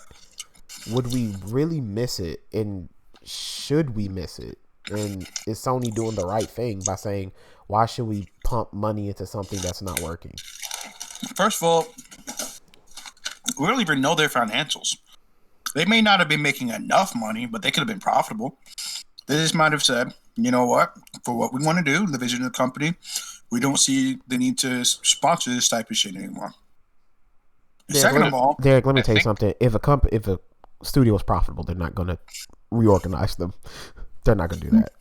would we really miss it, and should we miss it? And is Sony doing the right thing by saying, why should we pump money into something that's not working? First of all, we don't even know their financials. They may not have been making enough money, but they could have been profitable. They just might have said, you know what, for what we want to do, the vision of the company, we don't see the need to sponsor this type of shit anymore. Second of all, Derek, let me tell you something. If a studio is profitable, they're not going to reorganize them. They're not going to do that.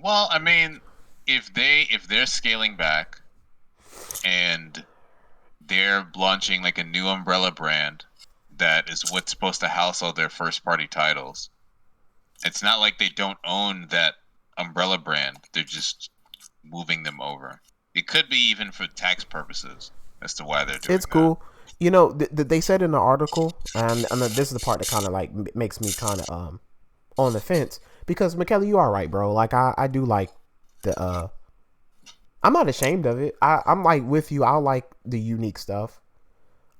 Well, I mean, if they're scaling back and they're launching like a new umbrella brand that is what's supposed to house all their first party titles, it's not like they don't own that umbrella brand. They're just moving them over. It could be even for tax purposes as to why they're doing It's cool. You know, they said in the article, and this is the part that kind of like makes me kind of on the fence, because McKelly, you are right, bro. Like I do like the I'm not ashamed of it. I'm like with you. I like the unique stuff.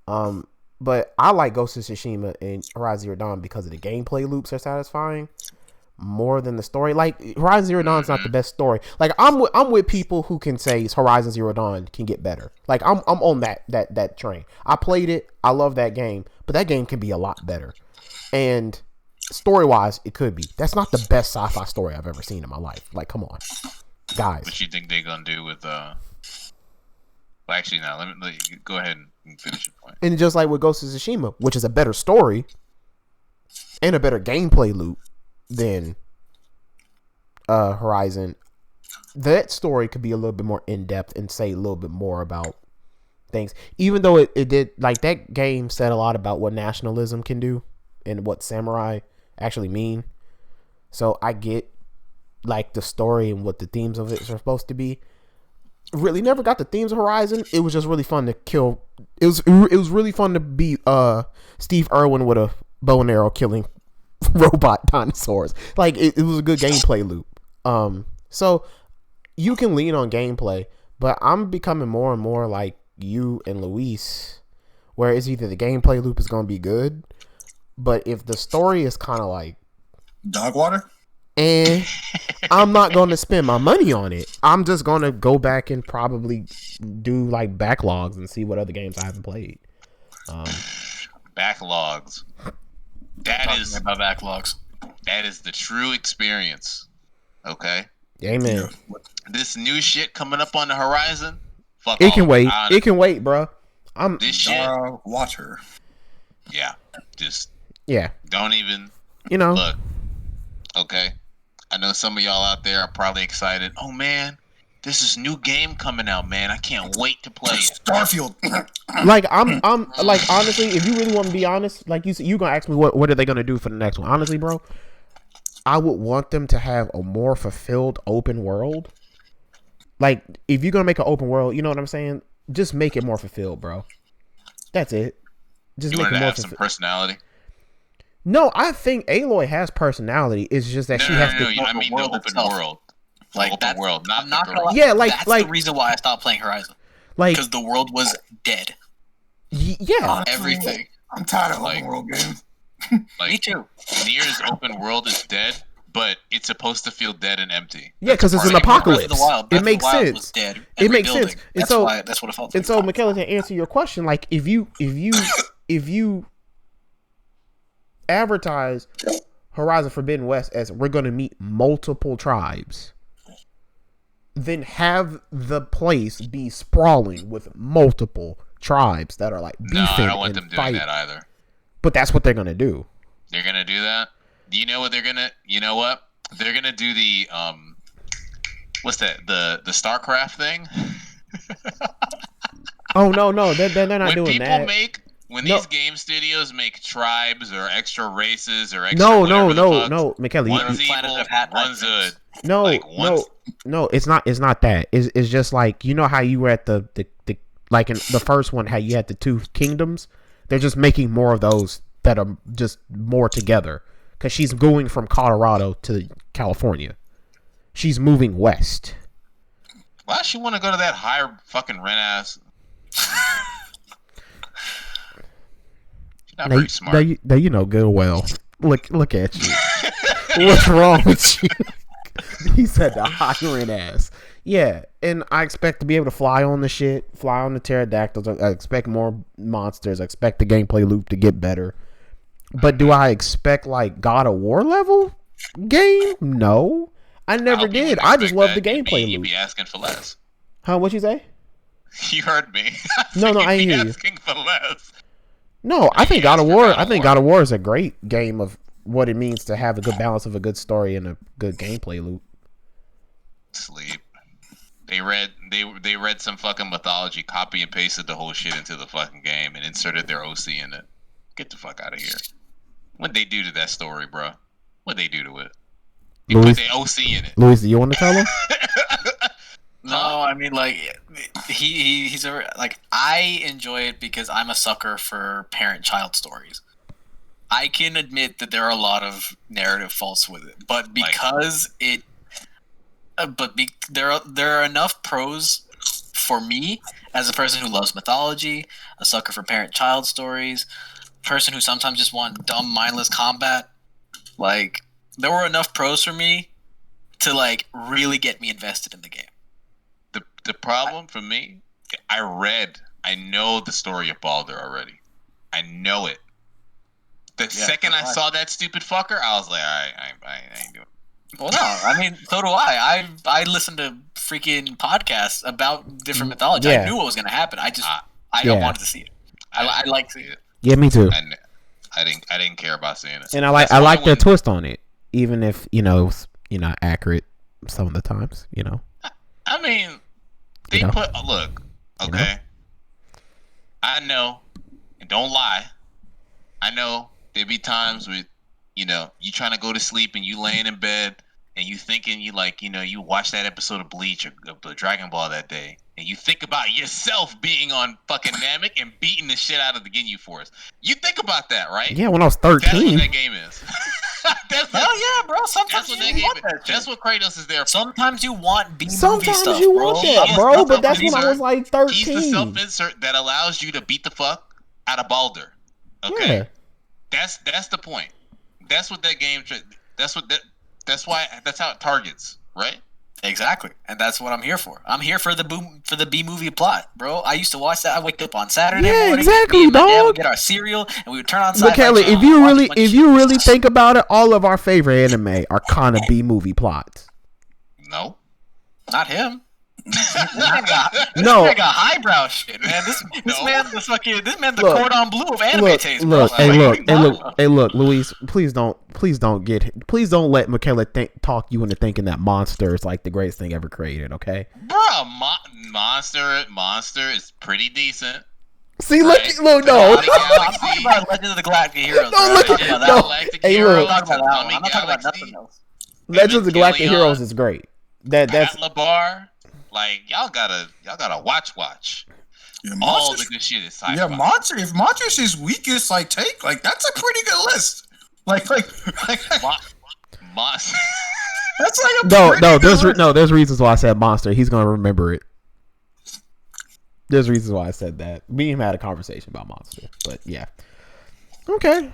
But I like Ghost of Tsushima and Horizon Zero Dawn because of the gameplay loops are satisfying more than the story. Like Horizon Zero Dawn is not the best story. Like I'm with people who can say Horizon Zero Dawn can get better. Like I'm on that train. I played it. I love that game, but that game can be a lot better. And story wise, it could be. That's not the best sci-fi story I've ever seen in my life. Like, come on, guys. What you think they're gonna do with Well, actually, no. Let you go ahead and finish your point. And just like with Ghost of Tsushima, which is a better story and a better gameplay loop than Horizon, that story could be a little bit more in depth and say a little bit more about things. Even though it did, like, that game said a lot about what nationalism can do and what samurai actually mean. So I get like the story and what the themes of it are supposed to be. Really never got the themes of Horizon. It was just really fun to kill. It was really fun to be Steve Irwin with a bow and arrow killing robot dinosaurs. Like it was a good gameplay loop. So you can lean on gameplay, but I'm becoming more and more like you and Luis, where it's either the gameplay loop is going to be good, but if the story is kind of like Dog water? And I'm not going to spend my money on it. I'm just going to go back and probably do like backlogs and see what other games I haven't played. Backlogs. That is about backlogs. That is the true experience. Okay. Amen. This new shit coming up on the horizon. Fuck It all can of wait. it. It can wait, bro. This shit. Water. Yeah. Just Yeah. don't even Look. Okay. I know some of y'all out there are probably excited. Oh man, this is new game coming out, man. I can't wait to play it. Starfield. Like I'm like, honestly, if you really want to be honest, like you gonna ask me what are they gonna do for the next one? Honestly, bro, I would want them to have a more fulfilled open world. Like if you're gonna make an open world, you know what I'm saying? Just make it more fulfilled, bro. That's it. Just You make want it to more have some personality? No, I think Aloy has personality. It's just that she has to. I mean the open world. Like open world, not I'm not the gonna lie. Yeah, That's the reason why I stopped playing Horizon. Like, because the world was dead. Yeah, Honestly, everything. I'm tired of Like- open world games. Like, Me too. Nier's open world is dead, but it's supposed to feel dead and empty. yeah, because it's an Breath of apocalypse. the Wild. It Breath of the makes Wild sense. was dead and It makes rebuilding. sense. And That's what it felt. And so, Michaela, to answer your question, like if you advertise Horizon Forbidden West as we're going to meet multiple tribes, then have the place be sprawling with multiple tribes that are like beefing No, I don't want and them doing fighting. that either. But that's what they're going to do. They're gonna do that. Do you know what they're gonna? You know what? They're gonna do the what's that? The StarCraft thing. Oh no, they're not When doing people that. When No. these game studios make tribes or extra races or extra No, whatever the fuck, no, Michaela, one's Planet evil, of Hat one's good. no, like, no. It's not that. It's just like, you know how you were at the like in the first one, how you had the two kingdoms. They're just making more of those that are just more together. Because she's going from Colorado to California. She's moving west. Why does she want to go to that higher fucking rent ass? She's not very smart. You know good well. Look at you. What's wrong with you? He said the hiring ass. Yeah, and I expect to be able to fly on the shit, fly on the pterodactyls. I expect more monsters. I expect the gameplay loop to get better. But do I expect like God of War level game? No, I never did. I just love the gameplay You'd loop. be asking for less. Huh? What'd you say? You heard me. No, I You'd ain't be hear you. asking for less. No, I think God of asked for War. God of I think War. God of War is a great game of what it means to have a good balance of a good story and a good gameplay loop. Sleep. They read some fucking mythology, copy and pasted the whole shit into the fucking game, and inserted their OC in it. Get the fuck out of here. What'd they do to that story, bro? What'd they do to it? They Louis- put their OC in it. Luis, do you want to tell him? No, I mean like he's a like I enjoy it because I'm a sucker for parent-child stories. I can admit that there are a lot of narrative faults with it, but because there are enough pros for me as a person who loves mythology, a sucker for parent-child stories, person who sometimes just want dumb, mindless combat. Like there were enough pros for me to like really get me invested in the game. The problem for me, I know the story of Baldur already. I know it. The second I saw that stupid fucker, I was like, I ain't doing it. Well, no, I mean, so do I. I listened to freaking podcasts about different mythology. Yeah. I knew what was going to happen. I don't wanted to see it. I like to see it. Yeah, me too. I didn't care about seeing it. And I like their twist on it, even if it's not accurate some of the times. I mean, they look, okay. I know, and don't lie. I know there be times with, you trying to go to sleep and you laying in bed and you thinking you watch that episode of Bleach or the Dragon Ball that day and you think about yourself being on fucking Namek and beating the shit out of the Ginyu Force. You think about that, right? Yeah, when I was 13. That's what that game is. Hell yeah, bro. Sometimes that's what you want that. That's what Kratos is there for. Sometimes you want B-movie Sometimes stuff, you want that, bro. But that's when I was like 13. He's the self-insert that allows you to beat the fuck out of Baldur. Okay, yeah. That's the point. That's what that game. That's how it targets, right? Exactly, and that's what I'm here for. I'm here for the B movie plot, bro. I used to watch that. I wake up on Saturday morning. Exactly, me and my dad dog. would get our cereal, and we would turn on. But Kelly, if you really think about it, all of our favorite anime are kind of B movie plots. No, not him. No, this man got highbrow shit, man. This man the cordon bleu of anime taste. Look, Luis, please don't let Michaela talk you into thinking that Monster is like the greatest thing ever created, okay? Bro, Monster is pretty decent. See, right? look, I'm talking about Legend of the Galactic Heroes. Look, I'm not talking about nothing else. Legends of the Galactic Heroes is great. That's Atlabar. Like y'all gotta watch. Yeah, all the good shit is sci-fi. Yeah, Monster. If Monster's his weakest take, that's a pretty good list. Monster. That's like a there's reasons why I said Monster. He's gonna remember it. There's reasons why I said that. Me and him had a conversation about Monster, but yeah. Okay,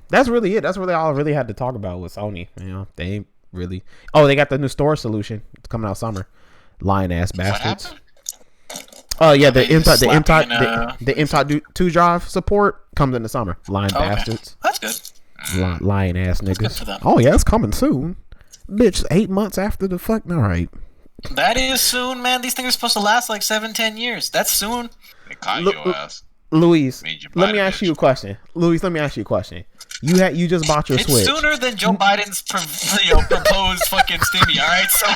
that's really it. That's really all I really had to talk about with Sony. They ain't really. Oh, they got the new storage solution. It's coming out summer. Lying ass bastards. Oh yeah, the M.2 drive support comes in the summer. Lying bastards. That's good. Lying ass niggas. Oh yeah, it's coming soon. Bitch, 8 months after the fuck. All right. That is soon, man. These things are supposed to last like 7-10 years. That's soon. They caught your ass. Luis, let me ask you a question. You just bought your it's Switch. It's sooner than Joe Biden's proposed fucking stimmy. All right, so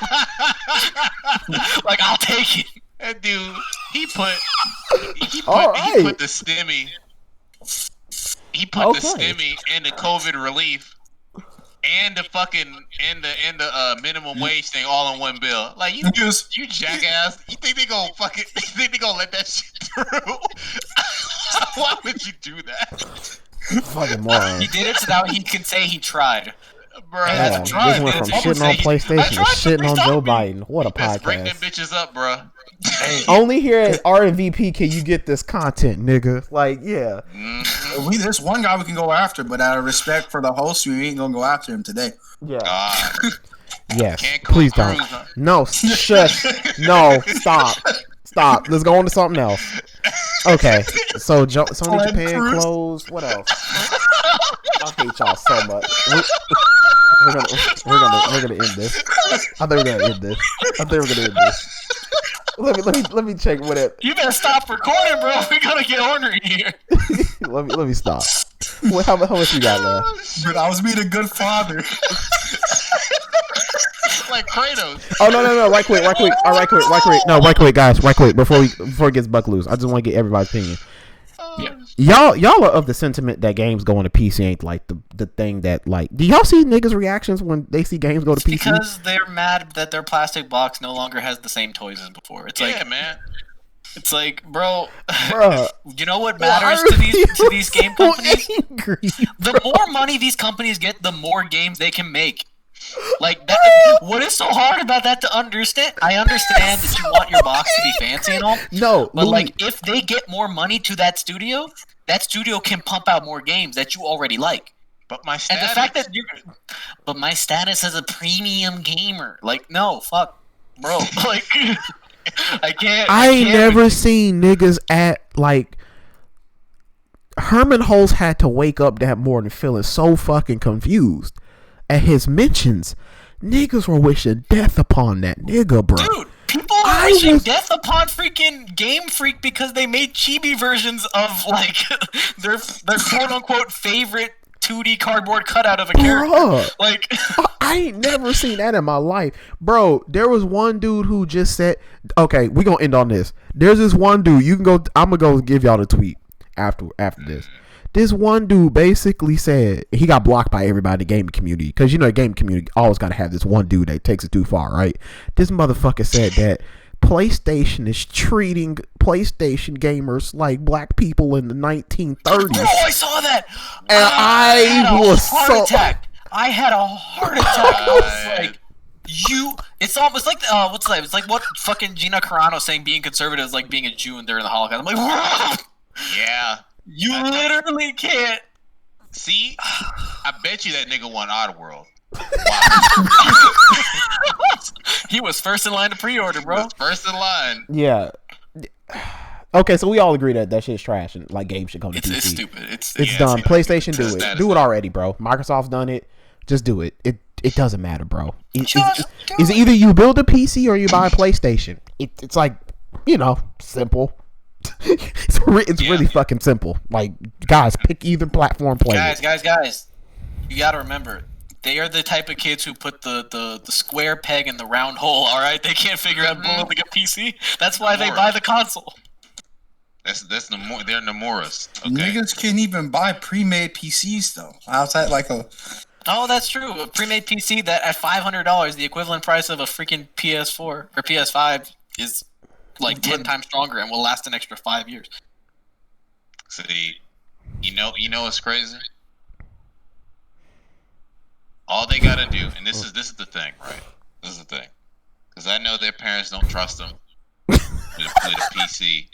I'll take it. That dude, he put the stimmy. He put the stimmy and the COVID relief and the fucking and the minimum wage thing all in one bill. Like you jackass. You think they gonna let that shit through? Why would you do that? Fucking moron. He did it so that he can say he tried. Bro, this went from shitting on PlayStation to shitting on Joe Biden. What a podcast. Bring them bitches up, bro. Hey. Only here at RNVP can you get this content, nigga. Like, yeah. There's one guy we can go after, but out of respect for the host, we ain't gonna go after him today. Yeah. Yes. Please don't. No, shush. No, stop. Let's go on to something else. Okay. So Sony Japan closed. What else? I hate y'all so much. We're gonna end this. I think we're gonna end this. Let me check what it. You better stop recording, bro. We gotta get ornery here. let me stop. How much you got left? But I was being a good father. Like Kratos. Oh no! Right quick. No, right quick, guys. Right quick before it gets buck loose. I just want to get everybody's opinion. y'all are of the sentiment that games going to PC ain't like the thing that like. Do y'all see niggas' reactions when they see games go to PC? Because they're mad that their plastic box no longer has the same toys as before. It's like, man. It's like, bro, Bruh. you know what matters to these game companies? Angry, the more money these companies get, the more games they can make. Like that. What is so hard about that to understand? I understand that you want your box to be fancy and all. No, but Louis, like, if they get more money to that studio can pump out more games that you already like. But my status, and the fact that but my status as a premium gamer, like, no, fuck, bro, like, I can't. I ain't never seen niggas at like. Herman Holtz had to wake up that morning feeling so fucking confused at his mentions. Niggas were wishing death upon that nigga, bro. Dude, people are wishing death upon freaking Game Freak because they made chibi versions of like their quote unquote favorite 2D cardboard cutout of a character. Bruh. Like, I ain't never seen that in my life. Bro, there was one dude who just said, okay, we gonna end on this. There's this one dude, you can go, I'm gonna go give y'all the tweet after this. This one dude basically said, he got blocked by everybody in the gaming community, because you know the gaming community always gotta have this one dude that takes it too far, right? This motherfucker said that PlayStation is treating PlayStation gamers like black people in the 1930s. Oh, I saw that. And I was so attack. I had a heart attack. I was like, it's almost like what's that? It's like what fucking Gina Carano saying being conservative is like being a Jew during the Holocaust. I'm like, yeah, you literally can't. See, I bet you that nigga won Oddworld. He was first in line to pre-order, bro. First in line. Yeah. Okay, so we all agree that shit's trash and like games should come to PC. It's stupid. It's done. PlayStation, do it. Do it already, bro. Microsoft's done it. Just do it. It doesn't matter, bro. It's either you build a PC or you buy a PlayStation. It's like, you know, simple. It's really fucking simple. Like, guys, pick either platform. Play guys. You gotta remember, they are the type of kids who put the square peg in the round hole. All right, they can't figure out building a PC. That's why they buy the console. They're Nomuras. Okay. Niggas can't even buy pre-made PCs though. Outside like a. Oh, that's true. A pre-made PC that at $500, the equivalent price of a freaking PS4 or PS5 is like 10 times stronger and will last an extra 5 years. See, you know what's crazy? All they gotta do, and this is the thing, right? This is the thing, because I know their parents don't trust them with a PC,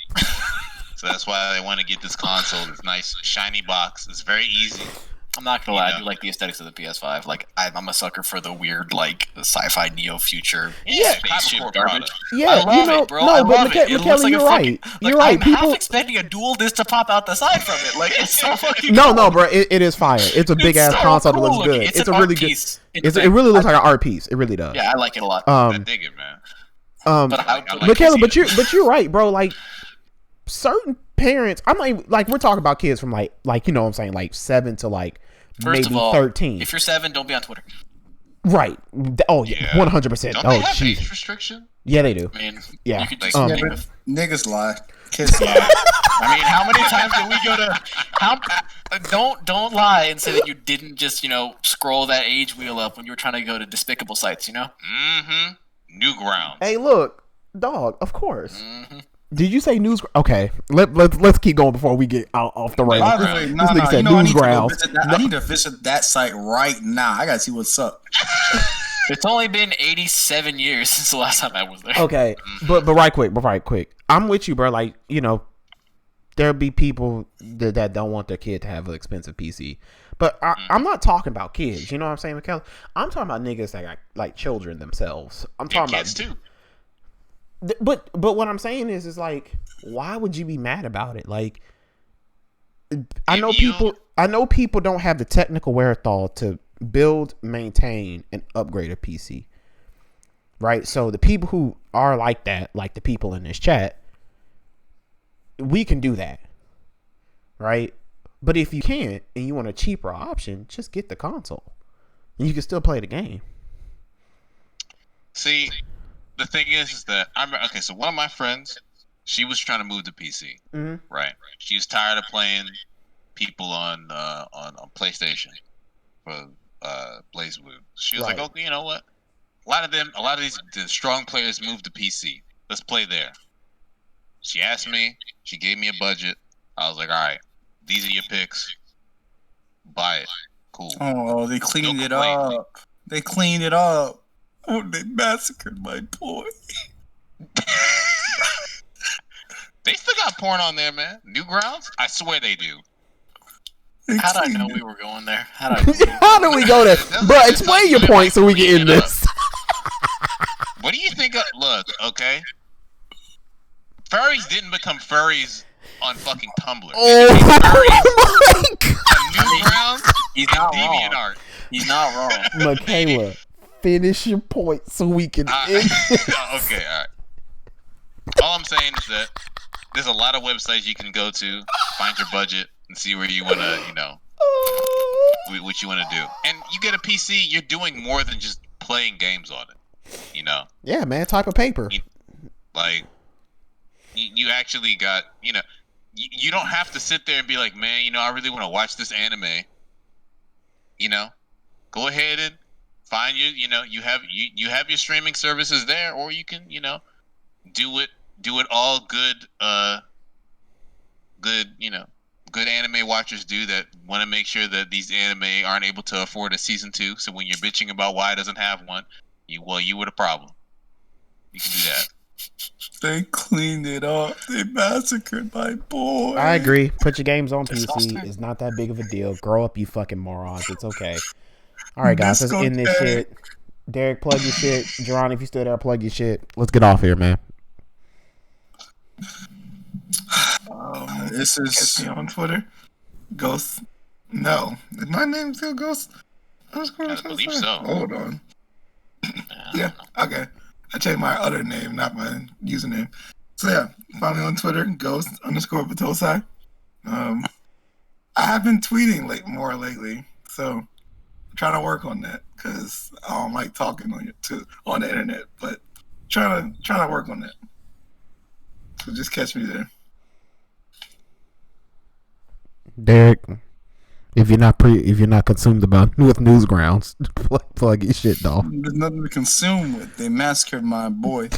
so that's why they want to get this console, this nice shiny box. It's very easy. I'm not gonna lie, I do like the aesthetics of the PS5. Like, I'm a sucker for the weird, like, sci-fi neo-future spaceship garbage. Yeah, I love it, bro. No, I love but it. It looks like you're a right. fucking, You're right. I'm half expecting a dual disc to pop out the side from it. Like, it's so fucking cool. No, bro. It is fire. It's a big ass console that looks good. It's a really good. It really looks like an art piece. It really does. Yeah, I like it a lot. I dig it, man. But Caleb, but you're right, bro. Like certain parents, I'm like we're talking about kids from like you know what I'm saying, like 7 to like First maybe of all, 13. If you're 7, don't be on Twitter. Right. Oh yeah, 100%. Don't Oh they have jeez. age restriction? Yeah, they do. I mean, Yeah. you could just Niggas lie. Kids lie. I mean, how many times did we go to? Don't lie and say that you didn't just scroll that age wheel up when you were trying to go to despicable sites. Mm-hmm. Newgrounds. Hey, look, dog. Of course. Mm-hmm. Did you say news? Okay, let's keep going before we get off the rails. By the way, This nigga said Newsgrounds. I need to visit that site right now. I gotta see what's up. It's only been 87 years since the last time I was there. Okay, but right quick. I'm with you, bro. Like, there'll be people that don't want their kid to have an expensive PC. But I'm not talking about kids. You know what I'm saying, Michaela? I'm talking about niggas that got like children themselves. I'm talking kids about too. But what I'm saying is like, why would you be mad about it? Like, I know people don't have the technical wherewithal to build, maintain, and upgrade a PC. Right? So the people who are like that, like the people in this chat, we can do that. Right? But if you can't and you want a cheaper option, just get the console. And you can still play the game. See, the thing is that so one of my friends, she was trying to move to PC. Mm-hmm. Right. She was tired of playing people on PlayStation for BlazBlue. She was like, Right. okay, you know what? A lot of these the strong players moved to PC. Let's play there. She asked me. She gave me a budget. I was like, all right, these are your picks. Buy it. Cool. Oh, they cleaned No it complaint. up. They cleaned it up. Oh, they massacred my boy. They still got porn on there, man. Newgrounds? I swear they do. They How did I cleaned know it. we were going there? How did I know? How do we go there, bro? Explain your point so we can end this. What do you think of, look, okay? Furries didn't become furries on fucking Tumblr. Oh my god, Newgrounds He's and not wrong. DeviantArt. He's not wrong. Michaela, finish your point so we can end. Okay, all right. All I'm saying is that there's a lot of websites you can go to, find your budget, and see where you want to, what you want to do. And you get a PC, you're doing more than just playing games on it. Yeah, man, type of paper. Like, you actually got, you don't have to sit there and be like, man, I really want to watch this anime. Go ahead and find your, you have your streaming services there, or you can, do it all good, good anime watchers do that want to make sure that these anime aren't able to afford a season 2. So when you're bitching about why it doesn't have one, you were the problem. You can do that. They cleaned it up. They massacred my boy. I agree. Put your games on Disgusting. PC. It's not that big of a deal. Grow up, you fucking morons. It's okay. All right, guys, let's end this shit. Derek, plug your shit. Jerron, if you still there, plug your shit. Let's get off here, man. This is Catch me on Twitter. Ghost. No. Is my name still Ghost? I believe so. Hold on. Yeah, okay. I changed my other name, not my username. So yeah, find me on Twitter, Ghost_Patosai. I have been tweeting more lately, so I'm trying to work on that because I don't like talking on the internet, but trying to work on that. So just catch me there. Derek, if you're not consumed with Newsgrounds, plug your shit, dog. there's nothing to consume with. They massacred my boy.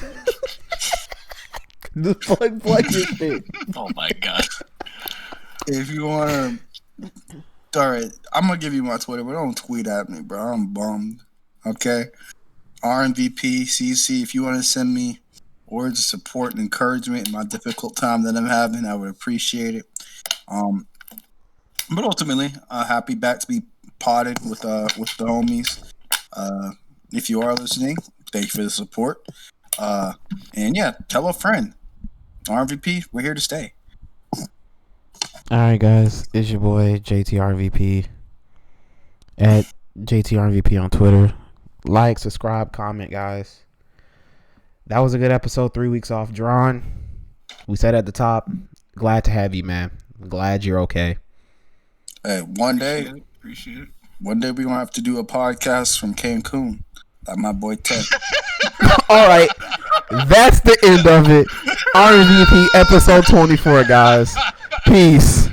Just plug your shit. Oh my god. If you wanna, all right, I'm gonna give you my Twitter, but don't tweet at me, bro. I'm bummed. Okay, RNVP CC. If you want to send me words of support and encouragement in my difficult time that I'm having, I would appreciate it. But ultimately, happy back to be potted with the homies. If you are listening, thank you for the support. And yeah, tell a friend. RVP, we're here to stay. All right, guys, it's your boy JTRVP at JTRVP on Twitter. Like, subscribe, comment, guys. That was a good episode. 3 weeks off. Drawn. We said at the top, glad to have you, man. Glad you're okay. Hey, one day Appreciate it. we're gonna have to do a podcast from Cancun. Like my boy Ted. All right, that's the end of it. RNVP episode 24, guys. Peace.